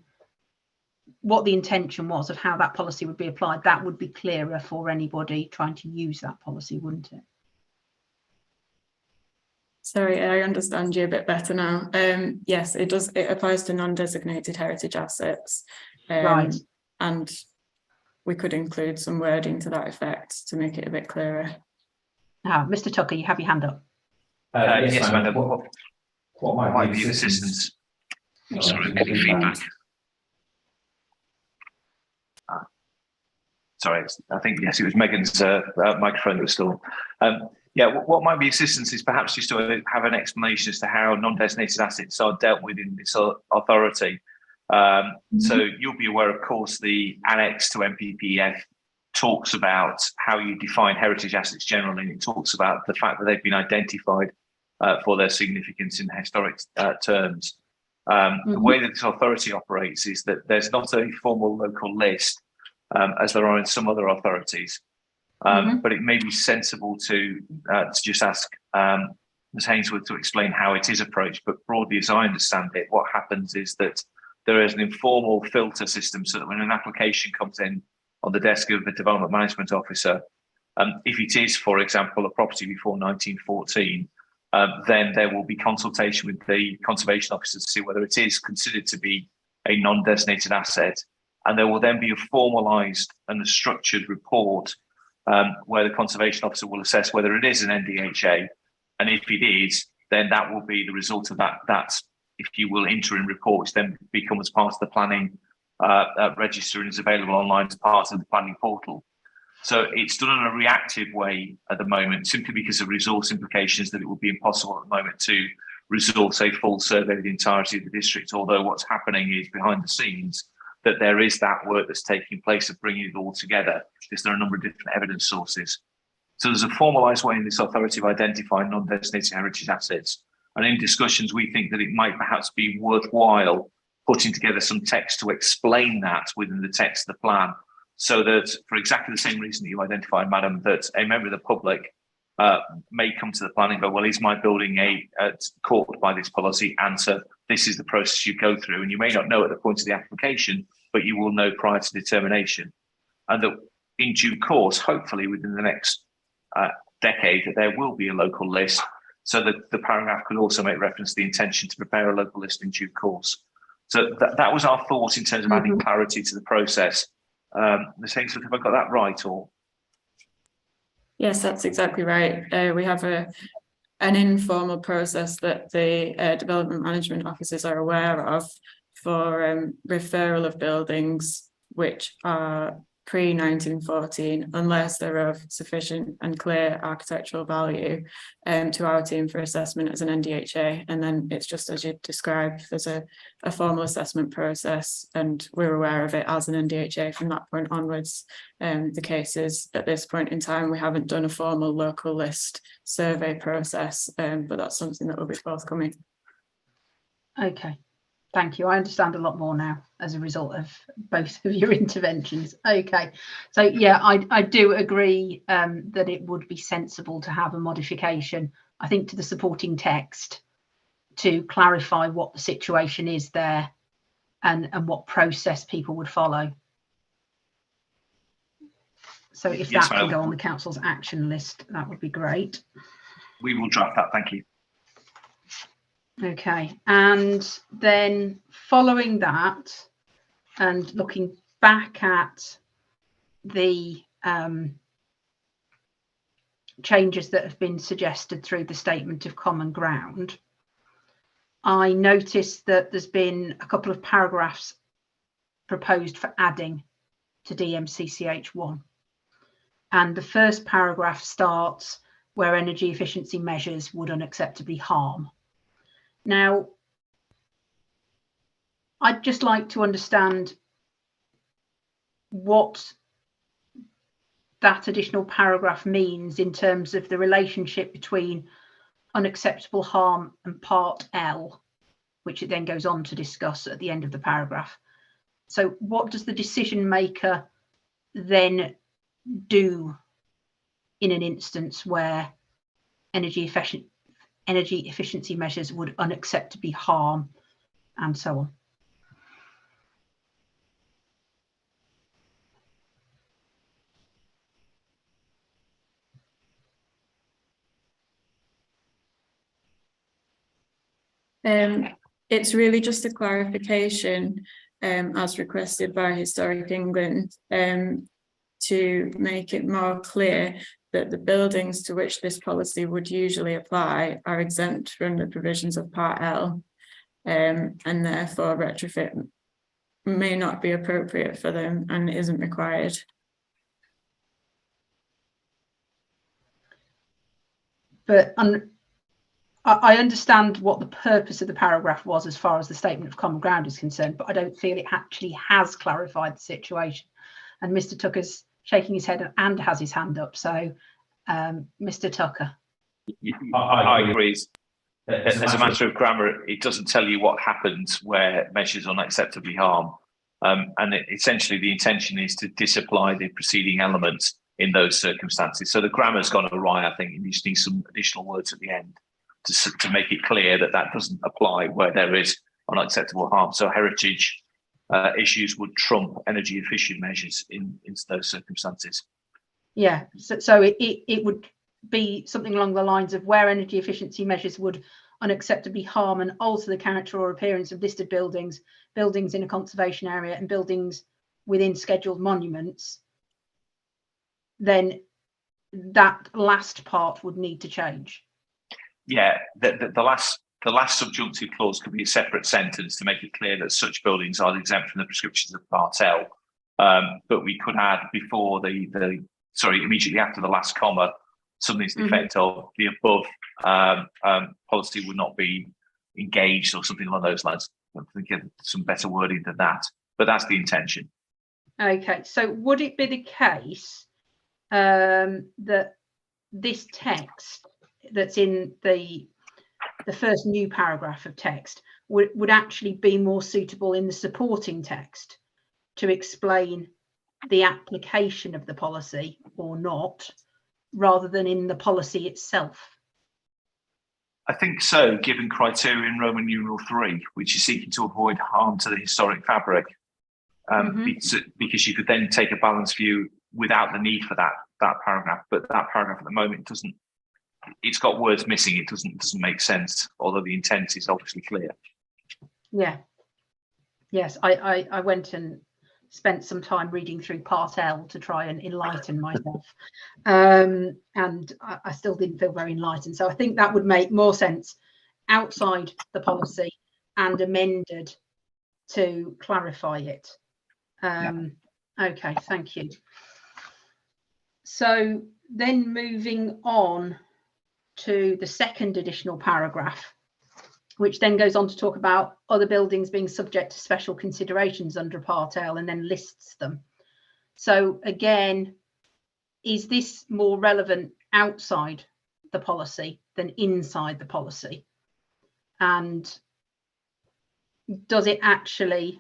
what the intention was of how that policy would be applied, that would be clearer for anybody trying to use that policy, wouldn't it? Sorry, I understand you a bit better now. Yes, it does. It applies to non-designated heritage assets. Right. And we could include some wording to that effect to make it a bit clearer. Mr. Tucker, you have your hand up. Yes, madam. What might be of assistance? Sorry, I'm getting feedback. Sorry, I think, yes, it was Megan's microphone that was still on. Yeah, what might be assistance is perhaps just to have an explanation as to how non-designated assets are dealt with in this authority. So you'll be aware, of course, the annex to NPPF talks about how you define heritage assets generally, and it talks about the fact that they've been identified for their significance in historic terms. The way that this authority operates is that there's not a formal local list, as there are in some other authorities. But it may be sensible to just ask Ms. Hainsworth to explain how it is approached. But broadly, as I understand it, what happens is that there is an informal filter system, so that when an application comes in on the desk of the development management officer, if it is, for example, a property before 1914, then there will be consultation with the conservation officer to see whether it is considered to be a non-designated asset. And there will then be a formalised and a structured report where the conservation officer will assess whether it is an NDHA, and if it is, then that will be the result of that, if you will, interim report, which then becomes part of the planning register and is available online as part of the planning portal. So it's done in a reactive way at the moment, simply because of resource implications, that it would be impossible at the moment to resource a full survey of the entirety of the district, although what's happening is behind the scenes that there is that work that's taking place of bringing it all together, because there are a number of different evidence sources. So there's a formalised way in this authority of identifying non-designated heritage assets. And in discussions, we think that it might perhaps be worthwhile putting together some text to explain that within the text of the plan, so that, for exactly the same reason that you identified, madam, that a member of the public may come to the plan and go, well, is my building caught by this policy? Answer, this is the process you go through. And you may not know at the point of the application, but you will know prior to determination. And that in due course, hopefully within the next decade, that there will be a local list, so that the paragraph could also make reference to the intention to prepare a local list in due course. So that was our thought in terms of adding clarity to the process. Ms. Hainsworth, have I got that right? Or yes, that's exactly right. We have an informal process that the development management officers are aware of for referral of buildings which are pre-1914 unless they're of sufficient and clear architectural value to our team for assessment as an NDHA. And then it's just as you described, there's a formal assessment process, and we're aware of it as an NDHA from that point onwards. The case is, at this point in time, we haven't done a formal local list survey process, but that's something that will be forthcoming. Okay, thank you. I understand a lot more now as a result of both of your interventions. Okay, so yeah, I do agree that it would be sensible to have a modification, I think, to the supporting text to clarify what the situation is there and what process people would follow. So if Yes, that can go on the council's action list, that would be great. We will draft that, thank you. Okay, and then following that and looking back at the changes that have been suggested through the statement of common ground, I noticed that there's been a couple of paragraphs proposed for adding to DMCCH1. And the first paragraph starts where energy efficiency measures would unacceptably harm. Now, I'd just like to understand what that additional paragraph means in terms of the relationship between unacceptable harm and part L, which it then goes on to discuss at the end of the paragraph. So what does the decision maker then do in an instance where energy efficiency measures would unacceptably harm, and so on? It's really just a clarification as requested by Historic England to make it more clear that the buildings to which this policy would usually apply are exempt from the provisions of Part L, and therefore retrofit may not be appropriate for them and isn't required. But I understand what the purpose of the paragraph was as far as the statement of common ground is concerned, but I don't feel it actually has clarified the situation. And Mr. Tucker's shaking his head and has his hand up. So, Mr. Tucker. I agree. As a matter of grammar, it doesn't tell you what happens where measures unacceptably harm. And essentially the intention is to disapply the preceding elements in those circumstances. So the grammar's gone awry, I think, and you just need some additional words at the end to make it clear that that doesn't apply where there is unacceptable harm. So heritage issues would trump energy efficient measures in those circumstances. Yeah, so it would be something along the lines of where energy efficiency measures would unacceptably harm and alter the character or appearance of listed buildings, buildings in a conservation area and buildings within scheduled monuments, then that last part would need to change. Yeah, the last subjunctive clause could be a separate sentence to make it clear that such buildings are exempt from the prescriptions of Part L. But we could add before immediately after the last comma, something to the effect of the above policy would not be engaged or something along those lines. I'm thinking some better wording than that, but that's the intention. Okay, so would it be the case that this text that's in the first new paragraph of text would actually be more suitable in the supporting text to explain the application of the policy or not, rather than in the policy itself? I think so, given criterion Roman numeral 3, which is seeking to avoid harm to the historic fabric, because you could then take a balanced view without the need for that paragraph. But that paragraph at the moment doesn't. It's got words missing. It doesn't make sense, although the intent is obviously clear. Yeah. Yes, I went and spent some time reading through Part L to try and enlighten myself, and I still didn't feel very enlightened. So I think that would make more sense outside the policy and amended to clarify it. Okay, thank you. So then moving on to the second additional paragraph, which then goes on to talk about other buildings being subject to special considerations under Part L, and then lists them. So again, is this more relevant outside the policy than inside the policy? And does it actually,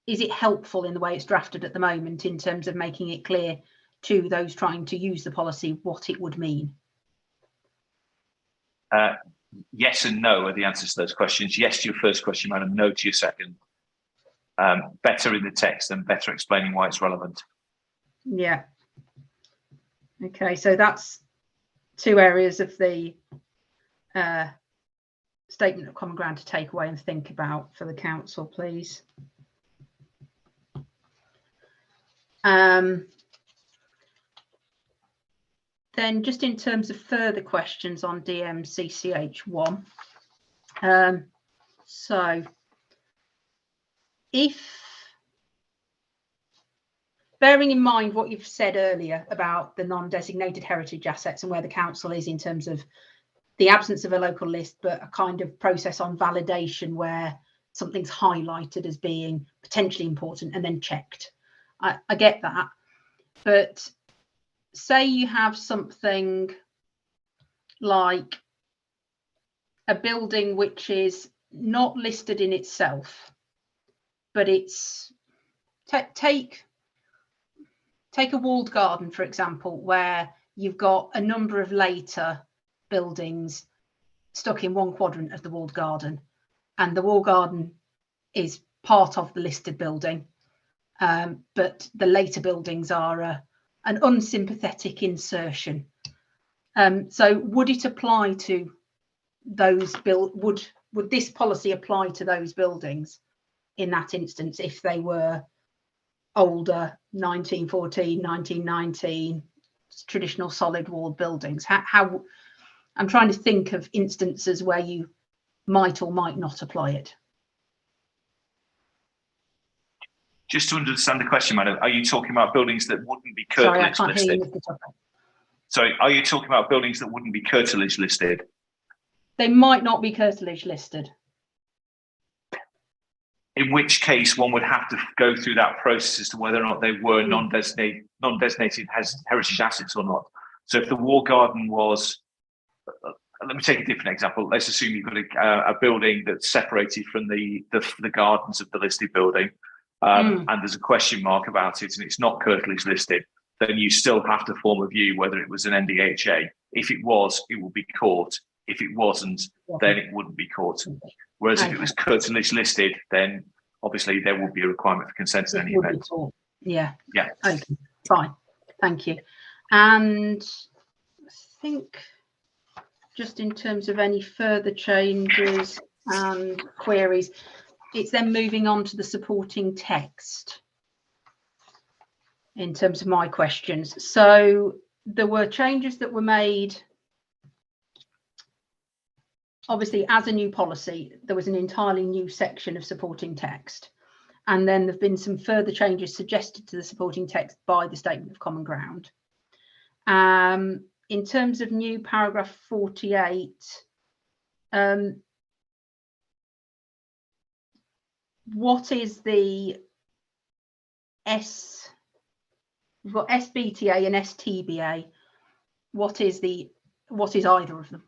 is it helpful in the way it's drafted at the moment in terms of making it clear to those trying to use the policy what it would mean? Yes and no are the answers to those questions. Yes to your first question, madam. No to your second. Better in the text and better explaining why it's relevant. Yeah. Okay, so that's two areas of the statement of common ground to take away and think about for the council, please. Then just in terms of further questions on DMCCH1, so if, bearing in mind what you've said earlier about the non-designated heritage assets and where the council is in terms of the absence of a local list, but a kind of process on validation where something's highlighted as being potentially important and then checked. I get that, but say you have something like a building which is not listed in itself, but it's take a walled garden, for example, where you've got a number of later buildings stuck in one quadrant of the walled garden, and the walled garden is part of the listed building, but the later buildings are an unsympathetic insertion. So would it apply to those would this policy apply to those buildings in that instance if they were older, 1914, 1919, traditional solid walled buildings? How I'm trying to think of instances where you might or might not apply it. Just to understand the question, madam, are you talking about buildings that wouldn't be curtilage listed? Sorry, are you talking about buildings that wouldn't be curtilage listed? They might not be curtilage listed. In which case, one would have to go through that process as to whether or not they were non-designated heritage assets or not. So if the walled garden was, let me take a different example. Let's assume you've got a building that's separated from the gardens of the listed building, and there's a question mark about it and it's not curtilage listed, then you still have to form a view whether it was an NDHA. If it was, it would be caught. If it wasn't, then it wouldn't be caught. Whereas if it was curtilage listed, then obviously there would be a requirement for consent in any event. Yeah. Yeah. Okay, fine. Thank you. And I think just in terms of any further changes and queries, it's then moving on to the supporting text in terms of my questions. So there were changes that were made. Obviously, as a new policy, there was an entirely new section of supporting text. And then there have been some further changes suggested to the supporting text by the Statement of Common Ground. In terms of new paragraph 48, what is the we've got SBTA and STBA. What is either of them?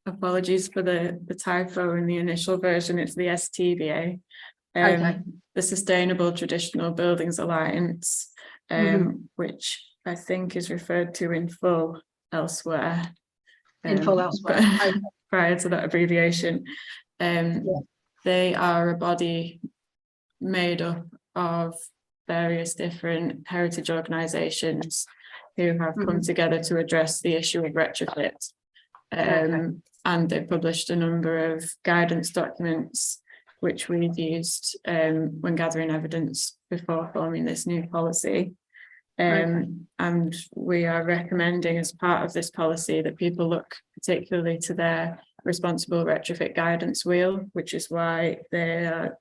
Apologies for the typo in the initial version. It's the STBA, Okay. the Sustainable Traditional Buildings Alliance, which I think is referred to in full elsewhere. Prior to that abbreviation. They are a body made up of various different heritage organisations who have come together to address the issue of retrofit. And they published a number of guidance documents which we've used when gathering evidence before forming this new policy. And we are recommending as part of this policy that people look particularly to their responsible retrofit guidance wheel, which is why they are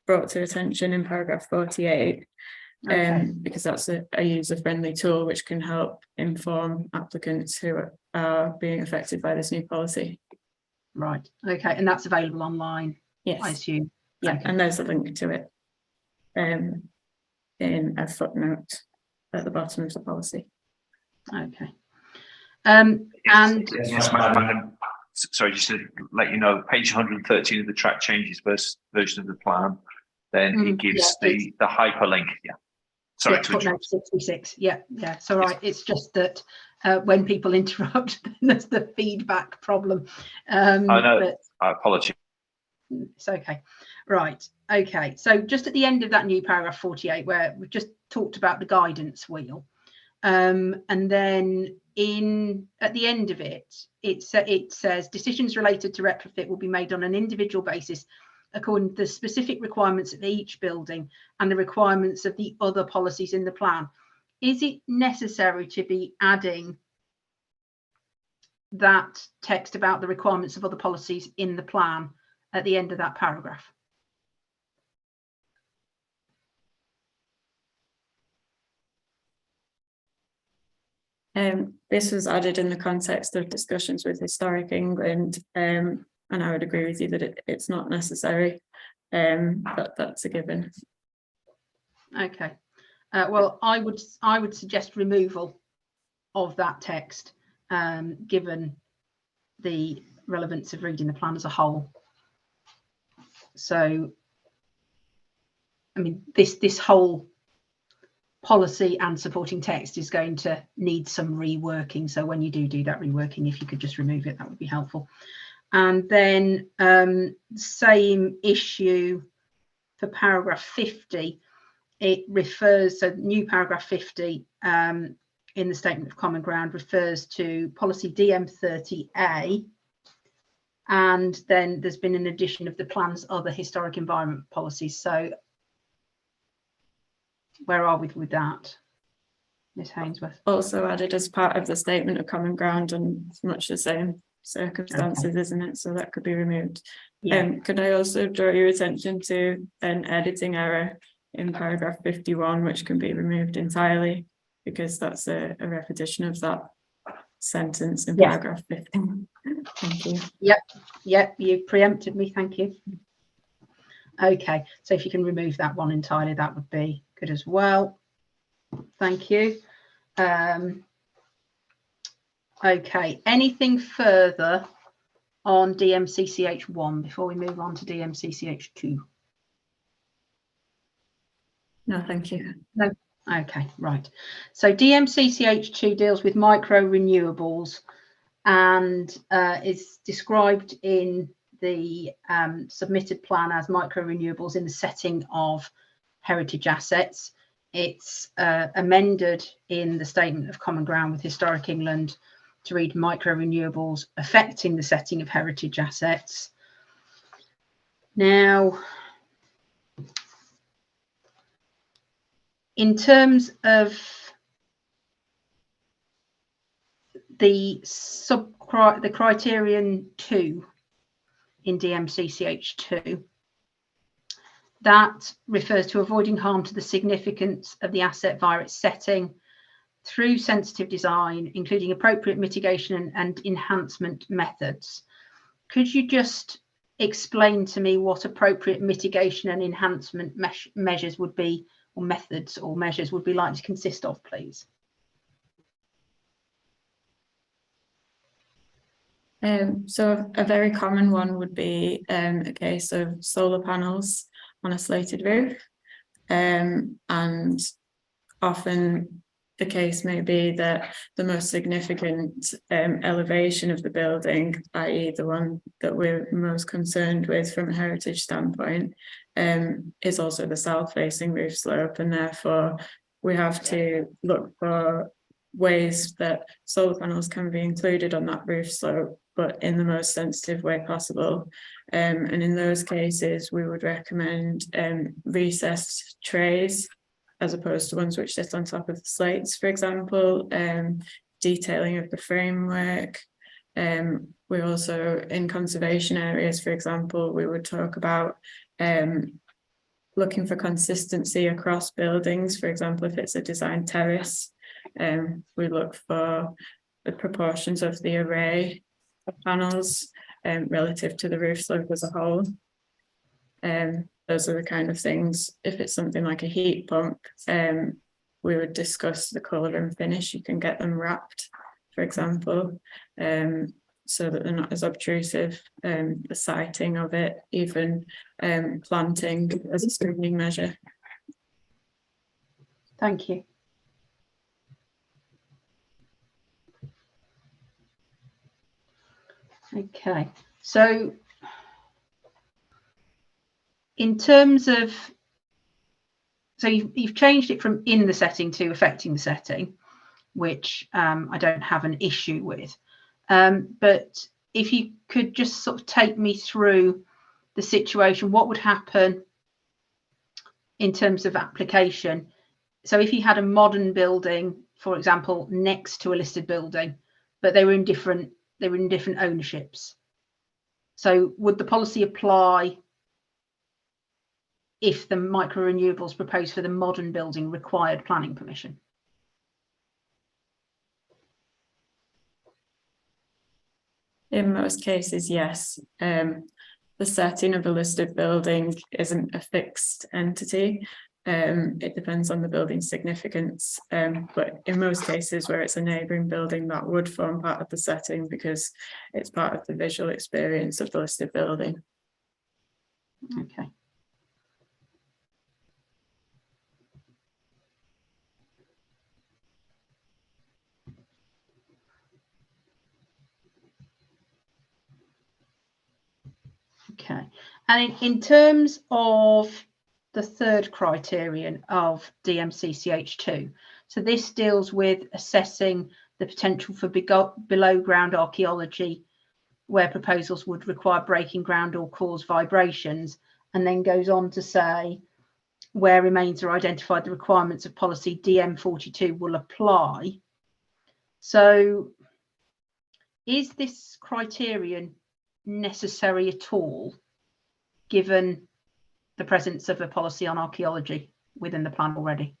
brought to attention in paragraph 48, because that's a user-friendly tool which can help inform applicants who are being affected by this new policy. Right. Okay. And that's available online, yes, I assume. Yeah, okay. And there's a link to it in a footnote at the bottom of the policy. Okay. And yes, Madam. Sorry, just to let you know, page 113 of the track changes version of the plan, then it gives the hyperlink. Yeah. Sorry to interrupt. 66. Yeah. So right. It's just that when people interrupt, there's the feedback problem. I know. I apologize. It's okay. Right. Okay. So just at the end of that new paragraph 48, where we've just talked about the guidance wheel, and then at the end of it, it says decisions related to retrofit will be made on an individual basis according to the specific requirements of each building and the requirements of the other policies in the plan. Is it necessary to be adding that text about the requirements of other policies in the plan at the end of that paragraph? This was added in the context of discussions with Historic England, and I would agree with you that it's not necessary, but that's a given. Okay. Well, I would suggest removal of that text, given the relevance of reading the plan as a whole. So, I mean, this whole policy and supporting text is going to need some reworking. So when you do that reworking, if you could just remove it, that would be helpful. And then same issue for paragraph 50. It refers, so new paragraph 50 in the statement of common ground refers to policy DM30A. And then there's been an addition of the plan's other historic environment policies. So where are we with that, Ms. Hainsworth? Also added as part of the statement of common ground and much the same circumstances, okay, isn't it? So that could be removed. Yeah. Could I also draw your attention to an editing error in paragraph 51, which can be removed entirely because that's a repetition of that sentence in paragraph 50. Thank you. Yep, you preempted me, thank you. Okay, so if you can remove that one entirely, that would be good as well. Thank you. Okay, anything further on DMCCH1 before we move on to DMCCH2? No, thank you. No. Okay, right. So DMCCH2 deals with micro renewables and is described in the submitted plan as micro renewables in the setting of heritage assets. It's amended in the statement of common ground with Historic England to read micro renewables affecting the setting of heritage assets. Now, in terms of the criterion 2 in DMCCH2, that refers to avoiding harm to the significance of the asset via its setting through sensitive design, including appropriate mitigation and enhancement methods. Could you just explain to me what appropriate mitigation and enhancement measures would be, or methods or measures would be likely to consist of, please? So a very common one would be a case of solar panels on a slated roof, and often the case may be that the most significant elevation of the building, i.e. the one that we're most concerned with from a heritage standpoint, is also the south-facing roof slope, and therefore we have to look for ways that solar panels can be included on that roof slope, but in the most sensitive way possible. And in those cases, we would recommend recessed trays as opposed to ones which sit on top of the slates, for example, detailing of the framework. We also, in conservation areas, for example, we would talk about looking for consistency across buildings. For example, if it's a design terrace, we look for the proportions of the array of panels relative to the roof slope as a whole. Those are the kind of things. If it's something like a heat pump, we would discuss the colour and finish. You can get them wrapped, for example, so that they're not as obtrusive. The sighting of it, even planting as a screening measure. Thank you. Okay, so in terms of, so you've changed it from in the setting to affecting the setting, which I don't have an issue with. But if you could just sort of take me through the situation, what would happen in terms of application? So if you had a modern building, for example, next to a listed building, but they were in different ownerships. So would the policy apply if the micro renewables proposed for the modern building required planning permission? In most cases, yes. The setting of a listed building isn't a fixed entity. It depends on the building's significance, but in most cases where it's a neighbouring building, that would form part of the setting because it's part of the visual experience of the listed building. Okay. Okay, and in terms of the third criterion of DMCCH2, so this deals with assessing the potential for below ground archaeology where proposals would require breaking ground or cause vibrations, and then goes on to say where remains are identified, the requirements of policy DM42 will apply. So is this criterion necessary at all, given the presence of a policy on archaeology within the plan already?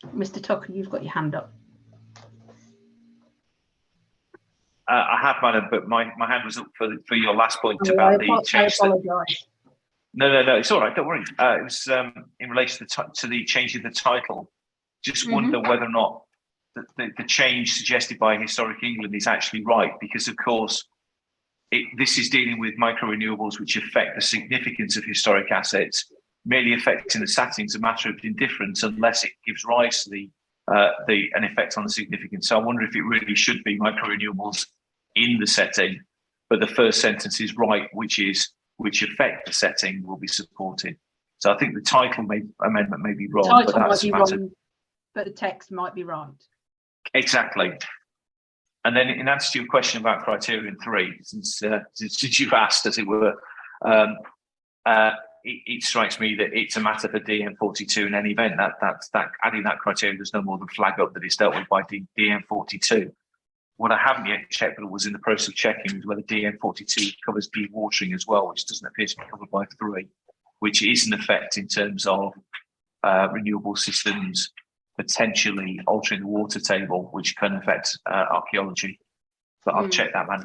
Mr. Tucker, you've got your hand up. I have, madam, but my hand was up for your last point about the change. I apologise. No, it's all right. Don't worry. It was in relation to the change of the title. Just wonder whether or not the change suggested by Historic England is actually right, because of course this is dealing with micro renewables which affect the significance of historic assets. Merely affecting the setting is a matter of indifference unless it gives rise to an effect on the significance. So I wonder if it really should be micro renewables in the setting, but the first sentence is right, which affect the setting will be supported. So I think the title amendment may be wrong, The title might be wrong, but the text might be right. Exactly. And then in answer to your question about criterion 3, since you've asked, as it were, it strikes me that it's a matter for DM42 in any event. That adding that criterion does no more than flag up that it's dealt with by DM42. What I haven't yet checked, but was in the process of checking, is whether DM42 covers dewatering as well, which doesn't appear to be covered by 3, which is an effect in terms of renewable systems potentially altering the water table, which can affect archaeology. But I'll check that, man.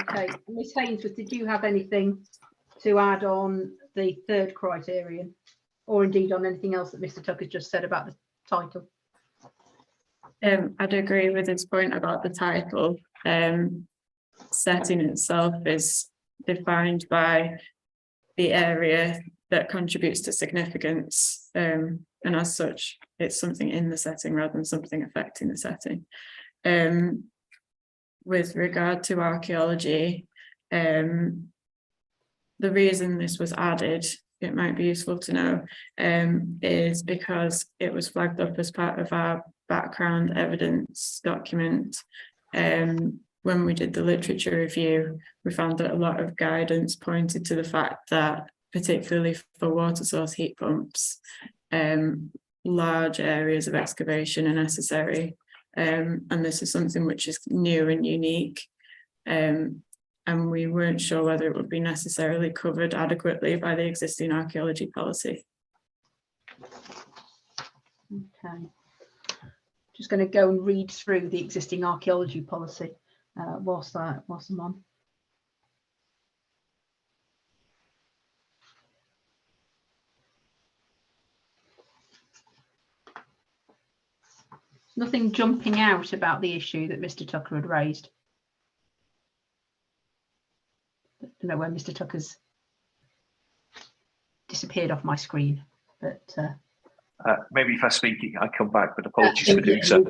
Okay, Ms. Hainsworth, did you have anything to add on the third criterion, or indeed on anything else that Mr. Tucker just said about the title? I'd agree with his point about the title. Setting itself is defined by the area that contributes to significance, and as such, it's something in the setting rather than something affecting the setting. With regard to archaeology, the reason this was added, it might be useful to know, is because it was flagged up as part of our background evidence document. When we did the literature review, we found that a lot of guidance pointed to the fact that, particularly for water source heat pumps, large areas of excavation are necessary. And this is something which is new and unique. and we weren't sure whether it would be necessarily covered adequately by the existing archaeology policy. Okay. Just going to go and read through the existing archaeology policy whilst I'm on. Nothing jumping out about the issue that Mr. Tucker had raised. I don't know where Mr. Tucker's disappeared off my screen, but maybe if I speak, I come back, but apologies for doing so.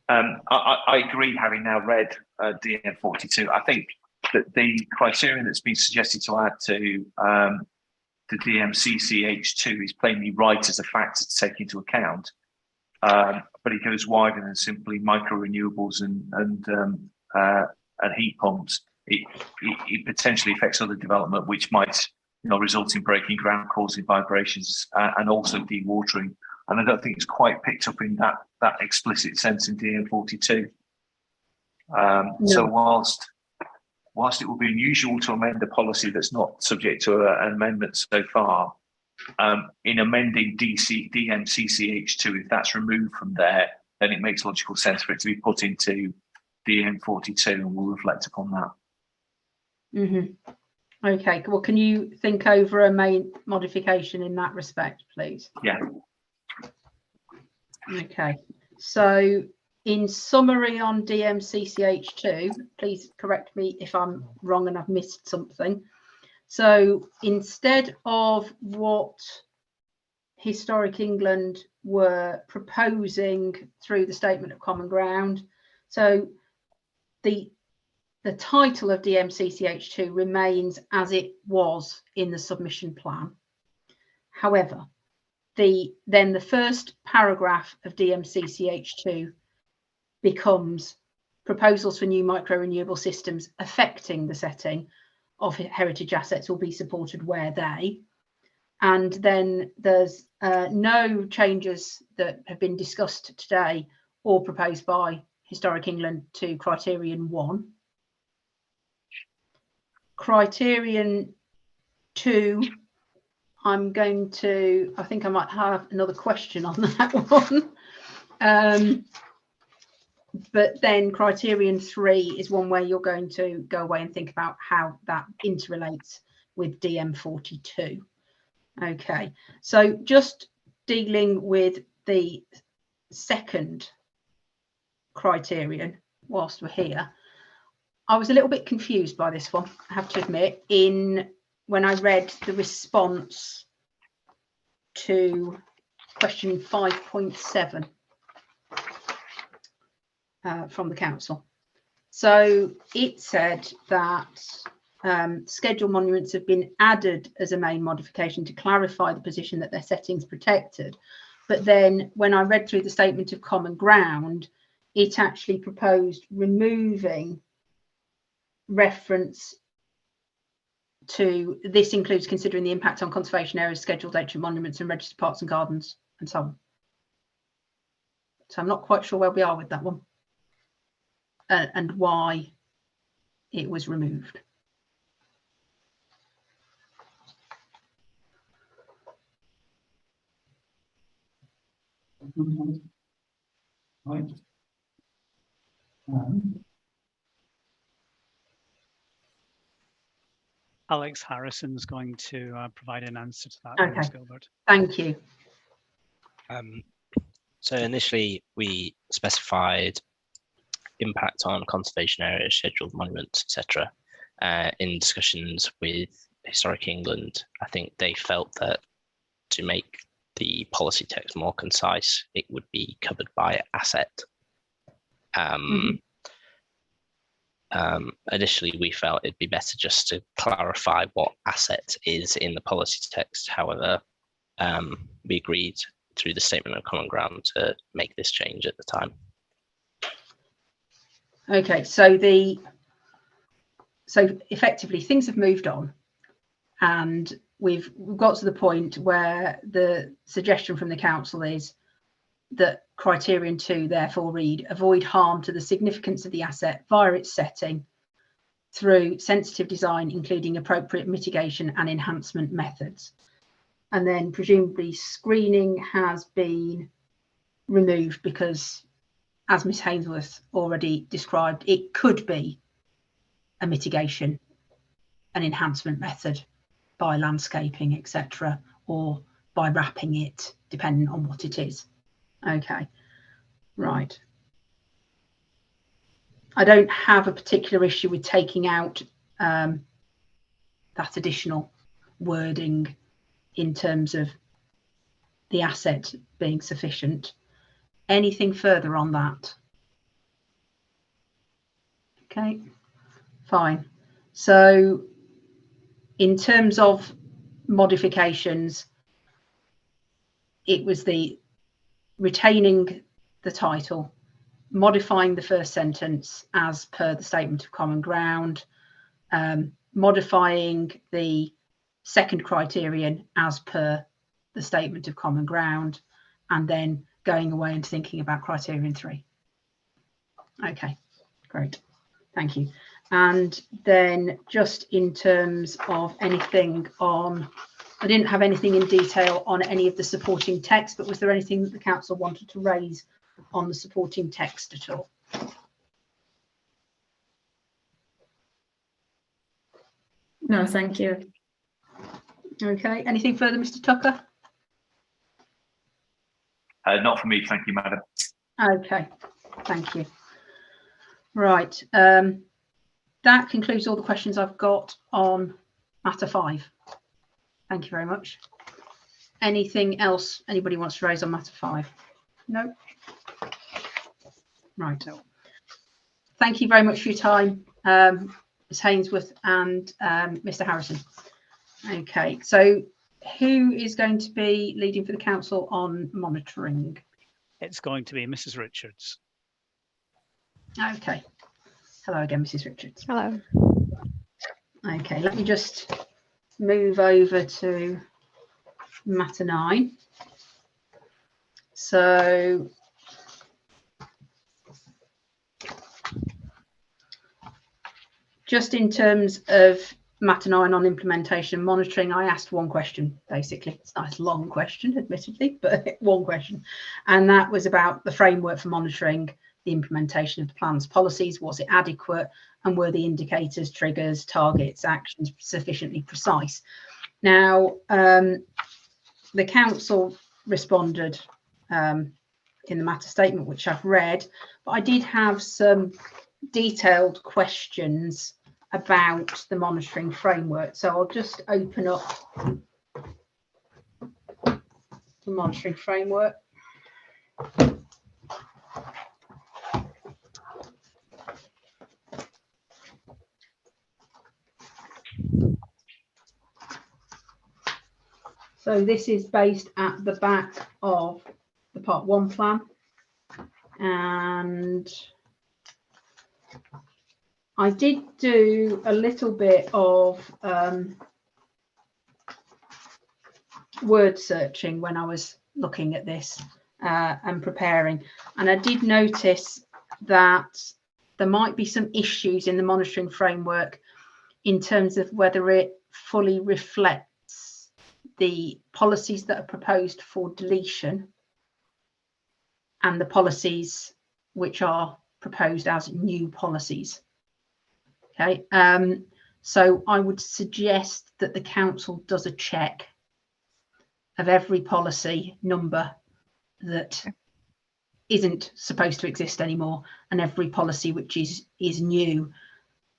I agree, having now read DN42. I think that the criterion that's been suggested to add to the DMCCH2 is plainly right as a factor to take into account, but it goes wider than simply micro renewables and heat pumps. It potentially affects other development, which might result in breaking ground, causing vibrations, and also dewatering. And I don't think it's quite picked up in that explicit sense in DN42. No. So whilst it would be unusual to amend a policy that's not subject to an amendment so far, in amending DMCCH2, if that's removed from there, then it makes logical sense for it to be put into DN42, and we'll reflect upon that. Mm-hmm. Okay, well, can you think over a main modification in that respect, please? Yeah. Okay, so in summary on DMCCH2, please correct me if I'm wrong and I've missed something. So instead of what Historic England were proposing through the Statement of Common Ground, so the title of DMCCH2 remains as it was in the submission plan. However, then the first paragraph of DMCCH2 becomes proposals for new micro-renewable systems affecting the setting of heritage assets will be supported where they. And then there's no changes that have been discussed today or proposed by Historic England to Criterion 1. Criterion 2, I think I might have another question on that one. But then Criterion 3 is one where you're going to go away and think about how that interrelates with DM42. Okay, so just dealing with the second criterion whilst we're here, I was a little bit confused by this one, I have to admit, when I read the response to question 5.7 from the council. So it said that scheduled monuments have been added as a main modification to clarify the position that their setting's protected. But then when I read through the Statement of Common Ground, it actually proposed removing reference to this includes considering the impact on conservation areas, scheduled ancient monuments and registered parks and gardens and so on. So I'm not quite sure where we are with that one and why it was removed. Right. Alex Harrison's going to provide an answer to that. Okay. Ms. Gilbert. Thank you. So initially we specified impact on conservation areas, scheduled monuments, etc. In discussions with Historic England, I think they felt that to make the policy text more concise, it would be covered by asset. Initially, we felt it'd be better just to clarify what asset is in the policy text. However, we agreed through the Statement of Common Ground to make this change at the time. Okay, so effectively things have moved on, and we've got to the point where the suggestion from the council is that criterion 2 therefore read, avoid harm to the significance of the asset via its setting through sensitive design, including appropriate mitigation and enhancement methods. And then presumably screening has been removed because, as Ms Hainsworth already described, it could be a mitigation, an enhancement method by landscaping, etc., or by wrapping it, depending on what it is. Okay, right. I don't have a particular issue with taking out that additional wording in terms of the asset being sufficient. Anything further on that? Okay, fine. So in terms of modifications, it was the retaining the title, modifying the first sentence as per the statement of common ground, modifying the second criterion as per the statement of common ground, and then going away and thinking about criterion 3. Okay, great, thank you. And then just in terms of anything on, I didn't have anything in detail on any of the supporting text, but was there anything that the council wanted to raise on the supporting text at all? No, thank you. Okay, anything further, Mr. Tucker? Not for me, thank you, madam. Okay, thank you. Right, that concludes all the questions I've got on matter 5. Thank you very much. Anything else anybody wants to raise on matter 5? No? Right. Thank you very much for your time, Ms Hainsworth and Mr Harrison. Okay, so who is going to be leading for the council on monitoring? It's going to be Mrs Richards. Okay. Hello again, Mrs Richards. Hello. Okay, let me just move over to matter 9. So just in terms of matter 9 on implementation and monitoring, I asked one question, basically. It's a nice long question, admittedly, but one question. And that was about the framework for monitoring the implementation of the plan's policies. Was it adequate? And were the indicators, triggers, targets, actions sufficiently precise? Now, the council responded in the matter statement, which I've read, but I did have some detailed questions about the monitoring framework. So I'll just open up the monitoring framework. So this is based at the back of the Part 1 plan, and I did do a little bit of word searching when I was looking at this and preparing, and I did notice that there might be some issues in the monitoring framework in terms of whether it fully reflects the policies that are proposed for deletion and the policies which are proposed as new policies. Okay, so I would suggest that the council does a check of every policy number that isn't supposed to exist anymore and every policy which is new,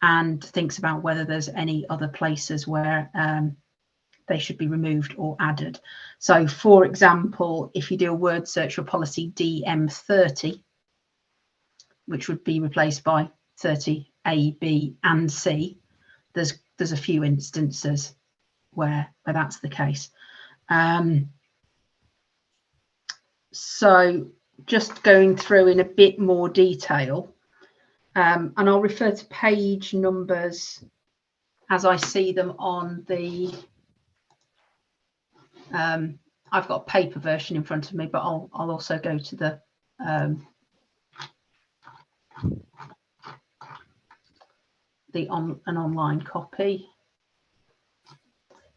and thinks about whether there's any other places where they should be removed or added. So for example, if you do a word search for policy DM30, which would be replaced by 30A, B and C, there's a few instances where that's the case. So just going through in a bit more detail, and I'll refer to page numbers as I see them on the I've got a paper version in front of me, but I'll also go to the an online copy.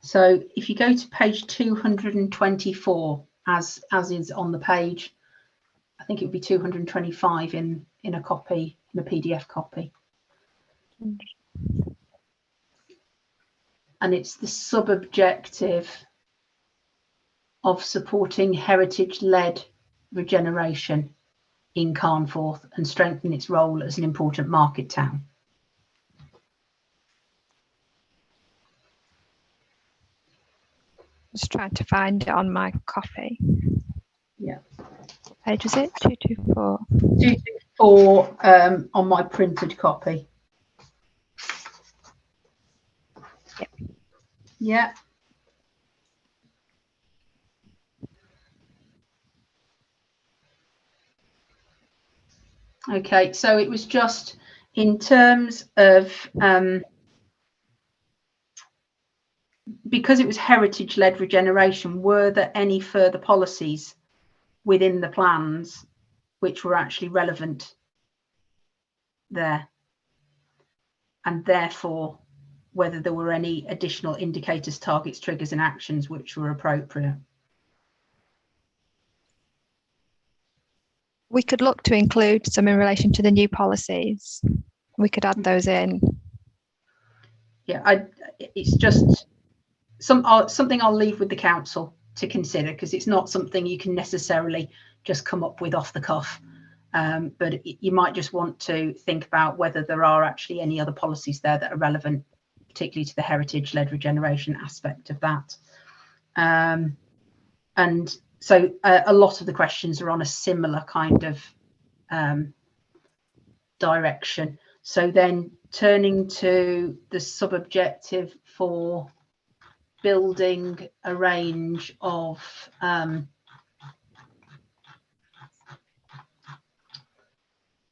So if you go to page 224, as is on the page, I think it would be 225 in a copy, in a PDF copy. And it's the sub-objective of supporting heritage-led regeneration in Carnforth and strengthen its role as an important market town. Just trying to find it on my copy. Yeah. What page is it? 224. 224 on my printed copy. Yep. Yeah. Okay, so it was just in terms of because it was heritage-led regeneration, were there any further policies within the plans which were actually relevant there? And therefore, whether there were any additional indicators, targets, triggers, and actions which were appropriate. We could look to include some in relation to the new policies. We could add those in. Yeah, it's just something I'll leave with the council to consider, because it's not something you can necessarily just come up with off the cuff. But you might just want to think about whether there are actually any other policies there that are relevant, particularly to the heritage-led regeneration aspect of that. And so a lot of the questions are on a similar kind of direction. So then turning to the sub-objective for building a range of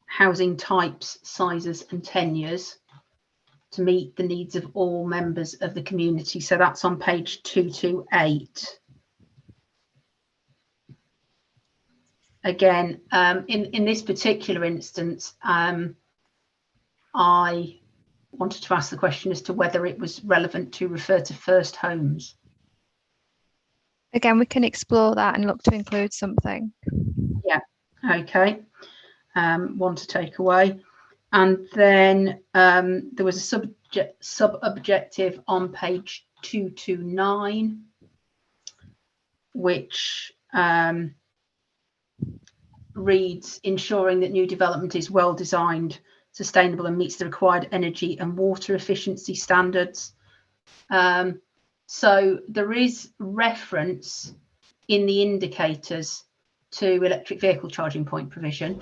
housing types, sizes and tenures to meet the needs of all members of the community. So that's on page 228. Again, in this particular instance, I wanted to ask the question as to whether it was relevant to refer to first homes. Again, we can explore that and look to include something. Yeah, okay. One to take away. And then there was a sub-objective on page 229, which reads, ensuring that new development is well designed, sustainable and meets the required energy and water efficiency standards. So there is reference in the indicators to electric vehicle charging point provision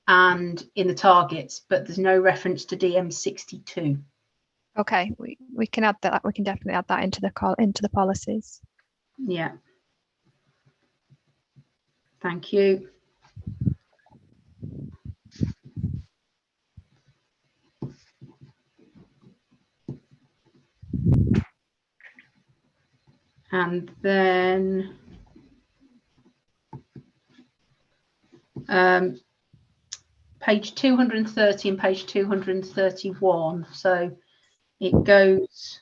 and in the targets, but there's no reference to DM62. Okay, we can add that. We can definitely add that into the policies. Yeah. Thank you. And then page 230 and page 231. So it goes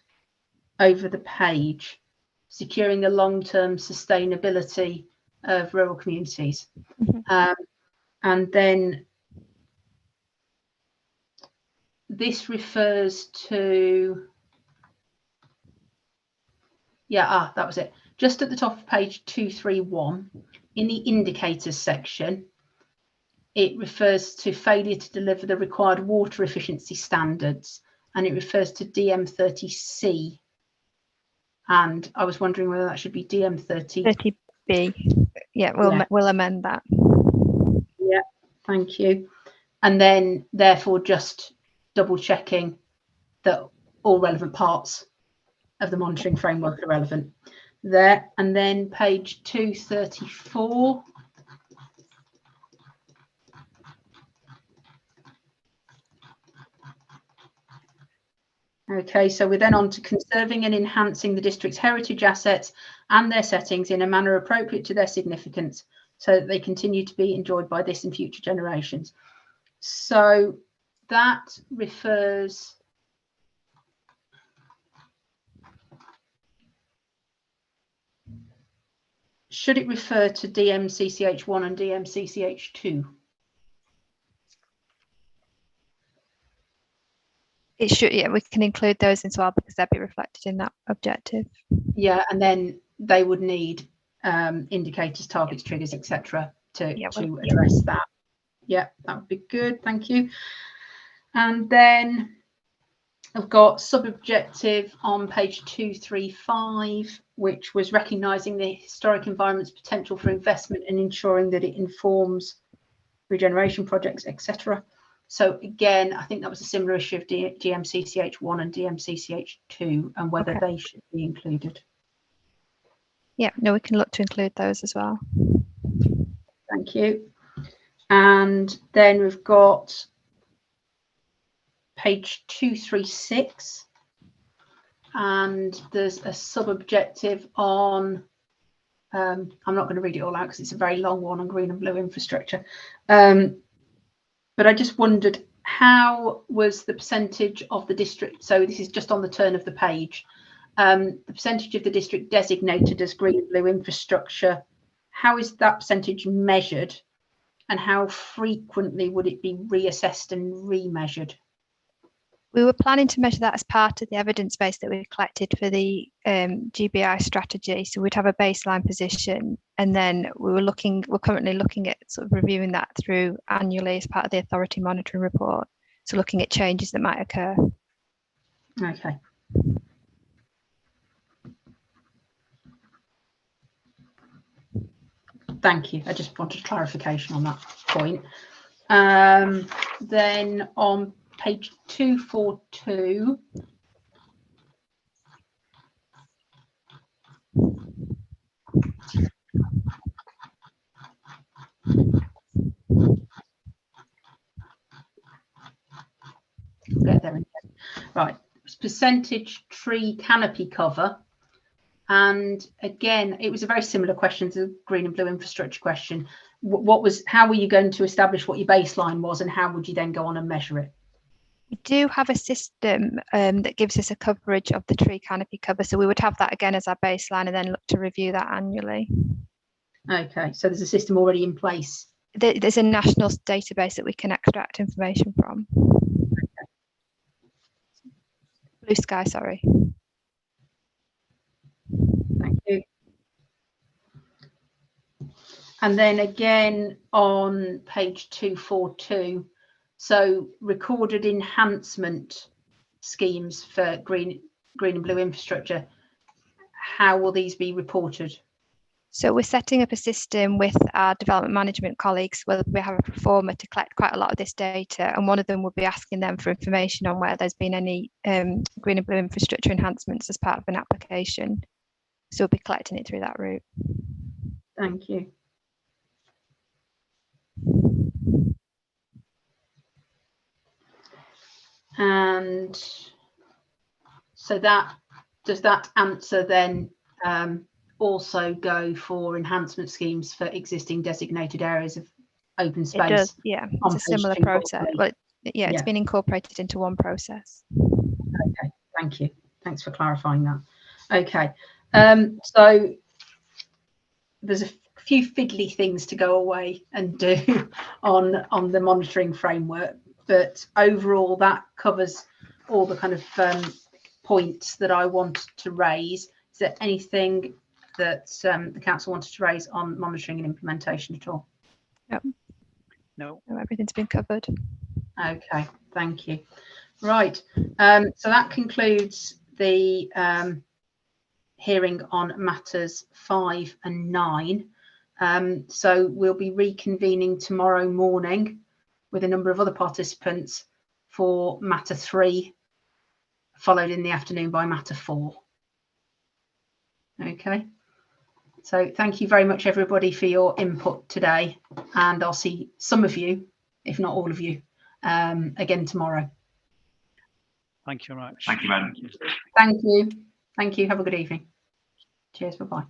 over the page, securing the long-term sustainability of rural communities. Mm-hmm. And then this refers to, that was it. Just at the top of page 231, in the indicators section, it refers to failure to deliver the required water efficiency standards, and it refers to DM30C. And I was wondering whether that should be DM30B. Yeah, we'll amend that. Yeah, thank you. And then therefore just double checking that all relevant parts of the monitoring framework are relevant there. And then page 234. Okay, so we're then on to conserving and enhancing the district's heritage assets and their settings in a manner appropriate to their significance so that they continue to be enjoyed by this and future generations. So that refers should it refer to DMCCH1 and DMCCH2? It should, yeah, we can include those as well because they'll be reflected in that objective. Yeah, and then they would need indicators, targets, triggers, etc. to address that. Yeah, that would be good. Thank you. And then I've got sub-objective on page 235, which was recognising the historic environment's potential for investment and ensuring that it informs regeneration projects, etc. So again, I think that was a similar issue of DMCCH1 and DMCCH2 and whether they should be included. Yeah, no, we can look to include those as well. Thank you. And then we've got page 236, and there's a sub-objective on, I'm not going to read it all out because it's a very long one on green and blue infrastructure. But I just wondered, how was the percentage of the district, so this is just on the turn of the page, the percentage of the district designated as green and blue infrastructure, how is that percentage measured and how frequently would it be reassessed and remeasured? We were planning to measure that as part of the evidence base that we collected for the Gbi strategy. So we'd have a baseline position, and then we're currently looking at sort of reviewing that through annually as part of the authority monitoring report. So looking at changes that might occur. Okay. Thank you. I just wanted clarification on that point. Then on page 242, get there in right, percentage tree canopy cover. And again, it was a very similar question to the green and blue infrastructure question. How were you going to establish what your baseline was, and how would you then go on and measure it? We do have a system that gives us a coverage of the tree canopy cover. So we would have that again as our baseline and then look to review that annually. Okay, so there's a system already in place. There's a national database that we can extract information from. Okay. Blue Sky, sorry. Thank you. And then again on page 242, so recorded enhancement schemes for green and blue infrastructure, how will these be reported? So we're setting up a system with our development management colleagues where we have a performer to collect quite a lot of this data, and one of them will be asking them for information on where there's been any green and blue infrastructure enhancements as part of an application. So we'll be collecting it through that route. Thank you. And so does that answer then also go for enhancement schemes for existing designated areas of open space? It does, yeah. It's a similar process. Well, yeah, it's been incorporated into one process. Okay, thank you. Thanks for clarifying that. Okay, so there's a few fiddly things to go away and do on the monitoring framework, but overall that covers all the kind of points that I wanted to raise. Is there anything that the council wanted to raise on monitoring and implementation at all? No, everything's been covered. Okay, thank you. Right, so that concludes the hearing on matters 5 and 9. So we'll be reconvening tomorrow morning with a number of other participants for matter 3, followed in the afternoon by matter 4. Okay, so thank you very much everybody for your input today, and I'll see some of you, if not all of you, again tomorrow. Thank you very much. Thank you, Madam. Thank you. Thank you. Have a good evening. Cheers. Bye-bye.